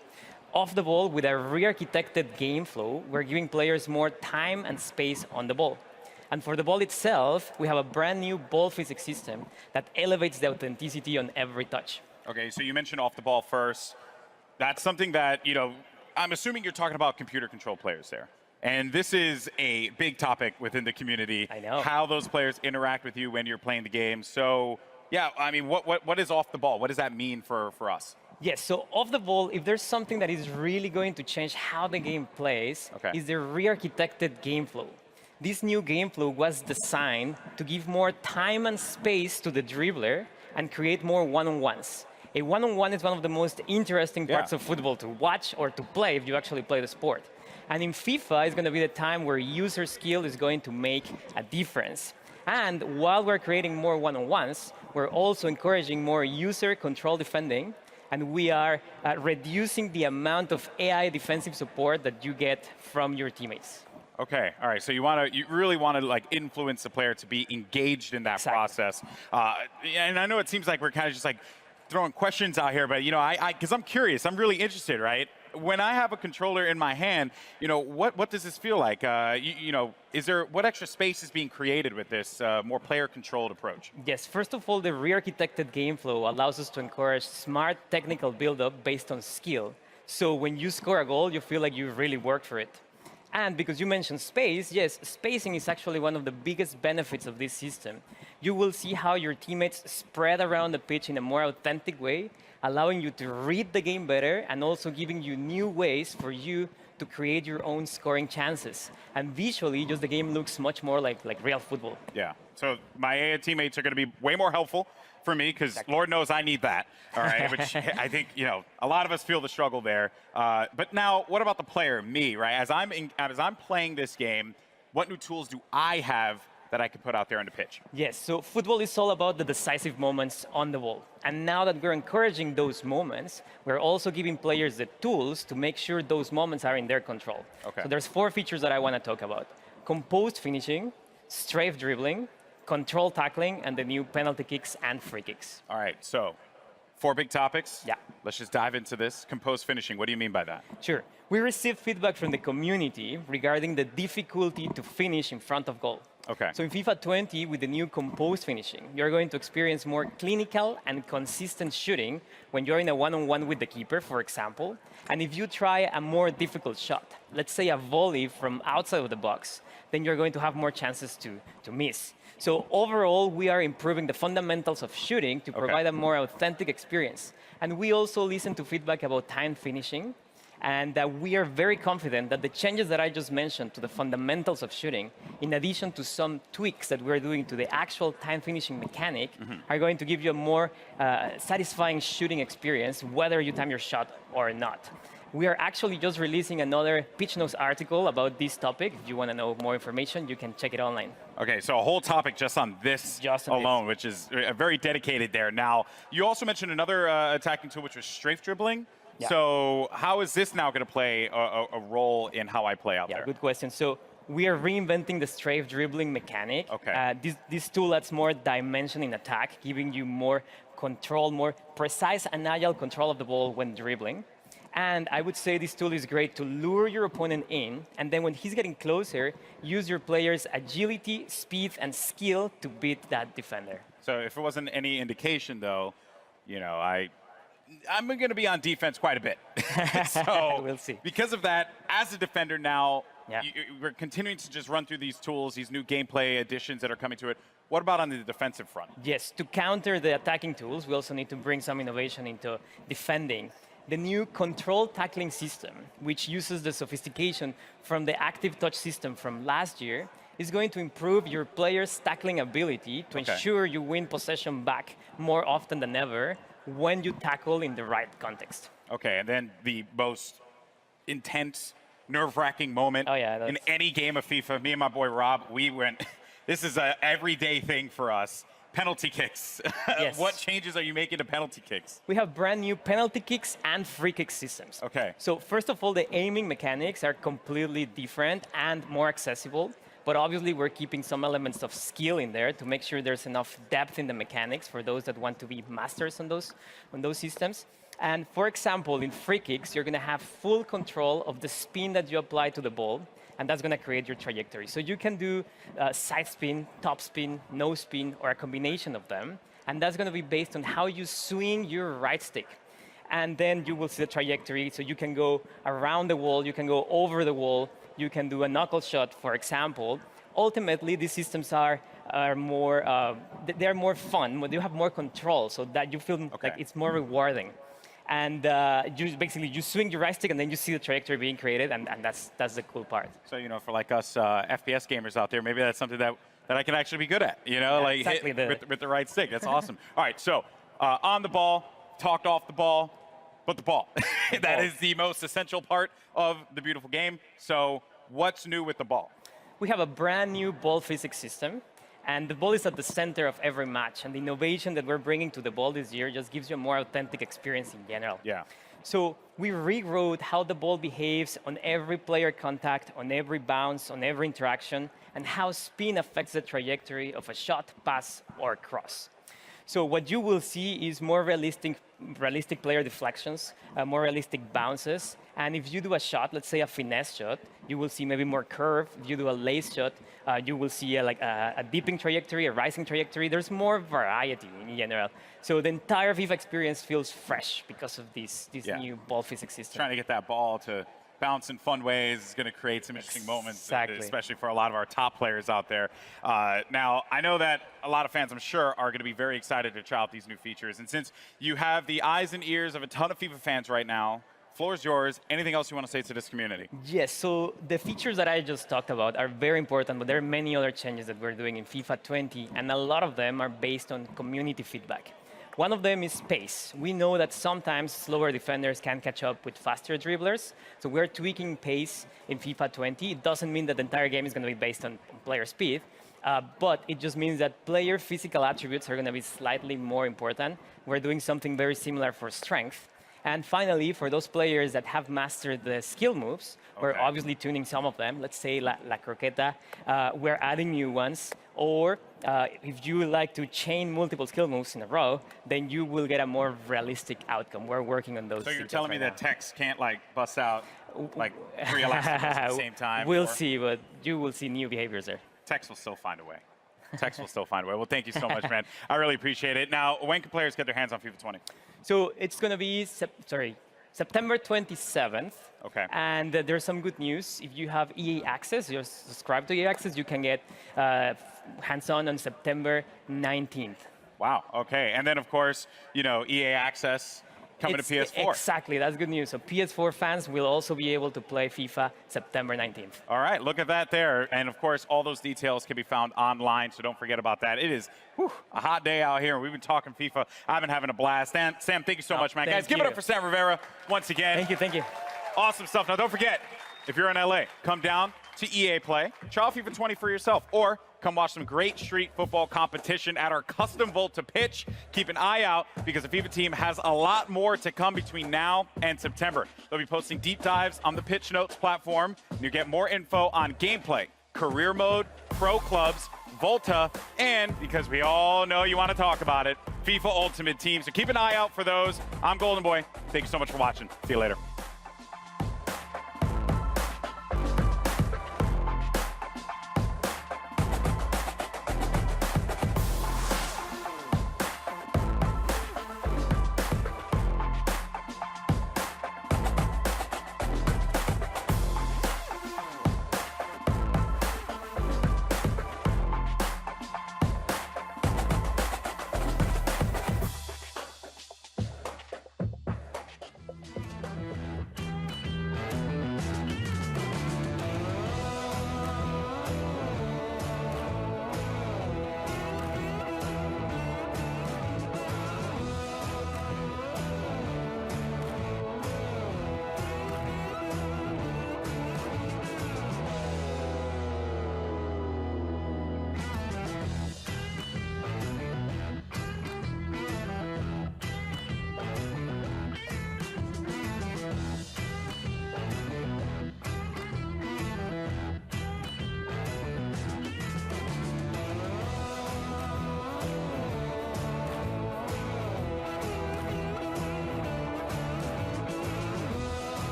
Off the ball, with a re-architected game flow, we're giving players more time and space on the ball. And for the ball itself, we have a brand new ball physics system that elevates the authenticity on every touch. Okay, so you mentioned off the ball first. That's something that, I'm assuming you're talking about computer control players there. And this is a big topic within the community. I know. How those players interact with you when you're playing the game. So, yeah, I mean, what is off the ball? What does that mean for us? Yes, so off the ball, if there's something that is really going to change how the game plays, is the re-architected game flow. This new game flow was designed to give more time and space to the dribbler and create more one-on-ones. A one-on-one is one of the most interesting parts of football to watch or to play if you actually play the sport. And in FIFA, it's going to be the time where user skill is going to make a difference. And while we're creating more one-on-ones, we're also encouraging more user-control defending, and we are reducing the amount of AI defensive support that you get from your teammates. Okay, all right. So you really want to influence the player to be engaged in that process. And I know it seems like we're kind of just throwing questions out here, but because I'm curious, I'm really interested, right? When I have a controller in my hand, what does this feel like? What extra space is being created with this more player-controlled approach? Yes, first of all, the re-architected game flow allows us to encourage smart technical build-up based on skill. So when you score a goal, you feel like you really worked for it. And because you mentioned space, yes, spacing is actually one of the biggest benefits of this system. You will see how your teammates spread around the pitch in a more authentic way, allowing you to read the game better and also giving you new ways for you to create your own scoring chances. And visually, just the game looks much more like real football. Yeah. So my AI teammates are going to be way more helpful for me because Lord knows I need that. All right. Which I think, a lot of us feel the struggle there. But now, what about the player, me, right? As I'm playing this game, what new tools do I have that I could put out there on the pitch? Yes, so football is all about the decisive moments on the ball. And now that we're encouraging those moments, we're also giving players the tools to make sure those moments are in their control. Okay. So there's 4 features that I want to talk about: composed finishing, strafe dribbling, control tackling, and the new penalty kicks and free kicks. All right, so 4 big topics. Yeah. Let's just dive into this. Composed finishing, what do you mean by that? Sure. We received feedback from the community regarding the difficulty to finish in front of goal. Okay. So in FIFA 20, with the new composed finishing, you're going to experience more clinical and consistent shooting when you're in a one-on-one with the keeper, for example. And if you try a more difficult shot, let's say a volley from outside of the box, then you're going to have more chances to miss. So overall, we are improving the fundamentals of shooting to provide a more authentic experience. And we also listen to feedback about time finishing. And we are very confident that the changes that I just mentioned to the fundamentals of shooting, in addition to some tweaks that we're doing to the actual time finishing mechanic, are going to give you a more satisfying shooting experience, whether you time your shot or not. We are actually just releasing another Pitch Notes article about this topic. If you want to know more information, you can check it online. Okay, so a whole topic just on this alone, which is very dedicated there. Now, you also mentioned another attacking tool, which was strafe dribbling. Yeah. So how is this now going to play a role in how I play out there? Good question. So we are reinventing the strafe dribbling mechanic. Okay. This tool adds more dimension in attack, giving you more control, more precise and agile control of the ball when dribbling. And I would say this tool is great to lure your opponent in, and then when he's getting closer, use your player's agility, speed, and skill to beat that defender. So if it wasn't any indication, though, I'm going to be on defense quite a bit. So we'll see. Because of that, as a defender now, we're continuing to just run through these tools, these new gameplay additions that are coming to it. What about on the defensive front? Yes, to counter the attacking tools, we also need to bring some innovation into defending. The new control tackling system, which uses the sophistication from the active touch system from last year, is going to improve your players' tackling ability to ensure you win possession back more often than ever when you tackle in the right context. Okay, and then the most intense, nerve-wracking moment in any game of FIFA, me and my boy Rob, we went, this is an everyday thing for us. Penalty kicks. Yes. What changes are you making to penalty kicks? We have brand new penalty kicks and free kick systems. Okay. So first of all, the aiming mechanics are completely different and more accessible. But obviously, we're keeping some elements of skill in there to make sure there's enough depth in the mechanics for those that want to be masters on those systems. And for example, in free kicks, you're going to have full control of the spin that you apply to the ball, and that's going to create your trajectory. So you can do side spin, top spin, no spin, or a combination of them. And that's going to be based on how you swing your right stick. And then you will see the trajectory. So you can go around the wall, you can go over the wall, you can do a knuckle shot, for example. Ultimately, these systems are more, they're more fun, you have more control, so that you feel like it's more rewarding. And you swing your right stick, and then you see the trajectory being created, and that's the cool part. So, for like us FPS gamers out there, maybe that's something that I can actually be good at, like exactly hit with the right stick. That's awesome. All right, so on the ball, talked off the ball, but the ball. That is the most essential part of the beautiful game. So what's new with the ball? We have a brand new ball physics system, and the ball is at the center of every match. And the innovation that we're bringing to the ball this year just gives you a more authentic experience in general. Yeah. So we rewrote how the ball behaves on every player contact, on every bounce, on every interaction, and how spin affects the trajectory of a shot, pass, or cross. So what you will see is more realistic player deflections, more realistic bounces. And if you do a shot, let's say a finesse shot, you will see maybe more curve. If you do a lace shot, you will see a dipping trajectory, a rising trajectory. There's more variety in general. So the entire FIFA experience feels fresh because of this new ball physics system. Trying to get that ball to bounce in fun ways is going to create some interesting moments, especially for a lot of our top players out there. Now, I know that a lot of fans, I'm sure, are going to be very excited to try out these new features. And since you have the eyes and ears of a ton of FIFA fans right now, floor is yours. Anything else you want to say to this community? Yes, so the features that I just talked about are very important, but there are many other changes that we're doing in FIFA 20, and a lot of them are based on community feedback. One of them is pace. We know that sometimes slower defenders can catch up with faster dribblers, so we're tweaking pace in FIFA 20. It doesn't mean that the entire game is going to be based on player speed, but it just means that player physical attributes are going to be slightly more important. We're doing something very similar for strength. And finally, for those players that have mastered the skill moves, we're obviously tuning some of them. Let's say La Croqueta, we're adding new ones. Or if you like to chain multiple skill moves in a row, then you will get a more realistic outcome. We're working on those. So you're telling me that Tex can't bust out 3 elasticals at the same time? We'll see, but you will see new behaviors there. Tex will still find a way. Tex will still find a way. Well, thank you so much, man. I really appreciate it. Now, when can players get their hands on FIFA 20? So it's going to be September 27th. Okay. And there's some good news. If you have EA Access, you're subscribed to EA Access, you can get hands-on September 19th. Wow. Okay. And then, of course, EA Access coming to PS4. Exactly. That's good news. So PS4 fans will also be able to play FIFA September 19th. All right. Look at that there. And, of course, all those details can be found online, so don't forget about that. It is a hot day out here. We've been talking FIFA. I've been having a blast. And Sam, thank you so much, man. Guys, give it up for Sam Rivera once again. Thank you. Thank you. Awesome stuff. Now, don't forget, if you're in LA, come down to EA Play. Try out FIFA 20 for yourself. Or come watch some great street football competition at our custom Volta pitch. Keep an eye out because the FIFA team has a lot more to come between now and September. They'll be posting deep dives on the Pitch Notes platform. You get more info on gameplay, career mode, pro clubs, Volta, and because we all know you want to talk about it, FIFA Ultimate Team. So keep an eye out for those. I'm Golden Boy. Thank you so much for watching. See you later.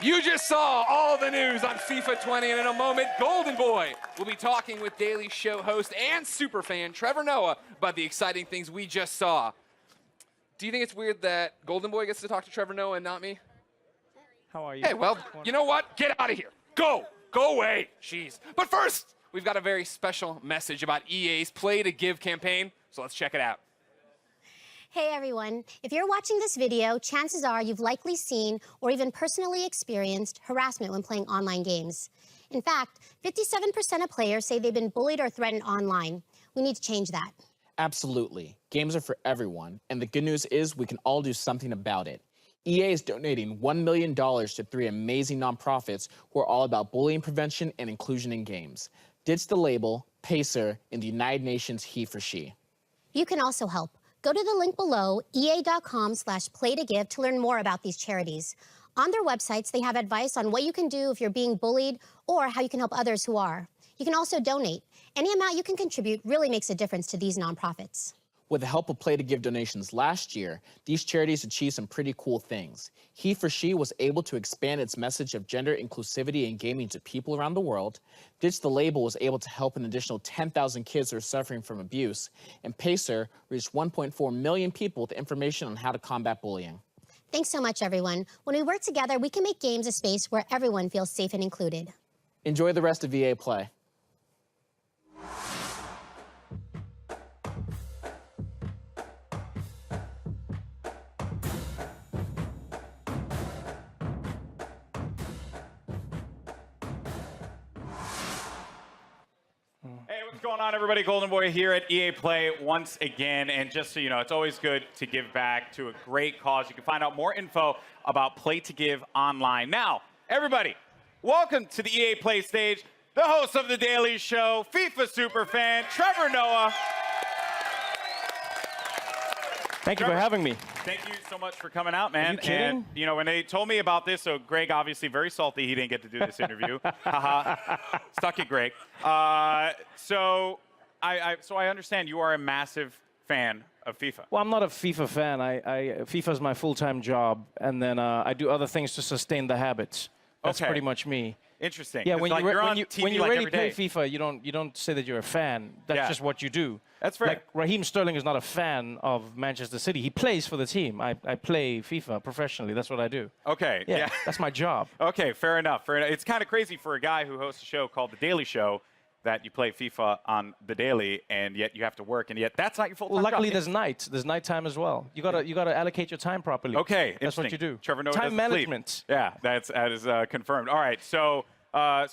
You just saw all the news on FIFA 20, and in a moment, Golden Boy will be talking with Daily Show host and superfan Trevor Noah about the exciting things we just saw. Do you think it's weird that Golden Boy gets to talk to Trevor Noah and not me? How are you? Hey, well, you know what? Get out of here. Go. Go away. Jeez. But first, we've got a very special message about EA's Play to Give campaign, so let's check it out. Hey everyone, if you're watching this video, chances are you've likely seen or even personally experienced harassment when playing online games. In fact, 57% of players say they've been bullied or threatened online. We need to change that. Absolutely. Games are for everyone, and the good news is we can all do something about it. EA is donating $1 million to 3 amazing nonprofits who are all about bullying prevention and inclusion in games. Ditch the Label, Pacer, and the United Nations He for She. You can also help. Go to the link below, ea.com/playtogive to learn more about these charities. On their websites, they have advice on what you can do if you're being bullied or how you can help others who are. You can also donate. Any amount you can contribute really makes a difference to these nonprofits. With the help of Play to Give donations last year, these charities achieved some pretty cool things. He for She was able to expand its message of gender inclusivity in gaming to people around the world. Ditch the Label was able to help an additional 10,000 kids who are suffering from abuse. And Pacer reached 1.4 million people with information on how to combat bullying. Thanks so much, everyone. When we work together, we can make games a space where everyone feels safe and included. Enjoy the rest of EA Play. Hey, what's going on, everybody? Golden Boy here at EA Play once again. And just so you know, it's always good to give back to a great cause. You can find out more info about Play to Give online. Now, everybody, welcome to the EA Play stage, the host of The Daily Show, FIFA superfan, Trevor Noah. Thank you for having me. Thank you so much for coming out, man. Are you kidding? And, you know, when they told me about this, so Greg obviously very salty he didn't get to do this interview. Haha. Stuck it, Greg. So I understand you are a massive fan of FIFA. Well, I'm not a FIFA fan. FIFA is my full-time job, and then I do other things to sustain the habits. That's pretty much me. Interesting. Yeah, when like you really play FIFA, you don't say that you're a fan. That's just what you do. That's fair. Like Raheem Sterling is not a fan of Manchester City. He plays for the team. I play FIFA professionally. That's what I do. Okay. Yeah, that's my job. Okay, fair enough. Fair enough. It's kind of crazy for a guy who hosts a show called The Daily Show that you play FIFA on the daily, and yet you have to work, and yet that's not your full-time Well, luckily job. there's night. There's nighttime as well. You gotta allocate your time properly. Okay, that's what you do. Trevor Noah time doesn't sleep. management. Yeah, that is confirmed. All right, so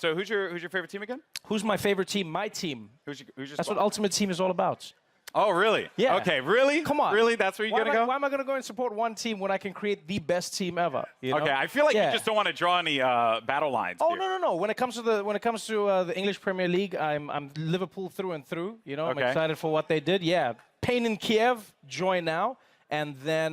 who's your favorite team again? Who's my favorite team? My team. Who's your That's what Ultimate Team is all about. Oh, really? Yeah. Okay, really? Come on. Really? That's where you're going to go? Why am I going to go and support one team when I can create the best team ever? You know? Okay, I feel like you just don't want to draw any battle lines. Oh, here. no. When it comes to the English Premier League, I'm Liverpool through and through. You know, I'm excited for what they did. Yeah, pain in Kiev, joy now. And then,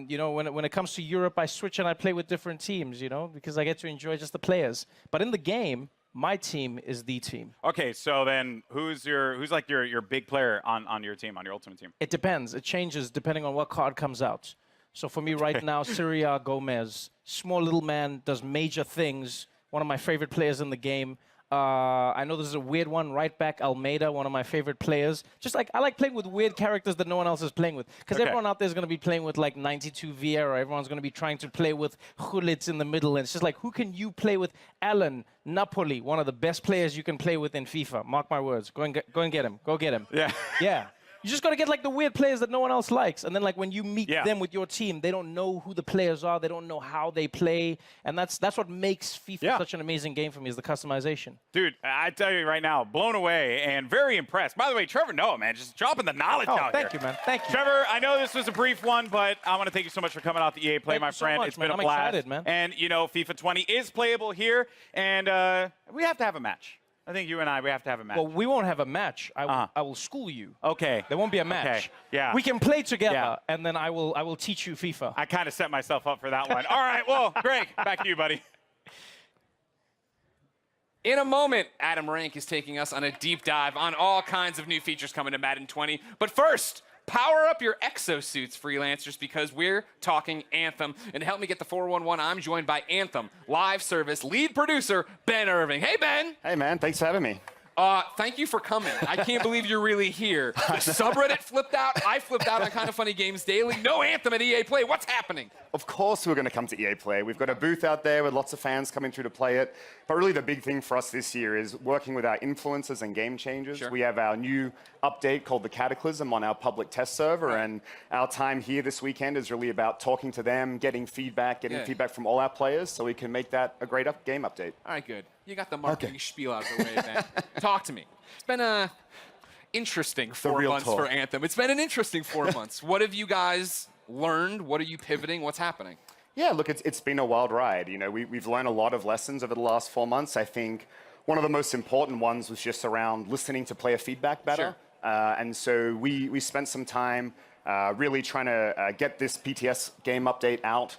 you know, when it comes to Europe, I switch and I play with different teams, you know, because I get to enjoy just the players. But in the game, my team is the team. Okay, so then who's like your big player on your team, on your Ultimate Team? It depends. It changes depending on what card comes out. So for me right now, Syria Gomez, small little man, does major things. One of my favorite players in the game. I know this is a weird one. Right back Almeida, one of my favorite players. Just like I like playing with weird characters that no one else is playing with. Because everyone out there is going to be playing with like 92 Vieira. Everyone's going to be trying to play with Gullit in the middle. And it's just like, who can you play with? Alan, Napoli, one of the best players you can play with in FIFA. Mark my words. Go and get him. Go get him. Yeah. Yeah. You just got to get like the weird players that no one else likes. And then like when you meet them with your team, they don't know who the players are. They don't know how they play. And that's what makes FIFA such an amazing game for me is the customization. Dude, I tell you right now, blown away and very impressed. By the way, Trevor Noah, man, just dropping the knowledge out here. Thank you, man. Thank you. Trevor, I know this was a brief one, but I want to thank you so much for coming out to EA Play, my friend. Much, it's been a I'm blast. excited, man. And, you know, FIFA 20 is playable here, and we have to have a match. I think you and we have to have a match. Well, we won't have a match. I will school you. Okay. There won't be a match. Okay. Yeah. We can play together, and then I will teach you FIFA. I kind of set myself up for that one. All right, well, Greg, back to you, buddy. In a moment, Adam Rank is taking us on a deep dive on all kinds of new features coming to Madden 20. But first, power up your exosuits, freelancers, because we're talking Anthem. And to help me get the 411, I'm joined by Anthem live service lead producer, Ben Irving. Hey, Ben. Hey, man. Thanks for having me. Thank you for coming. I can't believe you're really here. The subreddit flipped out. I flipped out on Kind of Funny Games Daily. No Anthem at EA Play. What's happening? Of course we're going to come to EA Play. We've got a booth out there with lots of fans coming through to play it. But really the big thing for us this year is working with our influencers and game changers. Sure. We have our new update called the Cataclysm on our public test server. And our time here this weekend is really about talking to them, getting feedback from all our players so we can make that a great game update. All right, good. You got the marketing spiel out of the way, Ben. Talk to me. It's been a interesting 4 months for Anthem. It's been an interesting 4 months. What have you guys learned? What are you pivoting? What's happening? Yeah, look, it's been a wild ride. You know, we've learned a lot of lessons over the last 4 months. I think one of the most important ones was just around listening to player feedback better. Sure. And so we spent some time really trying to get this PTS game update out,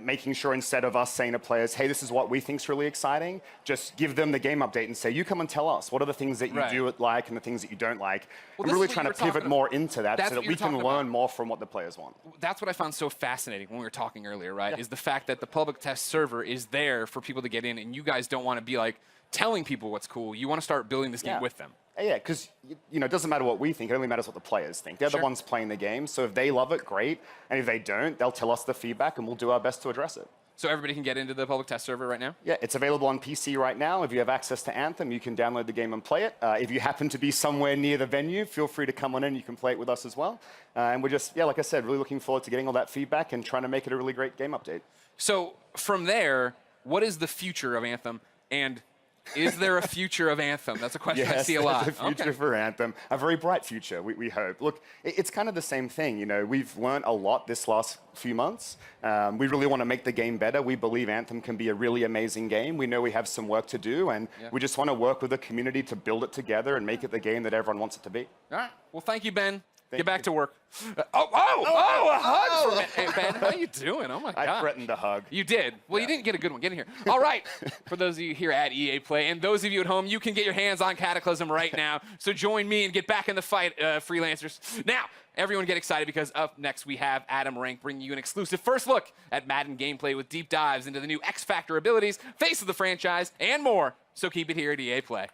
making sure instead of us saying to players, hey, this is what we think is really exciting, just give them the game update and say, you come and tell us, what are the things that you do like and the things that you don't like? Well, and really trying to pivot more into that so that we can learn more from what the players want. That's what I found so fascinating when we were talking earlier, right? Is the fact that the public test server is there for people to get in, and you guys don't want to be like telling people what's cool. You want to start building this game with them. Yeah, because you know, it doesn't matter what we think, it only matters what the players think. They're the ones playing the game, so if they love it, great. And if they don't, they'll tell us the feedback and we'll do our best to address it. So everybody can get into the public test server right now? Yeah, it's available on PC right now. If you have access to Anthem, you can download the game and play it. If you happen to be somewhere near the venue, feel free to come on in. You can play it with us as well. And we're just, like I said, really looking forward to getting all that feedback and trying to make it a really great game update. So from there, what is the future of Anthem? And is there a future of Anthem? That's a question I see a lot. Yes, there's a future for Anthem. A very bright future, we hope. Look, it's kind of the same thing. You know, we've learned a lot this last few months. We really want to make the game better. We believe Anthem can be a really amazing game. We know we have some work to do, and we just want to work with the community to build it together and make it the game that everyone wants it to be. All right. Well, thank you, Ben. Get back to work. A hug from Ben. How are you doing? Oh, my God. I threatened a hug. You did. Well, you didn't get a good one. Get in here. All right. For those of you here at EA Play and those of you at home, you can get your hands on Cataclysm right now. So join me and get back in the fight, freelancers. Now, everyone get excited because up next we have Adam Rank bringing you an exclusive first look at Madden gameplay with deep dives into the new X Factor abilities, face of the franchise, and more. So keep it here at EA Play.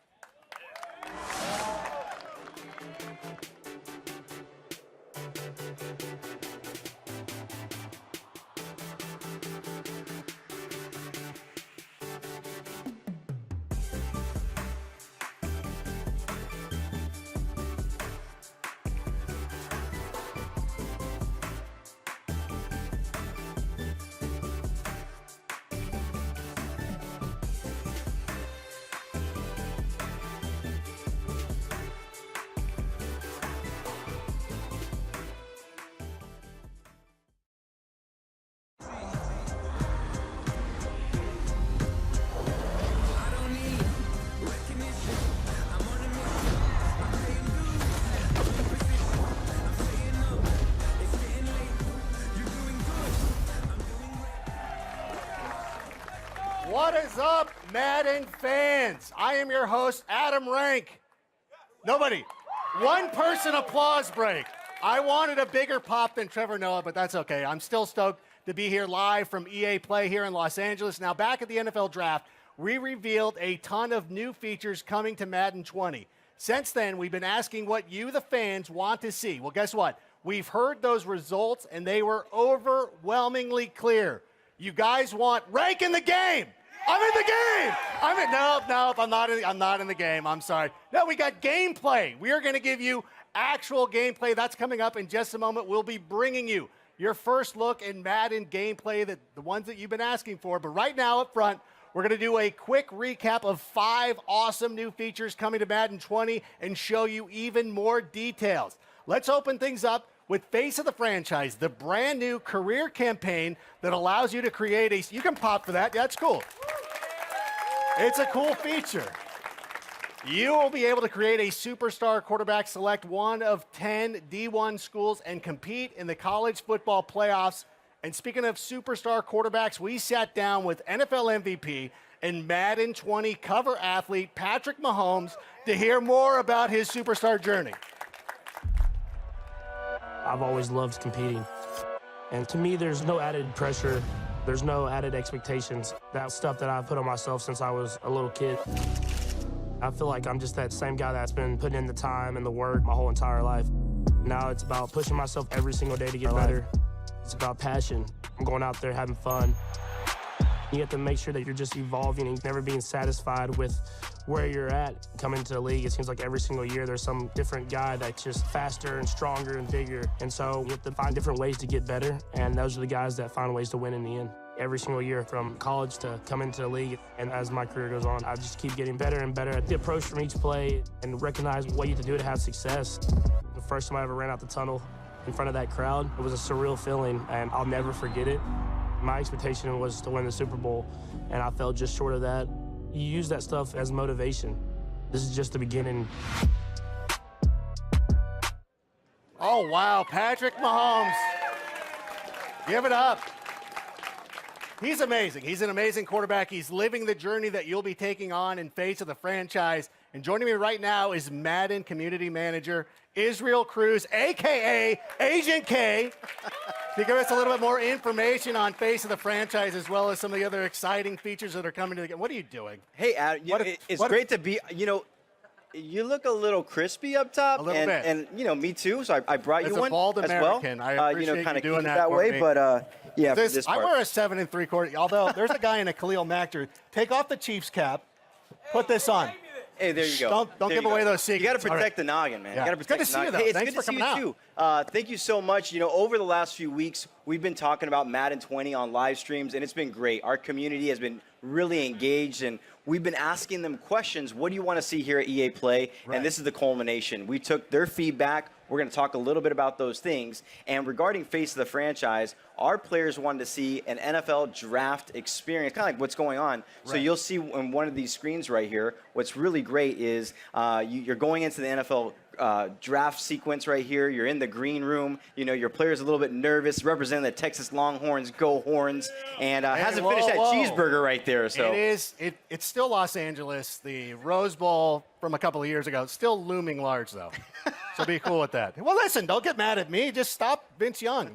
What is up, Madden fans? I am your host, Adam Rank. Nobody. One person applause break. I wanted a bigger pop than Trevor Noah, but that's okay. I'm still stoked to be here live from EA Play here in Los Angeles. Now, back at the NFL Draft, we revealed a ton of new features coming to Madden 20. Since then, we've been asking what you, the fans, want to see. Well, guess what? We've heard those results, and they were overwhelmingly clear. You guys want rank in the game. I'm in the game. Nope. I'm not in the game. I'm sorry. No, we got gameplay. We are going to give you actual gameplay. That's coming up in just a moment. We'll be bringing you your first look in Madden gameplay, the ones that you've been asking for. But right now up front, we're going to do a quick recap of 5 awesome new features coming to Madden 20 and show you even more details. Let's open things up with Face of the Franchise, the brand new career campaign that allows you to create you can pop for that. That's cool. It's a cool feature. You will be able to create a superstar quarterback, select one of 10 D1 schools, and compete in the college football playoffs. And speaking of superstar quarterbacks, we sat down with NFL MVP and Madden 20 cover athlete Patrick Mahomes to hear more about his superstar journey. I've always loved competing. And to me, there's no added pressure. There's no added expectations. That's stuff that I've put on myself since I was a little kid. I feel like I'm just that same guy that's been putting in the time and the work my whole entire life. Now it's about pushing myself every single day to get better. It's about passion. I'm going out there having fun. You have to make sure that you're just evolving and never being satisfied with where you're at. Coming to the league, it seems like every single year there's some different guy that's just faster and stronger and bigger. And so you have to find different ways to get better, and those are the guys that find ways to win in the end. Every single year from college to coming to the league, and as my career goes on, I just keep getting better and better at the approach from each play and recognize what you have to do to have success. The first time I ever ran out the tunnel in front of that crowd, it was a surreal feeling, and I'll never forget it. My expectation was to win the Super Bowl, and I fell just short of that. You use that stuff as motivation. This is just the beginning. Oh, wow, Patrick Mahomes. Give it up. He's amazing. He's an amazing quarterback. He's living the journey that you'll be taking on in face of the franchise. And joining me right now is Madden Community Manager Israel Cruz, a.k.a. Agent K, to give us a little bit more information on face of the franchise as well as some of the other exciting features that are coming to the game. What are you doing? Hey, Adam, it's great to be, you look a little crispy up top. A little bit. And, me too, so I brought you one As a bald as American, well. I appreciate kind you of doing keep it that way, for me. but yeah, for this I part. wear a 7 3/4, although there's a guy in a Khalil Mack jersey. Take off the Chiefs cap, put this on. Hey, there you go. Don't give away those secrets. You got to All protect right. the noggin, man. Yeah. You got to protect Good to the see you, noggin. though. Hey, it's Thanks good to for see coming you too. Thank you so much. Over the last few weeks, we've been talking about Madden 20 on live streams, and it's been great. Our community has been really engaged, and we've been asking them questions. What do you want to see here at EA Play? Right. And this is the culmination. We took their feedback. We're going to talk a little bit about those things. And regarding face of the franchise, our players wanted to see an NFL draft experience, kind of like what's going on. So Right. you'll see on one of these screens right here, what's really great is you're going into the NFL draft sequence right here. You're in the green room. Your player's a little bit nervous, representing the Texas Longhorns, go Horns, and hasn't finished that cheeseburger right there. So It's still Los Angeles. The Rose Bowl from a couple of years ago, still looming large, though. So be cool with that. Well, listen, don't get mad at me. Just stop Vince Young.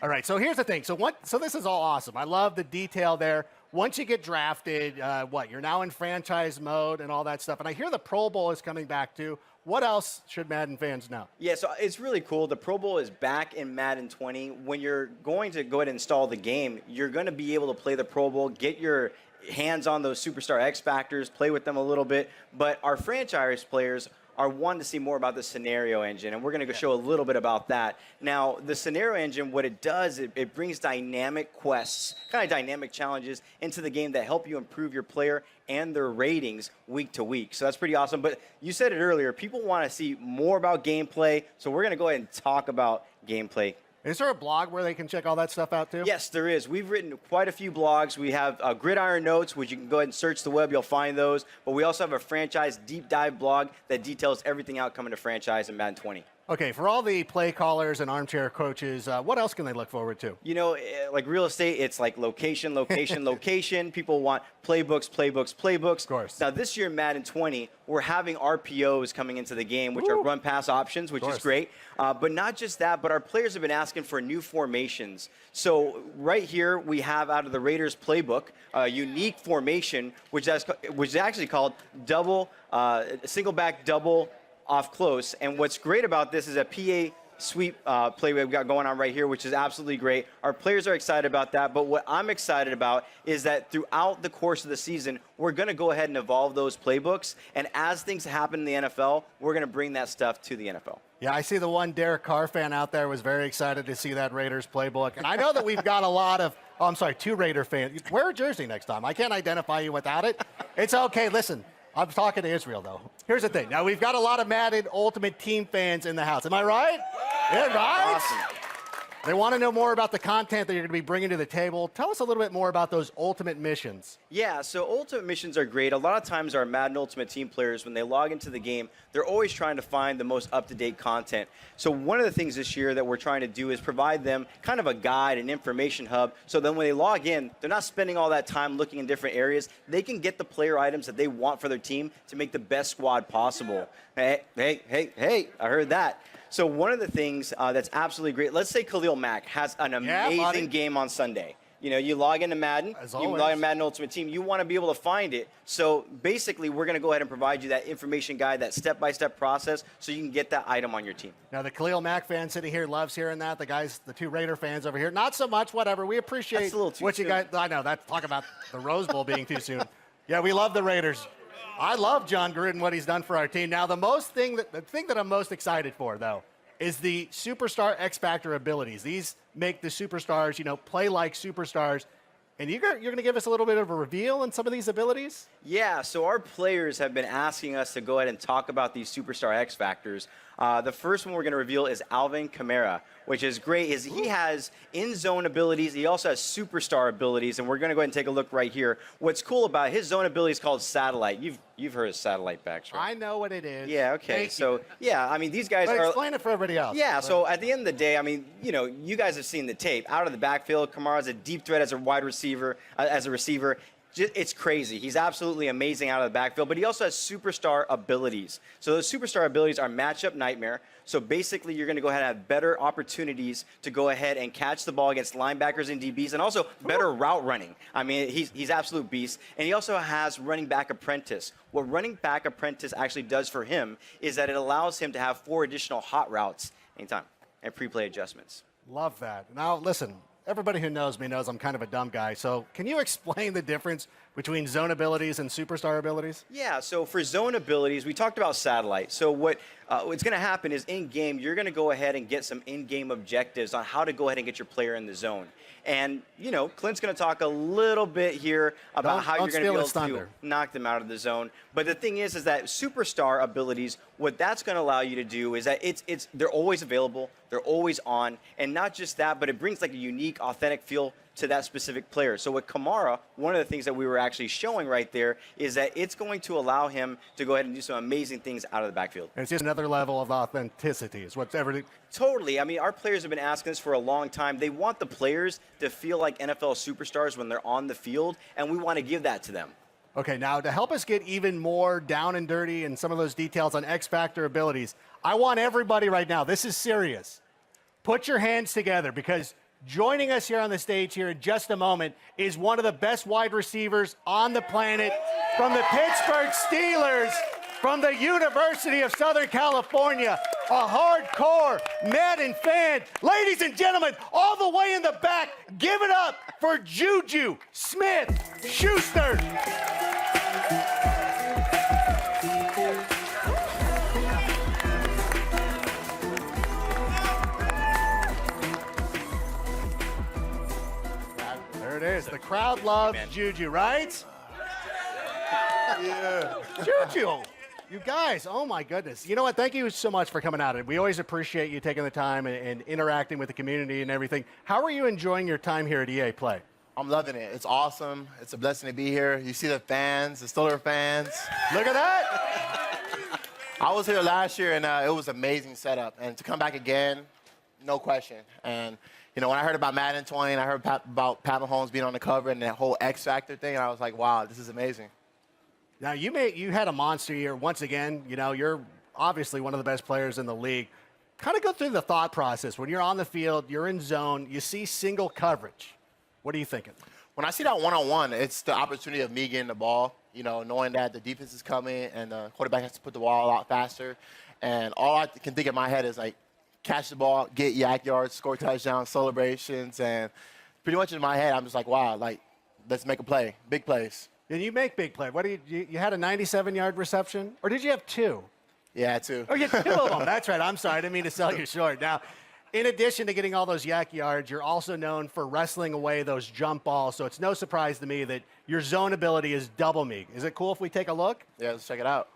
All right, so here's the thing. So this is all awesome. I love the detail there. Once you get drafted, you're now in franchise mode and all that stuff. And I hear the Pro Bowl is coming back too. What else should Madden fans know? Yeah, so it's really cool. The Pro Bowl is back in Madden 20. When you're going to go ahead and install the game, you're going to be able to play the Pro Bowl, get your hands on those superstar X Factors, play with them a little bit. But our franchise players are wanting to see more about the scenario engine, and we're going to show a little bit about that. Now, the scenario engine, what it does, it brings dynamic quests, kind of dynamic challenges into the game that help you improve your player and their ratings week to week. So that's pretty awesome. But you said it earlier, people want to see more about gameplay, so we're going to go ahead and talk about gameplay. Is there a blog where they can check all that stuff out too? Yes, there is. We've written quite a few blogs. We have Gridiron Notes, which you can go ahead and search the web. You'll find those. But we also have a franchise deep dive blog that details everything out coming to franchise in Madden 20. Okay, for all the play callers and armchair coaches, what else can they look forward to? Like real estate, it's like location, location, location. People want playbooks, playbooks, playbooks. Of course. Now, this year in Madden 20, we're having RPOs coming into the game, which are run-pass options, which is great. But not just that, but our players have been asking for new formations. So right here, we have out of the Raiders playbook, a unique formation, which is actually called single back double off close. And what's great about this is a PA sweep play we've got going on right here, which is absolutely great. Our players are excited about that, but what I'm excited about is that throughout the course of the season, we're going to go ahead and evolve those playbooks, and as things happen in the NFL, we're going to bring that stuff to the NFL. Yeah, I see the one Derek Carr fan out there was very excited to see that Raiders playbook. And I know that we've got a lot of, two Raider fans. Wear a jersey next time. I can't identify you without it. It's okay. Listen, I'm talking to Israel, though. Here's the thing. Now, we've got a lot of Madden Ultimate Team fans in the house. Am I right? Yeah, right? Awesome. They want to know more about the content that you're going to be bringing to the table. Tell us a little bit more about those Ultimate missions. Yeah, so Ultimate missions are great. A lot of times our Madden Ultimate Team players, when they log into the game, they're always trying to find the most up-to-date content. So one of the things this year that we're trying to do is provide them kind of a guide, an information hub, so then when they log in, they're not spending all that time looking in different areas. They can get the player items that they want for their team to make the best squad possible. Hey, I heard that. So one of the things that's absolutely great, let's say Khalil Mack has an amazing game on Sunday. You know, you log into Madden, you log into Madden Ultimate Team, you want to be able to find it. So basically, we're going to go ahead and provide you that information guide, that step-by-step process, so you can get that item on your team. Now, the Khalil Mack fan sitting here loves hearing that. The 2 Raider fans over here, not so much, whatever. We appreciate That's a little too what you soon. guys, I know, that's talk about the Rose Bowl being too soon. Yeah, we love the Raiders. I love John Gruden, what he's done for our team. Now, the thing that I'm most excited for, though, is the superstar X Factor abilities. These make the superstars, you know, play like superstars. And you're going to give us a little bit of a reveal on some of these abilities? Yeah, so our players have been asking us to go ahead and talk about these superstar X Factors. The first one we're going to reveal is Alvin Kamara, which is great. He has in-zone abilities. He also has superstar abilities, and we're going to go ahead and take a look right here. What's cool about his zone ability is called Satellite. You've heard of Satellite backs, right? I know what it is. Yeah, okay. Thank So, yeah, I mean, these guys But are... explain it for everybody else. Yeah, so at the end of the day, I mean, you know, you guys have seen the tape. Out of the backfield, Kamara's a deep threat as a wide receiver, as a receiver. It's crazy. He's absolutely amazing out of the backfield, but he also has superstar abilities. So those superstar abilities are matchup nightmare. So basically, you're going to go ahead and have better opportunities to go ahead and catch the ball against linebackers and DBs, and also better route running. I mean, he's absolute beast. And he also has running back apprentice. What running back apprentice actually does for him is that it allows him to have 4 additional hot routes anytime and pre-play adjustments. Love that. Now, listen, everybody who knows me knows I'm kind of a dumb guy. So can you explain the difference between zone abilities and superstar abilities? Yeah, so for zone abilities, we talked about Satellite. So what's going to happen is in-game, you're going to go ahead and get some in-game objectives on how to go ahead and get your player in the zone. And, you know, Clint's going to talk a little bit here about how you're going to be able to knock them out of the zone. But the thing is that superstar abilities, what that's going to allow you to do is that they're always available, they're always on, and not just that, but it brings like a unique, authentic feel to that specific player. So with Kamara, one of the things that we were actually showing right there is that it's going to allow him to go ahead and do some amazing things out of the backfield. And it's just another level of authenticity is what's everything. Totally. I mean, our players have been asking us for a long time. They want the players to feel like NFL superstars when they're on the field, and we want to give that to them. Okay, now to help us get even more down and dirty and some of those details on X Factor abilities, I want everybody right now, this is serious. Put your hands together because joining us here on the stage here in just a moment is one of the best wide receivers on the planet from the Pittsburgh Steelers, from the University of Southern California, a hardcore Madden fan. Ladies and gentlemen, all the way in the back, give it up for Juju Smith-Schuster. There it is. The crowd loves Juju, right? Yeah. Juju. You guys, oh my goodness. You know what? Thank you so much for coming out. We always appreciate you taking the time and interacting with the community and everything. How are you enjoying your time here at EA Play? I'm loving it. It's awesome. It's a blessing to be here. You see the fans, the Steelers fans. Look at that. I was here last year, and it was an amazing setup. And to come back again, no question. And, you know, when I heard about Madden 20 and I heard about Pat Mahomes being on the cover and that whole X Factor thing, I was like, wow, this is amazing. Now, you had a monster year. Once again, you know, you're obviously one of the best players in the league. Kind of go through the thought process. When you're on the field, you're in zone, you see single coverage. What are you thinking? When I see that one-on-one, it's the opportunity of me getting the ball, you know, knowing that the defense is coming and the quarterback has to put the ball a lot faster. And all I can think in my head is, like, catch the ball, get yak yards, score touchdowns, celebrations. And pretty much in my head, I'm just like, wow, like, let's make a play, big plays. And you make big plays. What you had a 97-yard reception? Or did you have 2? Yeah, 2. Oh, you had 2 of them. That's right. I'm sorry. I didn't mean to sell you short. Now, in addition to getting all those yak yards, you're also known for wrestling away those jump balls. So it's no surprise to me that your zone ability is double me. Is it cool if we take a look? Yeah, let's check it out.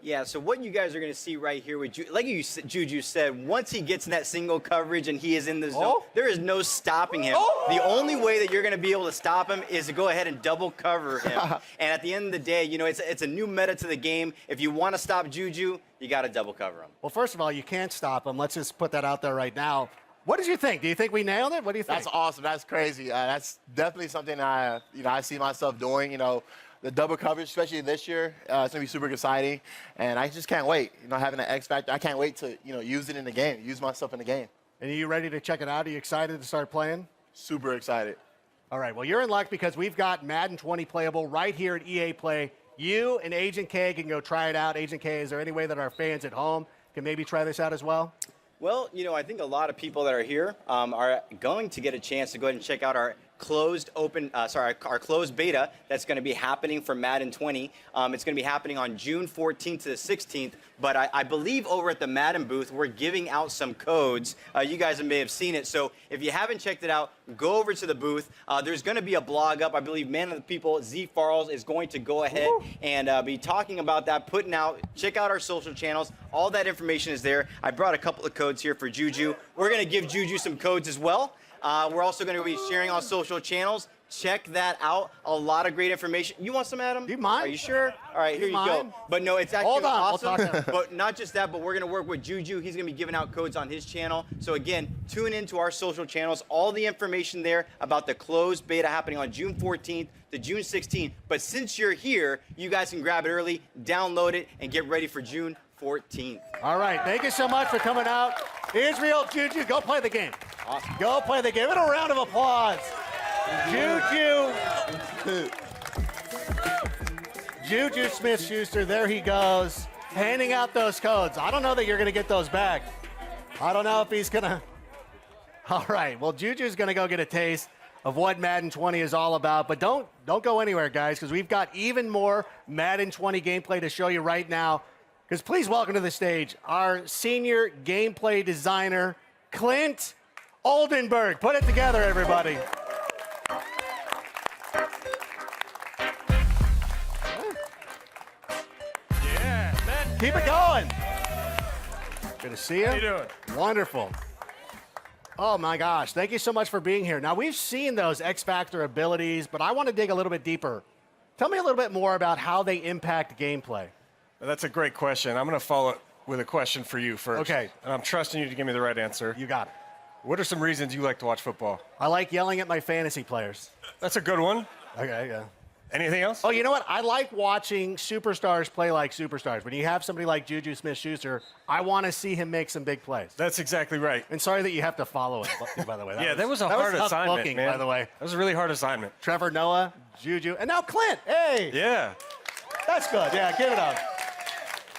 Yeah, so what you guys are going to see right here, like Juju said, once he gets in that single coverage and he is in the zone, there is no stopping him. The only way that you're going to be able to stop him is to go ahead and double cover him. And at the end of the day, you know, it's a new meta to the game. If you want to stop Juju, you got to double cover him. Well, first of all, you can't stop him. Let's just put that out there right now. What did you think? Do you think we nailed it? What do you think? That's awesome. That's crazy. That's definitely something I see myself doing. The double coverage, especially this year, it's gonna be super exciting, and I just can't wait. Having an X factor, I can't wait to use it in the game, use myself in the game. And are you ready to check it out? Are you excited to start playing? Super excited. All right. Well, you're in luck because we've got Madden 20 playable right here at EA Play. You and Agent K can go try it out. Agent K, is there any way that our fans at home can maybe try this out as well? Well, I think a lot of people that are here are going to get a chance to go ahead and check out our closed beta that's going to be happening for Madden 20. It's going to be happening on June 14th to the 16th. But I believe over at the Madden booth, we're giving out some codes. You guys may have seen it. So if you haven't checked it out, go over to the booth. There's going to be a blog up. I believe Man of the People, Z Farles, is going to go ahead and be talking about that, putting out. Check out our social channels. All that information is there. I brought a couple of codes here for Juju. We're going to give Juju some codes as well. We're also going to be sharing on social channels. Check that out. A lot of great information. You want some, Adam? Do you mind? Are you sure? All right, here you go. But no, it's actually awesome. We'll talk but not just that, but we're going to work with Juju. He's going to be giving out codes on his channel. So again, tune into our social channels. All the information there about the closed beta happening on June 14th to June 16th. But since you're here, you guys can grab it early, download it, and get ready for June 14th. All right. Thank you so much for coming out. Israel, Juju, go play the game. Awesome. Go play the game. Give it a round of applause. Juju Smith-Schuster, there he goes, handing out those codes. I don't know that you're going to get those back. I don't know if he's going to. All right, well, Juju's going to go get a taste of what Madden 20 is all about. But don't go anywhere, guys, because we've got even more Madden 20 gameplay to show you right now. Because please welcome to the stage our senior gameplay designer, Clint Oldenburg. Put it together, everybody. Keep it going. Good to see you. How you doing? Wonderful. Oh, my gosh. Thank you so much for being here. Now, we've seen those X Factor abilities, but I want to dig a little bit deeper. Tell me a little bit more about how they impact gameplay. That's a great question. I'm going to follow it with a question for you first. Okay. And I'm trusting you to give me the right answer. You got it. What are some reasons you like to watch football? I like yelling at my fantasy players. That's a good one. Okay, yeah. Anything else? Oh, you know what? I like watching superstars play like superstars. When you have somebody like Juju Smith-Schuster, I want to see him make some big plays. That's exactly right. And sorry that you have to follow it, by the way. That was a hard tough assignment, booking, man. by the way. That was a really hard assignment. Trevor Noah, Juju, and now Clint. Hey! Yeah. That's good. Yeah, give it up.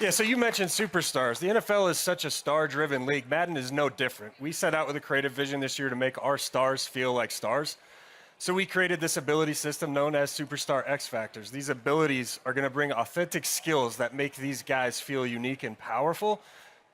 Yeah, so you mentioned superstars. The NFL is such a star-driven league. Madden is no different. We set out with a creative vision this year to make our stars feel like stars. So we created this ability system known as Superstar X Factors. These abilities are going to bring authentic skills that make these guys feel unique and powerful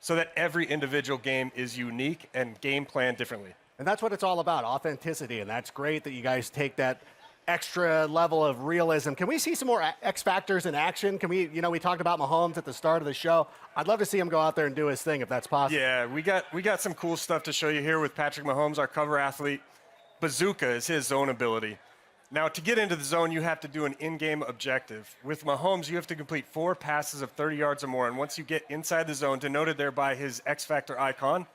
so that every individual game is unique and game planned differently. And that's what it's all about, authenticity. And that's great that you guys take that extra level of realism. Can we see some more X Factors in action? Can we, we talked about Mahomes at the start of the show. I'd love to see him go out there and do his thing if that's possible. Yeah, we got some cool stuff to show you here with Patrick Mahomes, our cover athlete. Bazooka is his zone ability. Now, to get into the zone, you have to do an in-game objective. With Mahomes, you have to complete 4 passes of 30 yards or more, and once you get inside the zone, denoted there by his X Factor icon,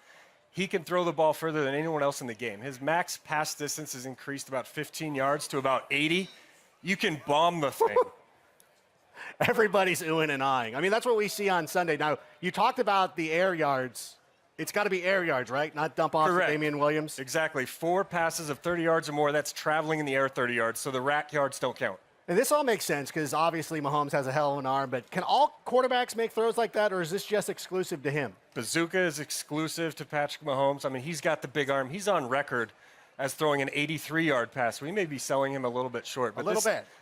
he can throw the ball further than anyone else in the game. His max pass distance is increased about 15 yards to about 80. You can bomb the thing. Everybody's oohing and eyeing. I mean, that's what we see on Sunday. Now, you talked about the air yards. It's got to be air yards, right? Not dump off to Damian Williams? Exactly. 4 passes of 30 yards or more, that's traveling in the air 30 yards, so the rack yards don't count. And this all makes sense because obviously Mahomes has a hell of an arm, but can all quarterbacks make throws like that, or is this just exclusive to him? Bazooka is exclusive to Patrick Mahomes. I mean, he's got the big arm. He's on record as throwing an 83-yard pass. We may be selling him a little bit short. But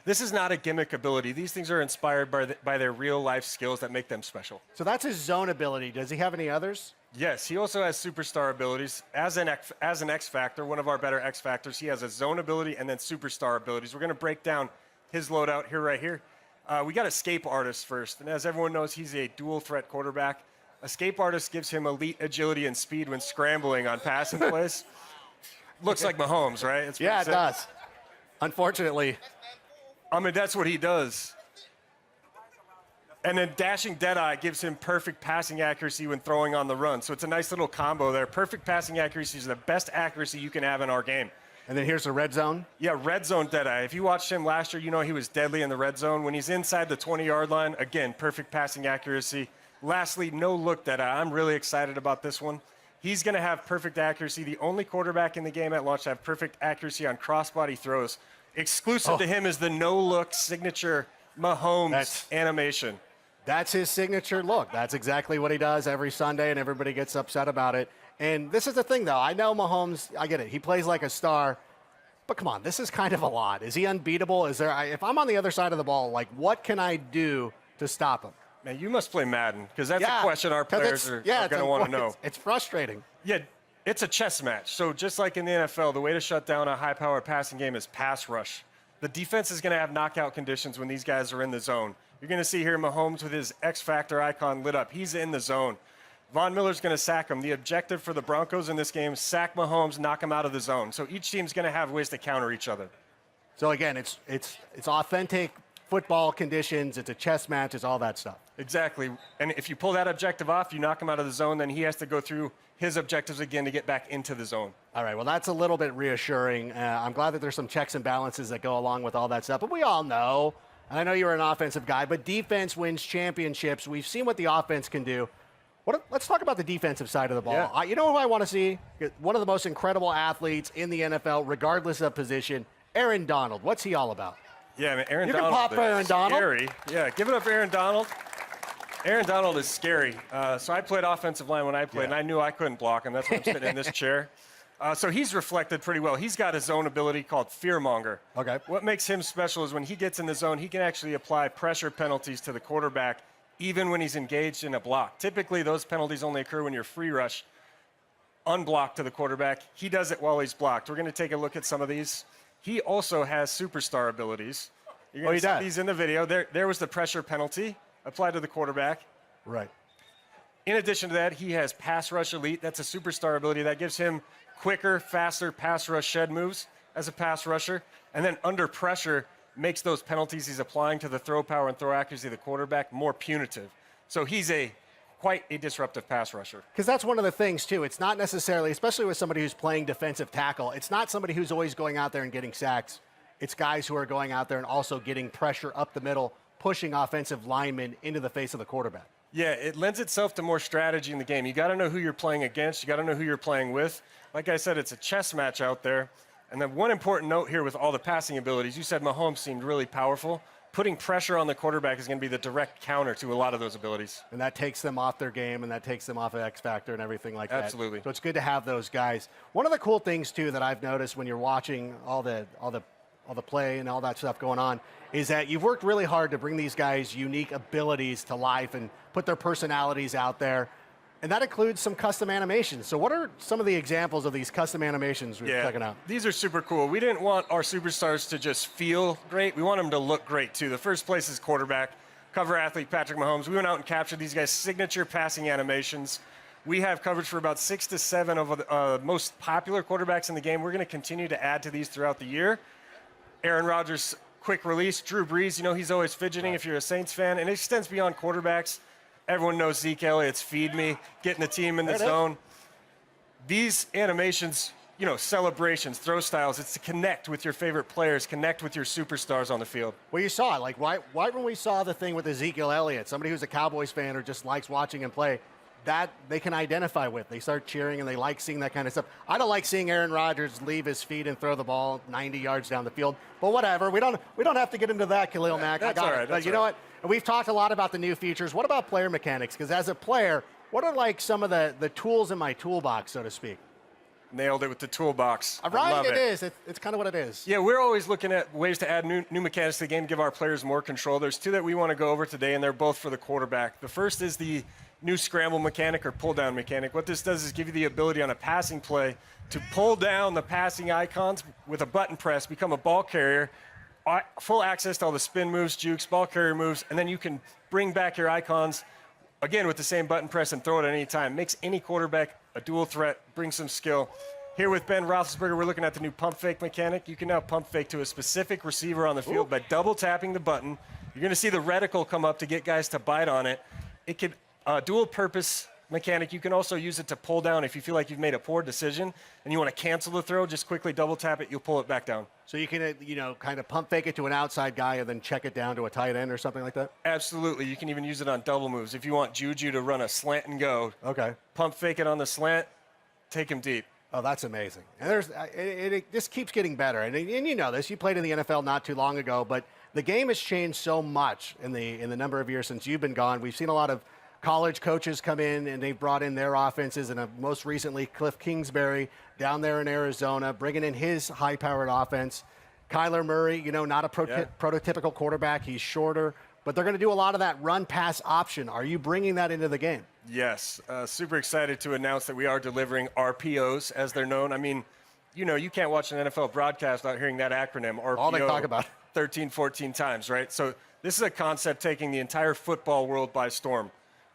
this is not a gimmick ability. These things are inspired by their real-life skills that make them special. So that's his zone ability. Does he have any others? Yes, he also has superstar abilities. As an X Factor, one of our better X Factors, he has a zone ability and then superstar abilities. We're going to break down his loadout right here. We got Escape Artist first. And as everyone knows, he's a dual-threat quarterback. Escape Artist gives him elite agility and speed when scrambling on passing plays. Looks like Mahomes, right? It's yeah, it does. Unfortunately. I mean, that's what he does. And then dashing Deadeye gives him perfect passing accuracy when throwing on the run. So it's a nice little combo there. Perfect passing accuracy is the best accuracy you can have in our game. And then here's the red zone. Yeah, red zone Deadeye. If you watched him last year, you know he was deadly in the red zone. When he's inside the 20-yard line, again, perfect passing accuracy. Lastly, no look Deadeye. I'm really excited about this one. He's going to have perfect accuracy. The only quarterback in the game at launch to have perfect accuracy on crossbody throws. Exclusive to him is the no-look signature Mahomes animation. That's his signature look. That's exactly what he does every Sunday, and everybody gets upset about it. And this is the thing, though. I know Mahomes, I get it. He plays like a star. But come on, this is kind of a lot. Is he unbeatable? Is there? If I'm on the other side of the ball, like, what can I do to stop him? Man, you must play Madden, because that's a question our players are going to want to know. It's frustrating. Yeah, it's a chess match. So just like in the NFL, the way to shut down a high-powered passing game is pass rush. The defense is going to have knockout conditions when these guys are in the zone. You're going to see here Mahomes with his X-Factor icon lit up. He's in the zone. Von Miller's going to sack him. The objective for the Broncos in this game is sack Mahomes, knock him out of the zone. So each team's going to have ways to counter each other. So again, it's authentic football conditions. It's a chess match. It's all that stuff. Exactly. And if you pull that objective off, you knock him out of the zone, then he has to go through his objectives again to get back into the zone. All right, well, that's a little bit reassuring. I'm glad that there's some checks and balances that go along with all that stuff. But we all know, and I know you're an offensive guy, but defense wins championships. We've seen what the offense can do. Let's talk about the defensive side of the ball. Yeah. You know who I want to see? One of the most incredible athletes in the NFL, regardless of position, Aaron Donald. What's he all about? Yeah, man, Aaron You Donald can pop is Aaron Donald. scary. Yeah, give it up, Aaron Donald. Aaron Donald is scary. So I played offensive line when I played, and I knew I couldn't block him. That's why I'm sitting in this chair. So he's reflected pretty well. He's got his own ability called fearmonger. Okay. What makes him special is when he gets in the zone, he can actually apply pressure penalties to the quarterback even when he's engaged in a block. Typically, those penalties only occur when you're free rush, unblocked to the quarterback. He does it while he's blocked. We're going to take a look at some of these. He also has superstar abilities. You're going to see these in the video. There was the pressure penalty applied to the quarterback. Right. In addition to that, he has pass rush elite. That's a superstar ability that gives him quicker, faster pass rush shed moves as a pass rusher. And then under pressure, makes those penalties he's applying to the throw power and throw accuracy of the quarterback more punitive. So he's quite a disruptive pass rusher. Because that's one of the things, too. It's not necessarily, especially with somebody who's playing defensive tackle, it's not somebody who's always going out there and getting sacks. It's guys who are going out there and also getting pressure up the middle, pushing offensive linemen into the face of the quarterback. Yeah, it lends itself to more strategy in the game. You got to know who you're playing against. You got to know who you're playing with. Like I said, it's a chess match out there. And then one important note here with all the passing abilities, you said Mahomes seemed really powerful. Putting pressure on the quarterback is going to be the direct counter to a lot of those abilities. And that takes them off their game, and that takes them off of X Factor and everything like that. Absolutely. So it's good to have those guys. One of the cool things, too, that I've noticed when you're watching all the play and all that stuff going on is that you've worked really hard to bring these guys' unique abilities to life and put their personalities out there. And that includes some custom animations. So what are some of the examples of these custom animations we're checking out? These are super cool. We didn't want our superstars to just feel great. We want them to look great, too. The first place is quarterback, cover athlete Patrick Mahomes. We went out and captured these guys' signature passing animations. We have coverage for about 6 to 7 of the most popular quarterbacks in the game. We're going to continue to add to these throughout the year. Aaron Rodgers, quick release. Drew Brees, you know he's always fidgeting if you're a Saints fan. And it extends beyond quarterbacks. Everyone knows Zeke Elliott's feed me, getting the team in the zone. These animations, you know, celebrations, throw styles, it's to connect with your favorite players, connect with your superstars on the field. Well, you saw it. Like, right when we saw the thing with Ezekiel Elliott, somebody who's a Cowboys fan or just likes watching him play, that they can identify with. They start cheering and they like seeing that kind of stuff. I don't like seeing Aaron Rodgers leave his feet and throw the ball 90 yards down the field, but whatever. We don't have to get into that, Khalil Mack. That's I got all right, it. But you know what? And we've talked a lot about the new features. What about player mechanics? Because as a player, what are like some of the tools in my toolbox, so to speak? Nailed it with the toolbox. Right, it is. It's kind of what it is. Yeah, we're always looking at ways to add new mechanics to the game, give our players more control. There's 2 that we want to go over today, and they're both for the quarterback. The first is the new scramble mechanic or pull down mechanic. What this does is give you the ability on a passing play to pull down the passing icons with a button press, become a ball carrier, full access to all the spin moves, jukes, ball carrier moves, and then you can bring back your icons again with the same button press and throw it at any time. Makes any quarterback a dual threat, brings some skill. Here with Ben Roethlisberger, we're looking at the new pump fake mechanic. You can now pump fake to a specific receiver on the field by double tapping the button. You're going to see the reticle come up to get guys to bite on it. It could dual-purpose mechanic. You can also use it to pull down if you feel like you've made a poor decision and you want to cancel the throw. Just quickly double tap it. You'll pull it back down. So you can, kind of pump fake it to an outside guy and then check it down to a tight end or something like that? Absolutely. You can even use it on double moves. If you want Juju to run a slant and go, okay, pump fake it on the slant, take him deep. Oh, that's amazing. And it just keeps getting better. And you know this. You played in the NFL not too long ago, but the game has changed so much in the number of years since you've been gone. We've seen a lot of college coaches come in, and they've brought in their offenses, and most recently Cliff Kingsbury down there in Arizona, bringing in his high-powered offense. Kyler Murray, not a prototypical quarterback. He's shorter, but they're going to do a lot of that run-pass option. Are you bringing that into the game? Yes. Super excited to announce that we are delivering RPOs, as they're known. I mean, you can't watch an NFL broadcast without hearing that acronym, RPO. All they talk about. 13, 14 times, right? So this is a concept taking the entire football world by storm.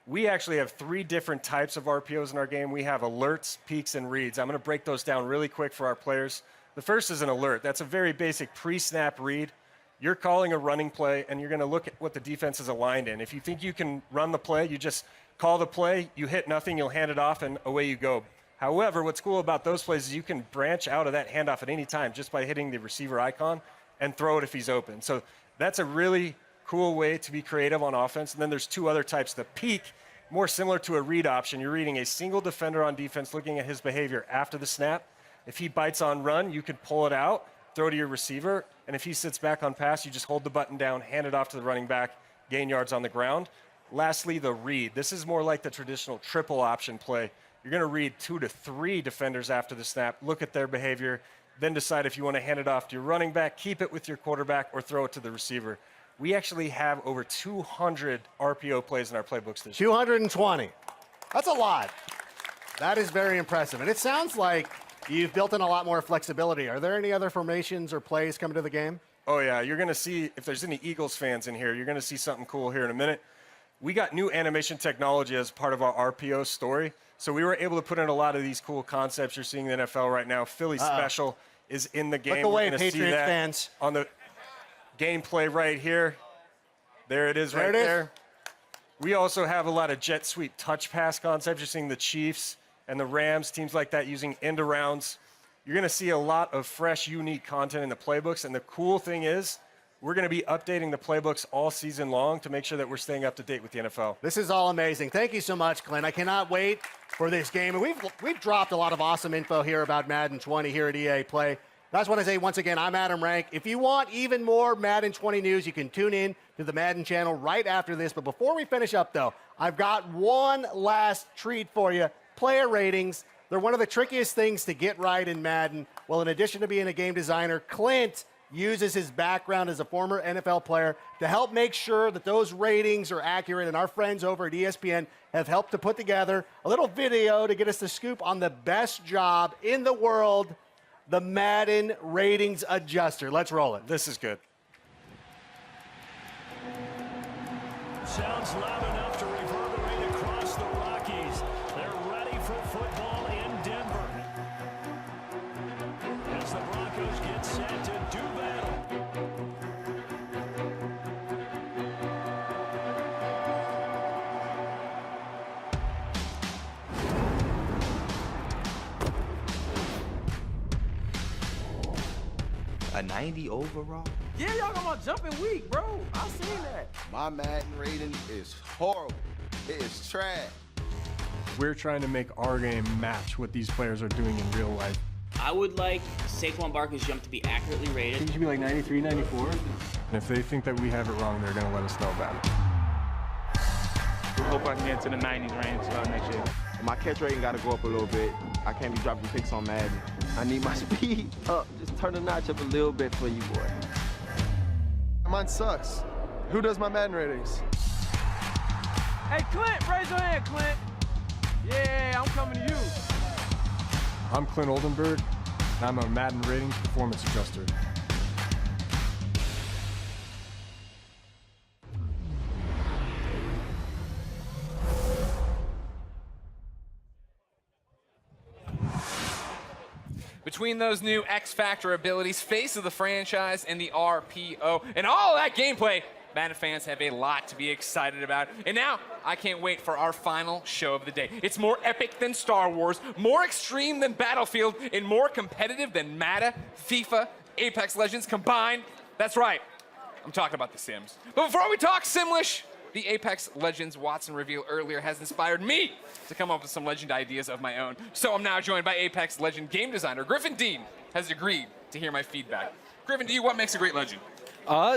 We actually have 3 different types of RPOs in our game. We have alerts, peaks, and reads. I'm going to break those down really quick for our players. The first is an alert. That's a very basic pre-snap read. You're calling a running play, and you're going to look at what the defense is aligned in. If you think you can run the play, you just call the play, you hit nothing, you'll hand it off, and away you go. However, what's cool about those plays is you can branch out of that handoff at any time just by hitting the receiver icon and throw it if he's open. So that's a really cool way to be creative on offense. And then there's 2 other types. The peak, more similar to a read option. You're reading a single defender on defense, looking at his behavior after the snap. If he bites on run, you can pull it out, throw to your receiver, and if he sits back on pass, you just hold the button down, hand it off to the running back, gain yards on the ground. Lastly, the read. This is more like the traditional triple option play. You're going to read 2 to 3 defenders after the snap, look at their behavior, then decide if you want to hand it off to your running back, keep it with your quarterback, or throw it to the receiver. We actually have over 200 RPO plays in our playbooks this year. 220. That's a lot. That is very impressive. And it sounds like you've built in a lot more flexibility. Are there any other formations or plays coming to the game? Oh, yeah. You're going to see, if there's any Eagles fans in here, you're going to see something cool here in a minute. We got new animation technology as part of our RPO story. So we were able to put in a lot of these cool concepts you're seeing in the NFL right now. Philly Special is in the game. Look away, We're gonna Patriots see that fans. on the gameplay right here. There it is right there. We also have a lot of jet sweep touch pass concepts. You're seeing the Chiefs and the Rams, teams like that using end arounds. You're going to see a lot of fresh, unique content in the playbooks. And the cool thing is, we're going to be updating the playbooks all season long to make sure that we're staying up to date with the NFL. This is all amazing. Thank you so much, Clint. I cannot wait for this game. And we've dropped a lot of awesome info here about Madden 20 here at EA Play. I just want to say once again, I'm Adam Rank. If you want even more Madden 20 news, you can tune in to the Madden channel right after this. But before we finish up, though, I've got one last treat for you. Player ratings. They're one of the trickiest things to get right in Madden. Well, in addition to being a game designer, Clint uses his background as a former NFL player to help make sure that those ratings are accurate. And our friends over at ESPN have helped to put together a little video to get us the scoop on the best job in the world, the Madden Ratings Adjuster. Let's roll it. This is good. Sounds loud enough to reverberate across the Rockies. They're ready for football in Denver. As the Broncos get set to do battle. A 90 overall? Yeah, y'all got my jumping weak, bro. I seen that. My Madden rating is horrible. It is trash. We're trying to make our game match what these players are doing in real life. I would like Saquon Barkley's jump to be accurately rated. It should be like 93, 94. And if they think that we have it wrong, they're going to let us know about it. We hope I can get to the 90s range next year. My catch rating got to go up a little bit. I can't be dropping picks on Madden. I need my speed up. Just turn the notch up a little bit for you, boy. Mine sucks. Who does my Madden ratings? Hey, Clint, raise your hand, Clint. Yeah, I'm coming to you. I'm Clint Oldenburg, and I'm a Madden Ratings Performance Adjuster. Between those new X Factor abilities, face of the franchise, and the RPO, and all that gameplay, Madden fans have a lot to be excited about. And now, I can't wait for our final show of the day. It's more epic than Star Wars, more extreme than Battlefield, and more competitive than Madden, FIFA, Apex Legends combined. That's right, I'm talking about The Sims. But before we talk Simlish, the Apex Legends Watson reveal earlier has inspired me to come up with some legend ideas of my own. So I'm now joined by Apex Legend game designer Griffin Dean has agreed to hear my feedback. Griffin Dean, what makes a great legend?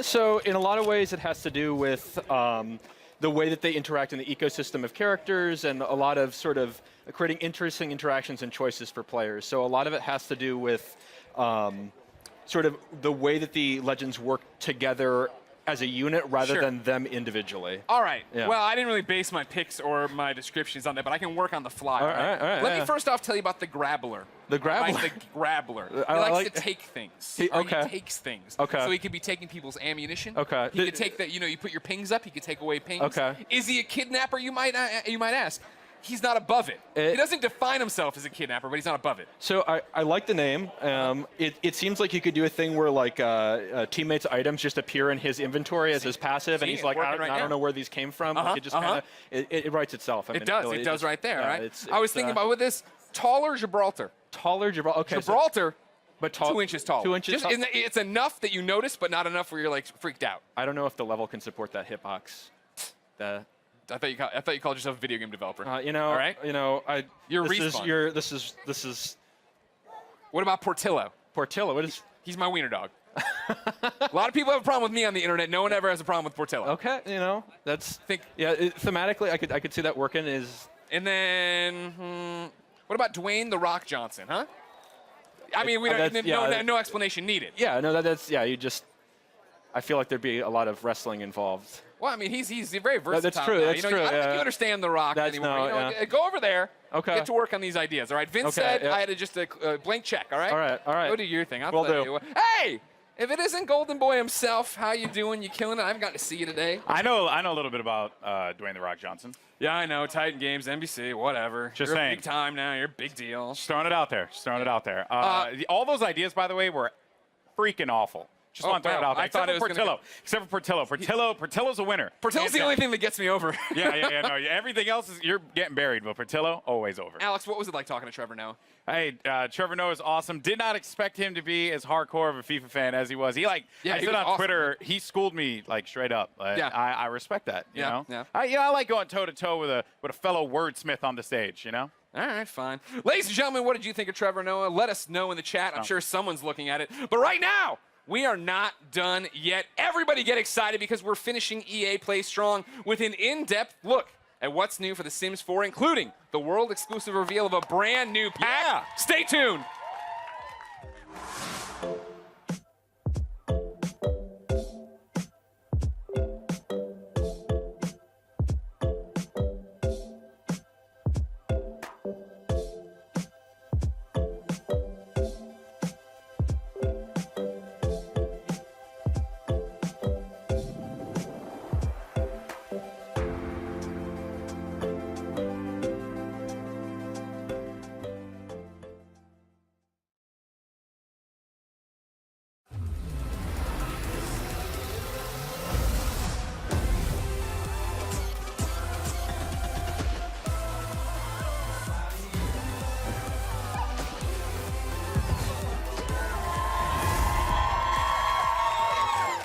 So in a lot of ways, it has to do with the way that they interact in the ecosystem of characters and a lot of sort of creating interesting interactions and choices for players. So a lot of it has to do with sort of the way that the legends work together as a unit rather than them individually. All right. Yeah. Well, I didn't really base my picks or my descriptions on that, but I can work on the fly. All right, Let me first off tell you about the Grabbler. The Grabbler? Right, the Grabbler. He I likes like- to take things. He- Or okay. He takes things. Okay. So he could be taking people's ammunition. Okay. He could take that, you put your pings up, he could take away pings. Okay. Is he a kidnapper, you might ask? He's not above it. He doesn't define himself as a kidnapper, but he's not above it. So I like the name. It seems like you could do a thing where like teammates' items just appear in his inventory as his passive, and he's like, I don't know where these came from. Like, it just kind of it writes itself. I mean, It does. really, It does right there, yeah, right? it's- I was thinking about with this taller Gibraltar. Taller Gibraltar. Okay. Gibraltar, but 2 inches taller. 2 inches. Just, it's enough that you notice, but not enough where you're like freaked out. I don't know if the level can support that hitbox. I thought you called yourself a video game developer. All right. You're Respawn. This is. What about Portillo? Portillo. What is? He's my wiener dog. A lot of people have a problem with me on the internet. No one ever has a problem with Portillo. Okay, that's thematically I could see that working. And then what about Dwayne the Rock Johnson? Huh? I mean, we don't. No explanation needed. Yeah, no, that's you just. I feel like there'd be a lot of wrestling involved. Well, I mean, he's very versatile. That's true. Now. That's true. I don't think you understand The Rock anymore. Go over there. Okay. Get to work on these ideas. All right. Vince said I had just a blank check. All right. All right. Go do your thing. Will do. Hey, if it isn't Golden Boy himself, how you doing? You killing it? I haven't gotten to see you today. I know a little bit about Dwayne The Rock Johnson. Yeah, I know. Titan Games, NBC, whatever. Just You're saying. big time now. You're a big deal. Just throwing it out there. All those ideas, by the way, were freaking awful. Just want to throw it out there. I thought Except for Portillo. Portillo's a winner. Portillo's the only thing that gets me over. Yeah. No, everything else is you're getting buried, but Portillo always over. Alex, what was it like talking to Trevor Noah? Hey, Trevor Noah is awesome. Did not expect him to be as hardcore of a FIFA fan as he was. I said on Twitter, he schooled me like straight up. I respect that. You know. I like going toe to toe with a fellow wordsmith on the stage. All right, fine. Ladies and gentlemen, what did you think of Trevor Noah? Let us know in the chat. I'm sure someone's looking at it. But right now, we are not done yet. Everybody get excited because we're finishing EA Play Strong with an in-depth look at what's new for The Sims 4, including the world-exclusive reveal of a brand new pack. Yeah. Stay tuned.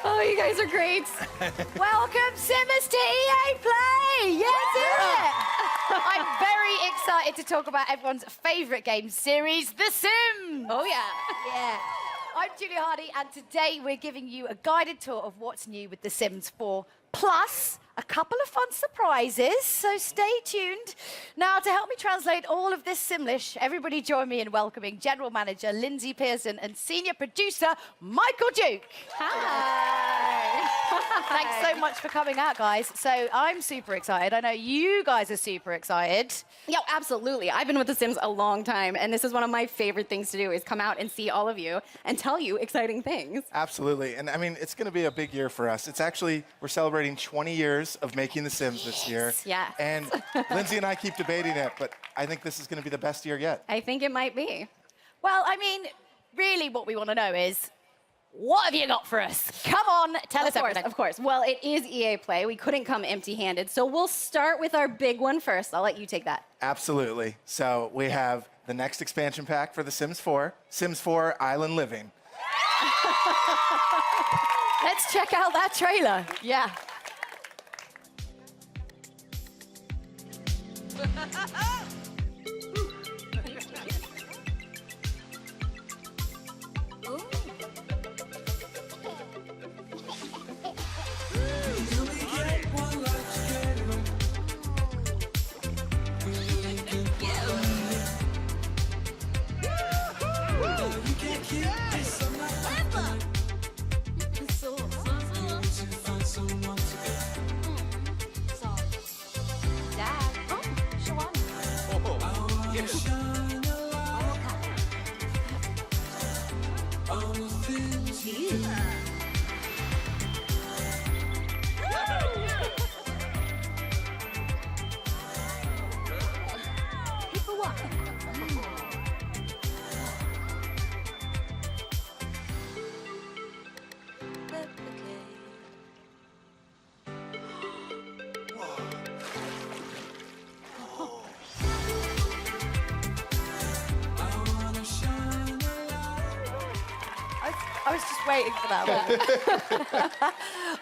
Oh, you guys are great. Welcome, Simmers, to EA Play. Yes, I'm very excited to talk about everyone's favorite game series, The Sims. Oh, yeah. Yeah. I'm Julia Hardy, and today we're giving you a guided tour of what's new with The Sims 4, plus a couple of fun surprises, so stay tuned. Now, to help me translate all of this Simlish, everybody join me in welcoming General Manager Lindsay Pearson and Senior Producer Michael Duke. Hi. Thanks so much for coming out, guys. So I'm super excited. I know you guys are super excited. Yeah, absolutely. I've been with The Sims a long time, and this is one of my favorite things to do, is come out and see all of you and tell you exciting things. Absolutely. And I mean, it's going to be a big year for us. It's actually, we're celebrating 20 years of making The Sims this year. Yeah. And Lindsay and I keep debating it, but I think this is going to be the best year yet. I think it might be. Well, I mean, really what we want to know is, what have you got for us? Come on, tell us everything. Of course. Well, it is EA Play. We couldn't come empty-handed. So we'll start with our big one first. I'll let you take that. Absolutely. So we have the next expansion pack for The Sims 4, Sims 4 Island Living. Let's check out that trailer. Yeah. I was just waiting for that one.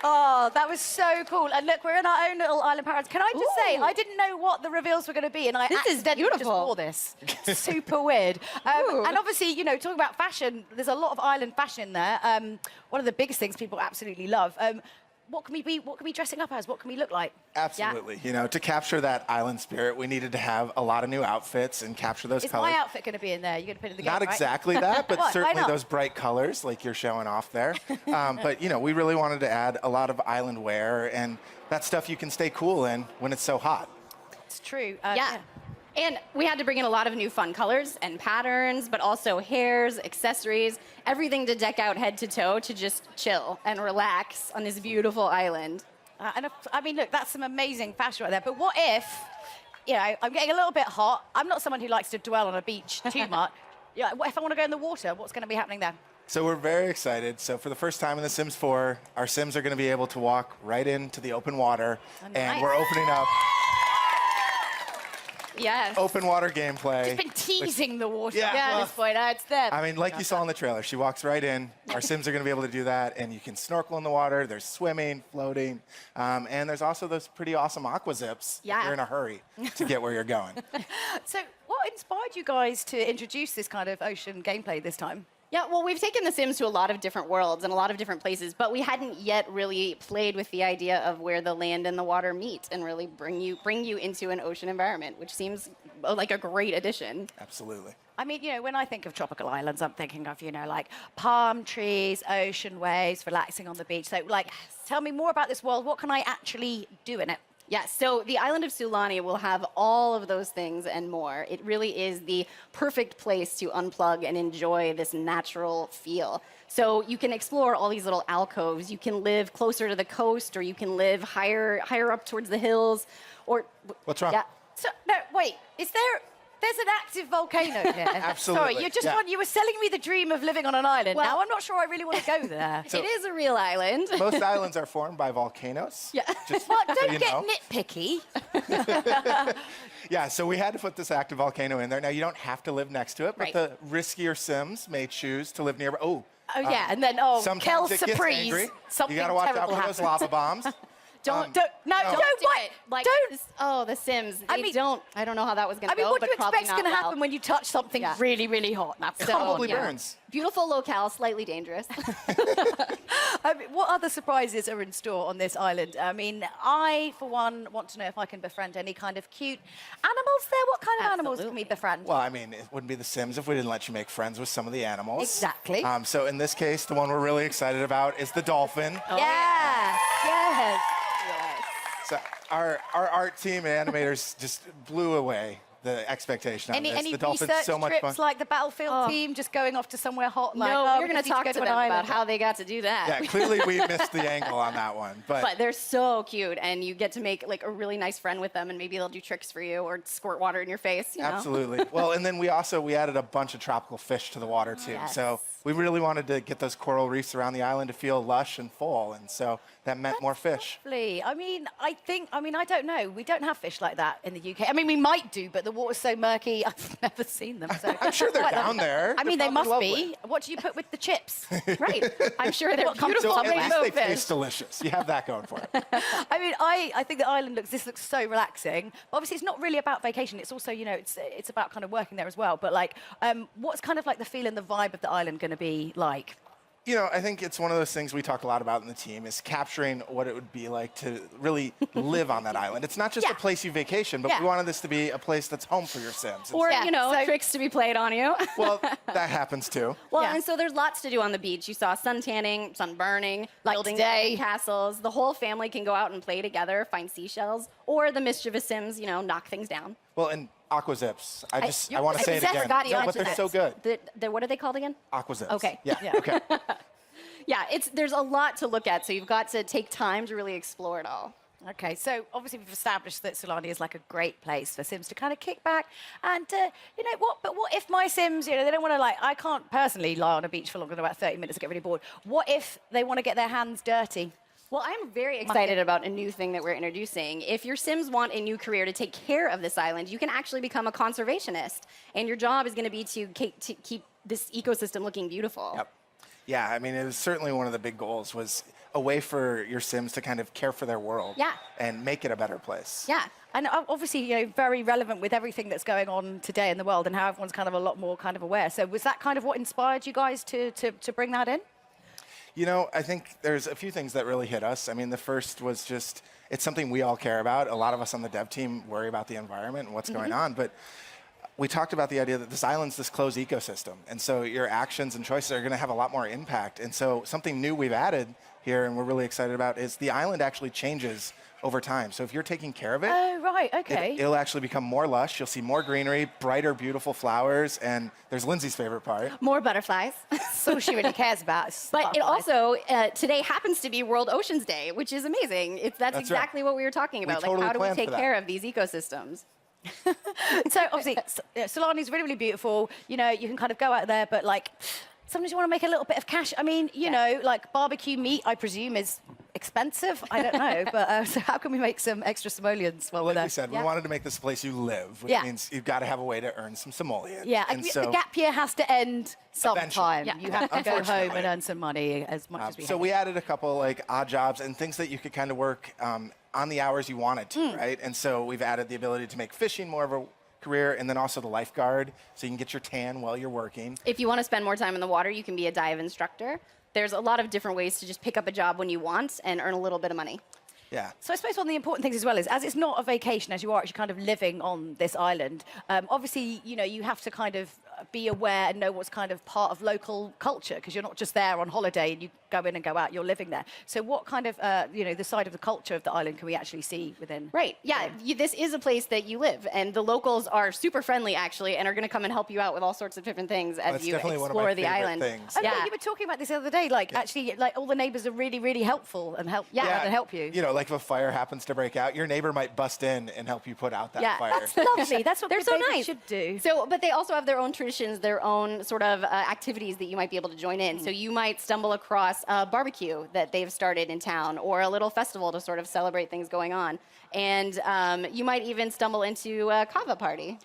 Oh, that was so cool. And look, we're in our own little island paradise. Can I just say, I didn't know what the reveals were going to be, and I accidentally just wore this. Super weird. And obviously, you know, talking about fashion, there's a lot of island fashion in there. One of the biggest things people absolutely love. What can we be? What can we be dressing up as? What can we look like? Absolutely. Yeah. You know, to capture that island spirit, we needed to have a lot of new outfits and capture those colors. Is my outfit going to be in there? You're going to put it in the game, Not right? exactly that, but What? certainly those bright colors like you're showing off there. But, you know, we really wanted to add a lot of island wear, and that stuff you can stay cool in when it's so hot. It's true. Yeah. And we had to bring in a lot of new fun colors and patterns, but also hairs, accessories, everything to deck out head to toe to just chill and relax on this beautiful island. I mean, look, that's some amazing fashion right there. But what if, you know, I'm getting a little bit hot. I'm not someone who likes to dwell on a beach too much. Yeah, what if I want to go in the water? What's going to be happening there? So we're very excited. So for the first time in The Sims 4, our Sims are going to be able to walk right into the open water. And we're opening up open water gameplay. Just been teasing the water at this point. It's there. I mean, like you saw in the trailer, she walks right in. Our Sims are going to be able to do that, and you can snorkel in the water. There's swimming, floating, and there's also those pretty awesome aqua zips if you're in a hurry to get where you're going. So what inspired you guys to introduce this kind of ocean gameplay this time? Yeah, well, we've taken The Sims to a lot of different worlds and a lot of different places, but we hadn't yet really played with the idea of where the land and the water meet and really bring you into an ocean environment, which seems like a great addition. Absolutely. I mean, you know, when I think of tropical islands, I'm thinking of, you know, like palm trees, ocean waves, relaxing on the beach. So, like, tell me more about this world. What can I actually do in it? Yeah, so the island of Sulani will have all of those things and more. It really is the perfect place to unplug and enjoy this natural feel. So you can explore all these little alcoves. You can live closer to the coast, or you can live higher up towards the hills. Or what's wrong? Yeah. So, no, wait, there's an active volcano here. Absolutely. Sorry, you were selling me the dream of living on an island. Well, now I'm not sure I really want to go there. It is a real island. Most islands are formed by volcanoes. Yeah. Well, don't you get know. nitpicky. Yeah, so we had to put this active volcano in there. Now, you don't have to live next to it, but the riskier Sims may choose to live nearby. Yeah, and then, sometimes Kel's it gets surprise. angry. Something You got to watch out terrible for those happens. lava bombs. Don't do what? it. Like, Don't. Oh, The Sims. I don't know how that was going to go. I mean, what do but you probably expect's going to not well. happen when you touch something really, really hot? It probably burns. Beautiful locale, slightly dangerous. I mean, what other surprises are in store on this island? I mean, I, for one, want to know if I can befriend any kind of cute animals there. What kind of animals can we befriend? Well, I mean, it wouldn't be The Sims if we didn't let you make friends with some of the animals. Exactly. So in this case, the one we're really excited about is the dolphin. Yes. So our art team and animators just blew away the expectation on this. Any The dolphin's research so much trips fun. like the Battlefield team, just going off to somewhere hot? Like, No, we're going to we talk need to go them an about island. how they got to do that. Yeah, clearly we missed the angle on that one. But they're so cute, and you get to make like a really nice friend with them, and maybe they'll do tricks for you or squirt water in your face. You know? Absolutely. Well, and then we added a bunch of tropical fish to the water too. Yes. So We really wanted to get those coral reefs around the island to feel lush and full, and so that meant more fish. Lovely. I mean, I don't know. We don't have fish like that in the UK. I mean, we might do, but the water's so murky, I've never seen them. So I'm sure they're down there. I mean, They're they must probably be. What do you put with the chips? Right. I'm sure they're beautiful. So at least rainbow they fish. taste delicious. You have that going for it. I mean, I think the island looks so relaxing. But obviously, it's not really about vacation. It's also, it's about kind of working there as well. But like, what's kind of like the feel and the vibe of the island going to be like? I think it's one of those things we talk a lot about in the team is capturing what it would be like to really live on that island. It's not just a place you vacation, but we wanted this to be a place that's home for your Sims. Or, tricks to be played on you. Well, that happens too. Well, and so there's lots to do on the beach. You saw sun tanning, sun burning, building castles. The whole family can go out and play together, find seashells, or the mischievous Sims, knock things down. Well, and aqua zips. I want to say it again. But they're so good. What are they called again? Aqua zips. Okay. Yeah. Okay. Yeah, there's a lot to look at, so you've got to take time to really explore it all. Okay, so obviously we've established that Sulani is like a great place for Sims to kind of kick back. And but what if my Sims, they don't want to I can't personally lie on a beach for longer than about 30 minutes and get really bored. What if they want to get their hands dirty? Well, I'm very excited about a new thing that we're introducing. If your Sims want a new career to take care of this island, you can actually become a conservationist. And your job is going to be to keep this ecosystem looking beautiful. Yep. Yeah, I mean, it was certainly one of the big goals was a way for your Sims to kind of care for their world and make it a better place. Yeah, and obviously, very relevant with everything that's going on today in the world and how everyone's kind of a lot more kind of aware. So was that kind of what inspired you guys to bring that in? I think there's a few things that really hit us. I mean, the first was just, it's something we all care about. A lot of us on the dev team worry about the environment and what's going on, but we talked about the idea that this island's this closed ecosystem, and so your actions and choices are going to have a lot more impact. And so something new we've added here, and we're really excited about, is the island actually changes over time. So if you're taking care of it, it'll actually become more lush. You'll see more greenery, brighter, beautiful flowers, and there's Lindsay's favorite part. More butterflies. That's all she really cares about. But it also, today happens to be World Oceans Day, which is amazing. That's exactly what we were talking about. Totally how do we take care of these ecosystems? So obviously, Sulani is really, really beautiful. You can kind of go out there, but sometimes you want to make a little bit of cash. I mean, barbecue meat, I presume, is expensive. I don't know, but so how can we make some extra simoleons while we're there? Like we said, we wanted to make this a place you live, which means you've got to have a way to earn some simoleons. Yeah, and so the gap year has to end sometime. Yeah. You have to go home and earn some money as much as we have. So we added a couple odd jobs and things that you could kind of work on the hours you wanted to, right? And so we've added the ability to make fishing more of a career, and then also the lifeguard, so you can get your tan while you're working. If you want to spend more time in the water, you can be a dive instructor. There's a lot of different ways to just pick up a job when you want and earn a little bit of money. Yeah. So I suppose one of the important things as well is, as it's not a vacation, as you are actually kind of living on this island, obviously, you have to kind of be aware and know what's kind of part of local culture, because you're not just there on holiday and you go in and go out, you're living there. So what kind of, the side of the culture of the island can we actually see within? Right, yeah, this is a place that you live, and the locals are super friendly, actually, and are going to come and help you out with all sorts of different things as you explore the island. Yeah, you were talking about this the other day, actually, all the neighbors are really, really helpful and help you. Like if a fire happens to break out, your neighbor might bust in and help you put out that fire. That's lovely. That's what they're so nice. Should do. So, but they also have their own traditions, their own sort of activities that you might be able to join in. So you might stumble across a barbecue that they've started in town, or a little festival to sort of celebrate things going on. And you might even stumble into a kava party.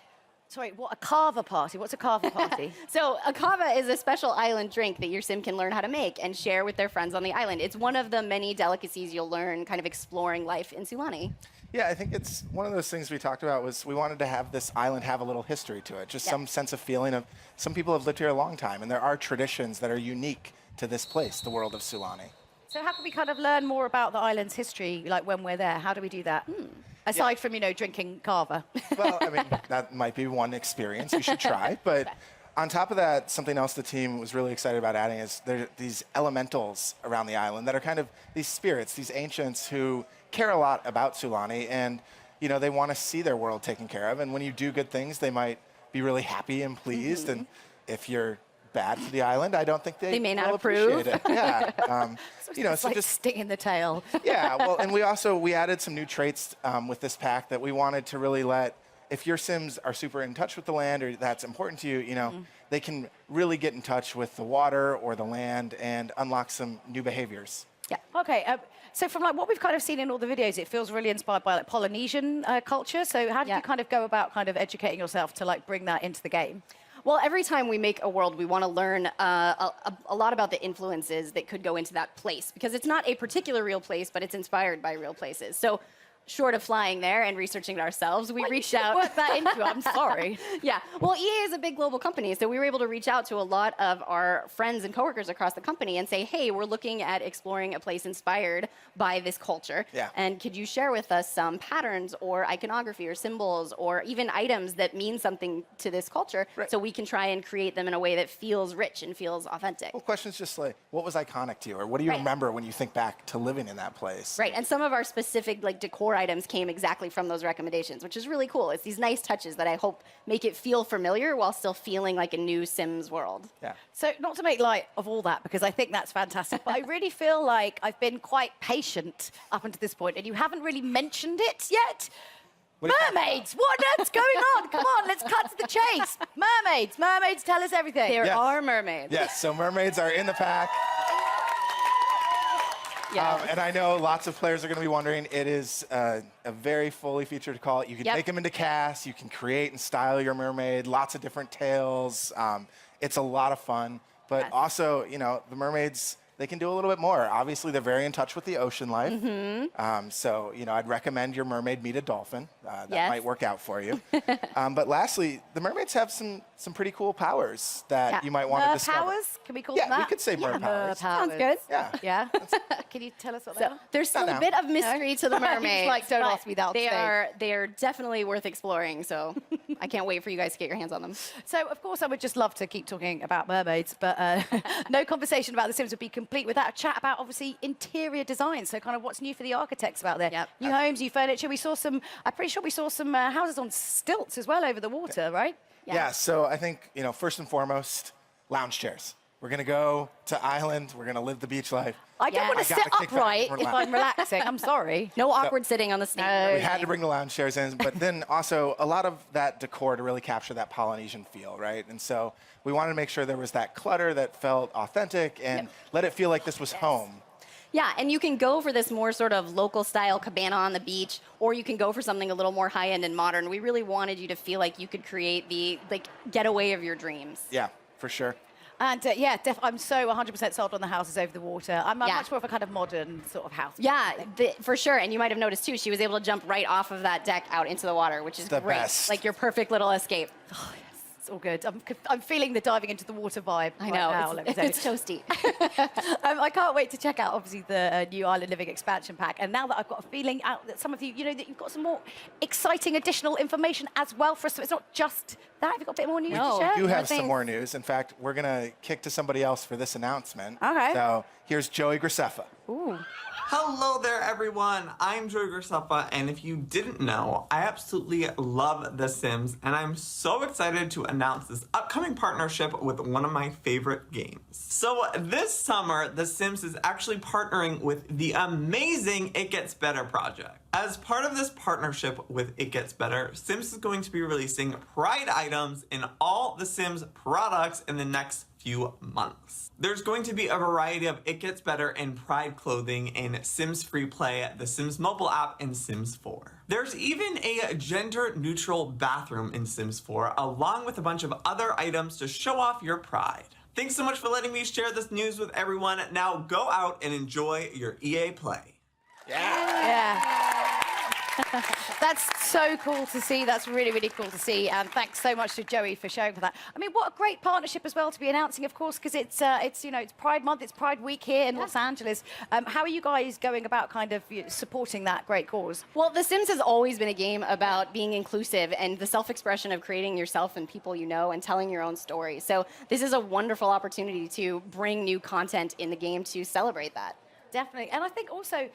Sorry, what, a kava party? What's a kava party? So a kava is a special island drink that your sim can learn how to make and share with their friends on the island. It's one of the many delicacies you'll learn kind of exploring life in Sulani. Yeah, I think it's one of those things we talked about was we wanted to have this island have a little history to it, just some sense of feeling of some people have lived here a long time, and there are traditions that are unique to this place, the world of Sulani. So how can we kind of learn more about the island's history, when we're there? How do we do that? Aside from, drinking kava. Well, I mean, that might be one experience you should try, but on top of that, something else the team was really excited about adding is there are these elementals around the island that are kind of these spirits, these ancients who care a lot about Sulani, and they want to see their world taken care of. And when you do good things, they might be really happy and pleased. And if you're bad for the island, I don't think they may not appreciate it. Yeah. So just stinging the tail. Yeah. Well, and we added some new traits with this pack that we wanted to really let if your Sims are super in touch with the land or that's important to you, you know, they can really get in touch with the water or the land and unlock some new behaviors. Yeah. Okay. So from like what we've kind of seen in all the videos, it feels really inspired by like Polynesian culture. So how did you kind of go about kind of educating yourself to like bring that into the game? Well, every time we make a world, we want to learn a lot about the influences that could go into that place, because it's not a particular real place, but it's inspired by real places. So short of flying there and researching it ourselves, we reached out. Work that into it. I'm sorry. Yeah. Well, EA is a big global company, so we were able to reach out to a lot of our friends and coworkers across the company and say, hey, we're looking at exploring a place inspired by this culture. Yeah. And could you share with us some patterns or iconography or symbols or even items that mean something to this culture so we can try and create them in a way that feels rich and feels authentic? Well, questions just like, what was iconic to you? Or what do you remember when you think back to living in that place? Right, and some of our specific like decor items came exactly from those recommendations, which is really cool. It's these nice touches that I hope make it feel familiar while still feeling like a new Sims world. Yeah. So not to make light of all that, because I think that's fantastic, but I really feel like I've been quite patient up until this point, and you haven't really mentioned it yet. Mermaids! What's going on? Come on, let's cut to the chase. Mermaids! Mermaids, tell us everything. There are mermaids. Yes, so mermaids are in the pack. And I know lots of players are going to be wondering, it is a very fully featured call. You can take them into cast, you can create and style your mermaid, lots of different tails. It's a lot of fun, but also, you know, the mermaids, they can do a little bit more. Obviously, they're very in touch with the ocean life. So, you know, I'd recommend your mermaid meet a dolphin. That might work out for you. But lastly, the mermaids have some pretty cool powers that you might want to discover. Powers? Can we call them that? Yeah, we could say mer powers. Sounds good. Yeah. Can you tell us what they are? There's still a bit of mystery to the mermaids. Like, don't ask me that. They are definitely worth exploring, so I can't wait for you guys to get your hands on them. So, of course, I would just love to keep talking about mermaids, but no conversation about The Sims would be complete without a chat about, obviously, interior design. So kind of what's new for the architects out there. New homes, new furniture. We saw some, I'm pretty sure we saw some houses on stilts as well over the water, right? Yeah, so I think, you know, first and foremost, lounge chairs. We're going to go to Island. We're going to live the beach life. I don't want to sit upright if I'm relaxing. I'm sorry. No awkward sitting on the stage. We had to bring the lounge chairs in, but then also a lot of that decor to really capture that Polynesian feel, right? And so we wanted to make sure there was that clutter that felt authentic and let it feel like this was home. Yeah, and you can go for this more sort of local style cabana on the beach, or you can go for something a little more high end and modern. We really wanted you to feel like you could create the getaway of your dreams. Yeah, for sure. And I'm so 100% sold on the houses over the water. I'm much more of a kind of modern sort of house. Yeah, for sure. And you might have noticed too, she was able to jump right off of that deck out into the water, which is the great. Best. Like your perfect little escape. Oh, yes. It's all good. I'm feeling the diving into the water vibe. I know. Right now, it's toasty. I can't wait to check out, obviously, the new Island Living expansion pack. And now that I've got a feeling out that some of you, you know, that you've got some more exciting additional information as well for us. So it's not just that. Have you got a bit more news to share? We do have some more news. In fact, we're going to kick to somebody else for this announcement. Okay. So here's Joey Graceffa. Ooh. Hello there, everyone. I'm Joey Graceffa, and if you didn't know, I absolutely love The Sims, and I'm so excited to announce this upcoming partnership with one of my favorite games. So this summer, The Sims is actually partnering with the amazing It Gets Better project. As part of this partnership with It Gets Better, Sims is going to be releasing Pride items in all The Sims products in the next few months. There's going to be a variety of It Gets Better and Pride clothing in Sims Free Play, the Sims mobile app, and Sims 4. There's even a gender-neutral bathroom in Sims 4, along with a bunch of other items to show off your pride. Thanks so much for letting me share this news with everyone. Now go out and enjoy your EA Play. Yeah. That's so cool to see. That's really, really cool to see. And thanks so much to Joey for showing for that. I mean, what a great partnership as well to be announcing, of course, because it's Pride Month, it's Pride Week here in Los Angeles. How are you guys going about kind of supporting that great cause? Well, The Sims has always been a game about being inclusive and the self-expression of creating yourself and people you know and telling your own story. So this is a wonderful opportunity to bring new content in the game to celebrate that. Definitely. And I think also,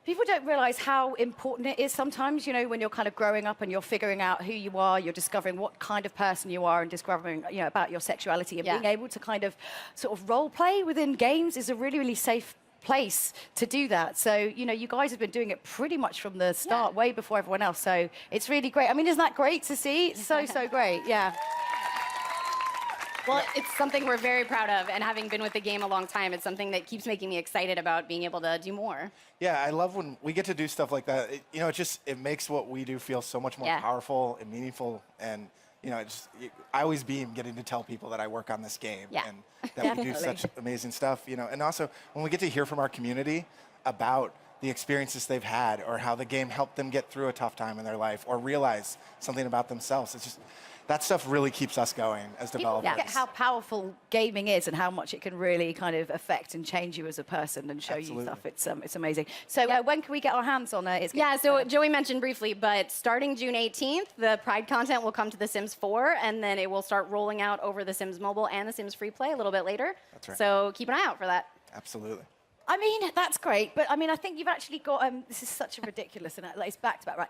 people don't realize how important it is sometimes, you know, when you're kind of growing up and you're figuring out who you are, you're discovering what kind of person you are and discovering, you know, about your sexuality and being able to kind of sort of role play within games is a really, really safe place to do that. So, you know, you guys have been doing it pretty much from the start, way before everyone else. So it's really great. I mean, isn't that great to see? So, so great. Yeah. Well, it's something we're very proud of, and having been with the game a long time, it's something that keeps making me excited about being able to do more. Yeah, I love when we get to do stuff like that. You know, it makes what we do feel so much more powerful and meaningful. And, you know, I always beam getting to tell people that I work on this game and that we do such amazing stuff, you know. And also, when we get to hear from our community about the experiences they've had or how the game helped them get through a tough time in their life or realize something about themselves, it's just, that stuff really keeps us going as developers. People forget how powerful gaming is and how much it can really kind of affect and change you as a person and show you stuff. It's amazing. So when can we get our hands on it? So Joey mentioned briefly, but starting June 18th, the Pride content will come to The Sims 4, and then it will start rolling out over The Sims Mobile and The Sims Free Play a little bit later. That's right. So keep an eye out for that. Absolutely. I mean, that's great, but I mean, I think you've actually got, this is such a ridiculous, and it's back to back, right?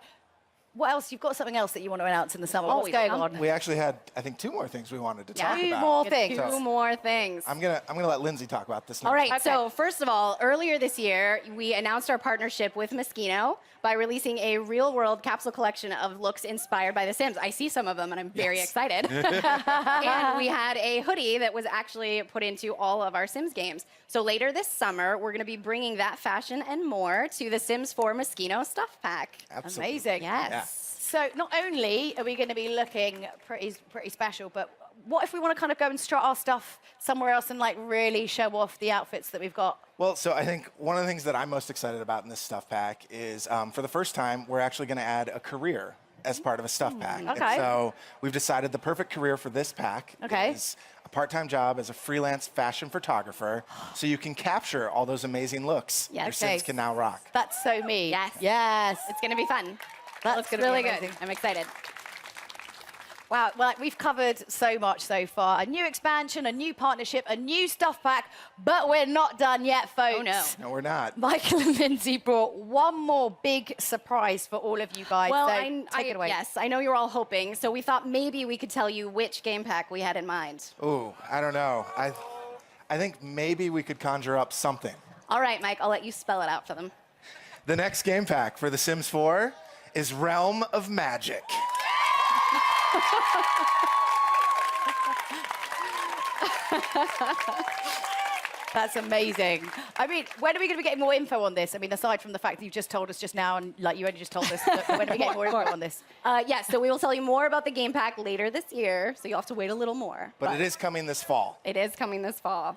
What else? You've got something else that you want to announce in the summer. What's going on? We actually had, I think, 2 more things we wanted to talk about. 2 more things. Two more things. I'm gonna let Lindsay talk about this. All right, so first of all, earlier this year, we announced our partnership with Moschino by releasing a real-world capsule collection of looks inspired by The Sims. I see some of them, and I'm very excited. And we had a hoodie that was actually put into all of our Sims games. So later this summer, we're going to be bringing that fashion and more to the Sims 4 Moschino Stuff Pack. Absolutely. Amazing. Yes. Yeah. So not only are we going to be looking pretty special, but what if we want to kind of go and strut our stuff somewhere else and like really show off the outfits that we've got? Well, so I think one of the things that I'm most excited about in this stuff pack is for the first time, we're actually going to add a career as part of a stuff pack. Okay. And so we've decided the perfect career for this pack is a part-time job as a freelance fashion photographer, so you can capture all those amazing looks your Sims can now rock. That's so me. Yes. Yes. It's going to be fun. That's Looks really good. I'm excited. Wow, well, we've covered so much so far. A new expansion, a new partnership, a new stuff pack, but we're not done yet, folks. Oh, no. No, we're not. Michael and Lindsay brought one more big surprise for all of you guys. Well, so take it away. Yes, I know you're all hoping, so we thought maybe we could tell you which game pack we had in mind. Ooh, I don't know. I think maybe we could conjure up something. All right, Mike, I'll let you spell it out for them. The next game pack for The Sims 4 is Realm of Magic. That's amazing. I mean, when are we going to be getting more info on this? I mean, aside from the fact that you just told us just now, and like you only just told us, but when are we getting more info on this? Yes, so we will tell you more about the game pack later this year, so you'll have to wait a little more. But it is coming this fall. It is coming this fall.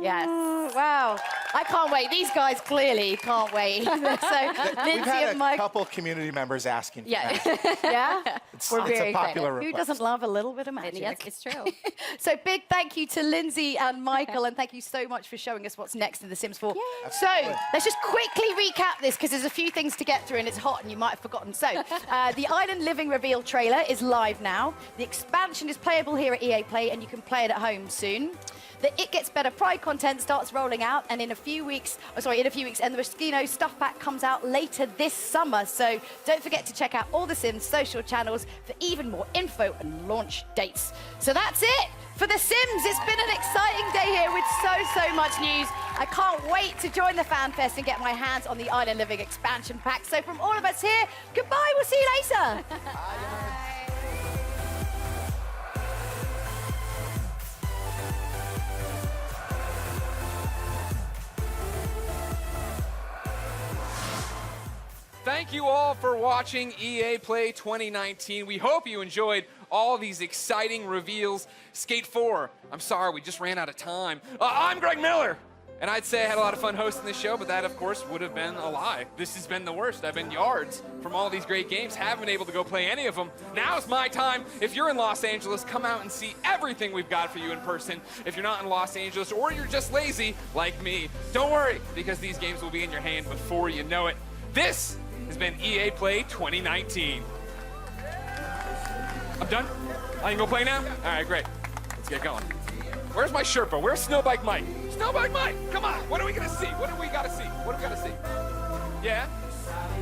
Yes. Wow. I can't wait. These guys clearly can't wait. So, We've Lindsay had and a Mike. couple community members asking for Yeah. that. Yeah? It's We're a very popular excited. Who request. doesn't love a little bit of magic? Yes, it's true. So big thank you to Lindsay and Michael, and thank you so much for showing us what's next in The Sims 4. So let's just quickly recap this, because there's a few things to get through, and it's hot, and you might have forgotten. So the Island Living reveal trailer is live now. The expansion is playable here at EA Play, and you can play it at home soon. The It Gets Better Pride content starts rolling out, and in a few weeks, and the Moschino Stuff Pack comes out later this summer. So don't forget to check out all The Sims social channels for even more info and launch dates. So that's it for The Sims. It's been an exciting day here with so much news. I can't wait to join the Fan Fest and get my hands on the Island Living expansion pack. So from all of us here, goodbye. We'll see you later. Thank you all for watching EA Play 2019. We hope you enjoyed all these exciting reveals. Skate 4, I'm sorry, we just ran out of time. I'm Greg Miller, and I'd say I had a lot of fun hosting this show, but that, of course, would have been a lie. This has been the worst. I've been yards from all these great games, haven't been able to go play any of them. Now's my time. If you're in Los Angeles, come out and see everything we've got for you in person. If you're not in Los Angeles, or you're just lazy, like me, don't worry, because these games will be in your hand before you know it. This has been EA Play 2019. I'm done? I can go play now? All right, great. Let's get going. Where's my Sherpa? Where's Snowbike Mike? Snowbike Mike, come on. What are we gonna see? What do we gotta see? What do we gotta see? Yeah?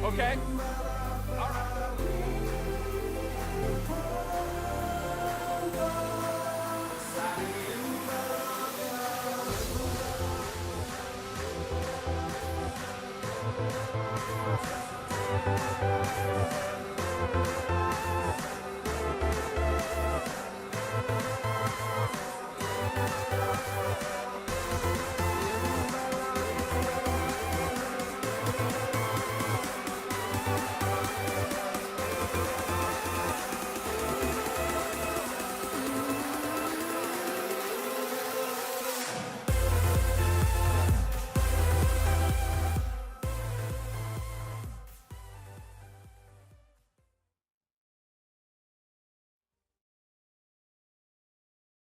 Okay. All right.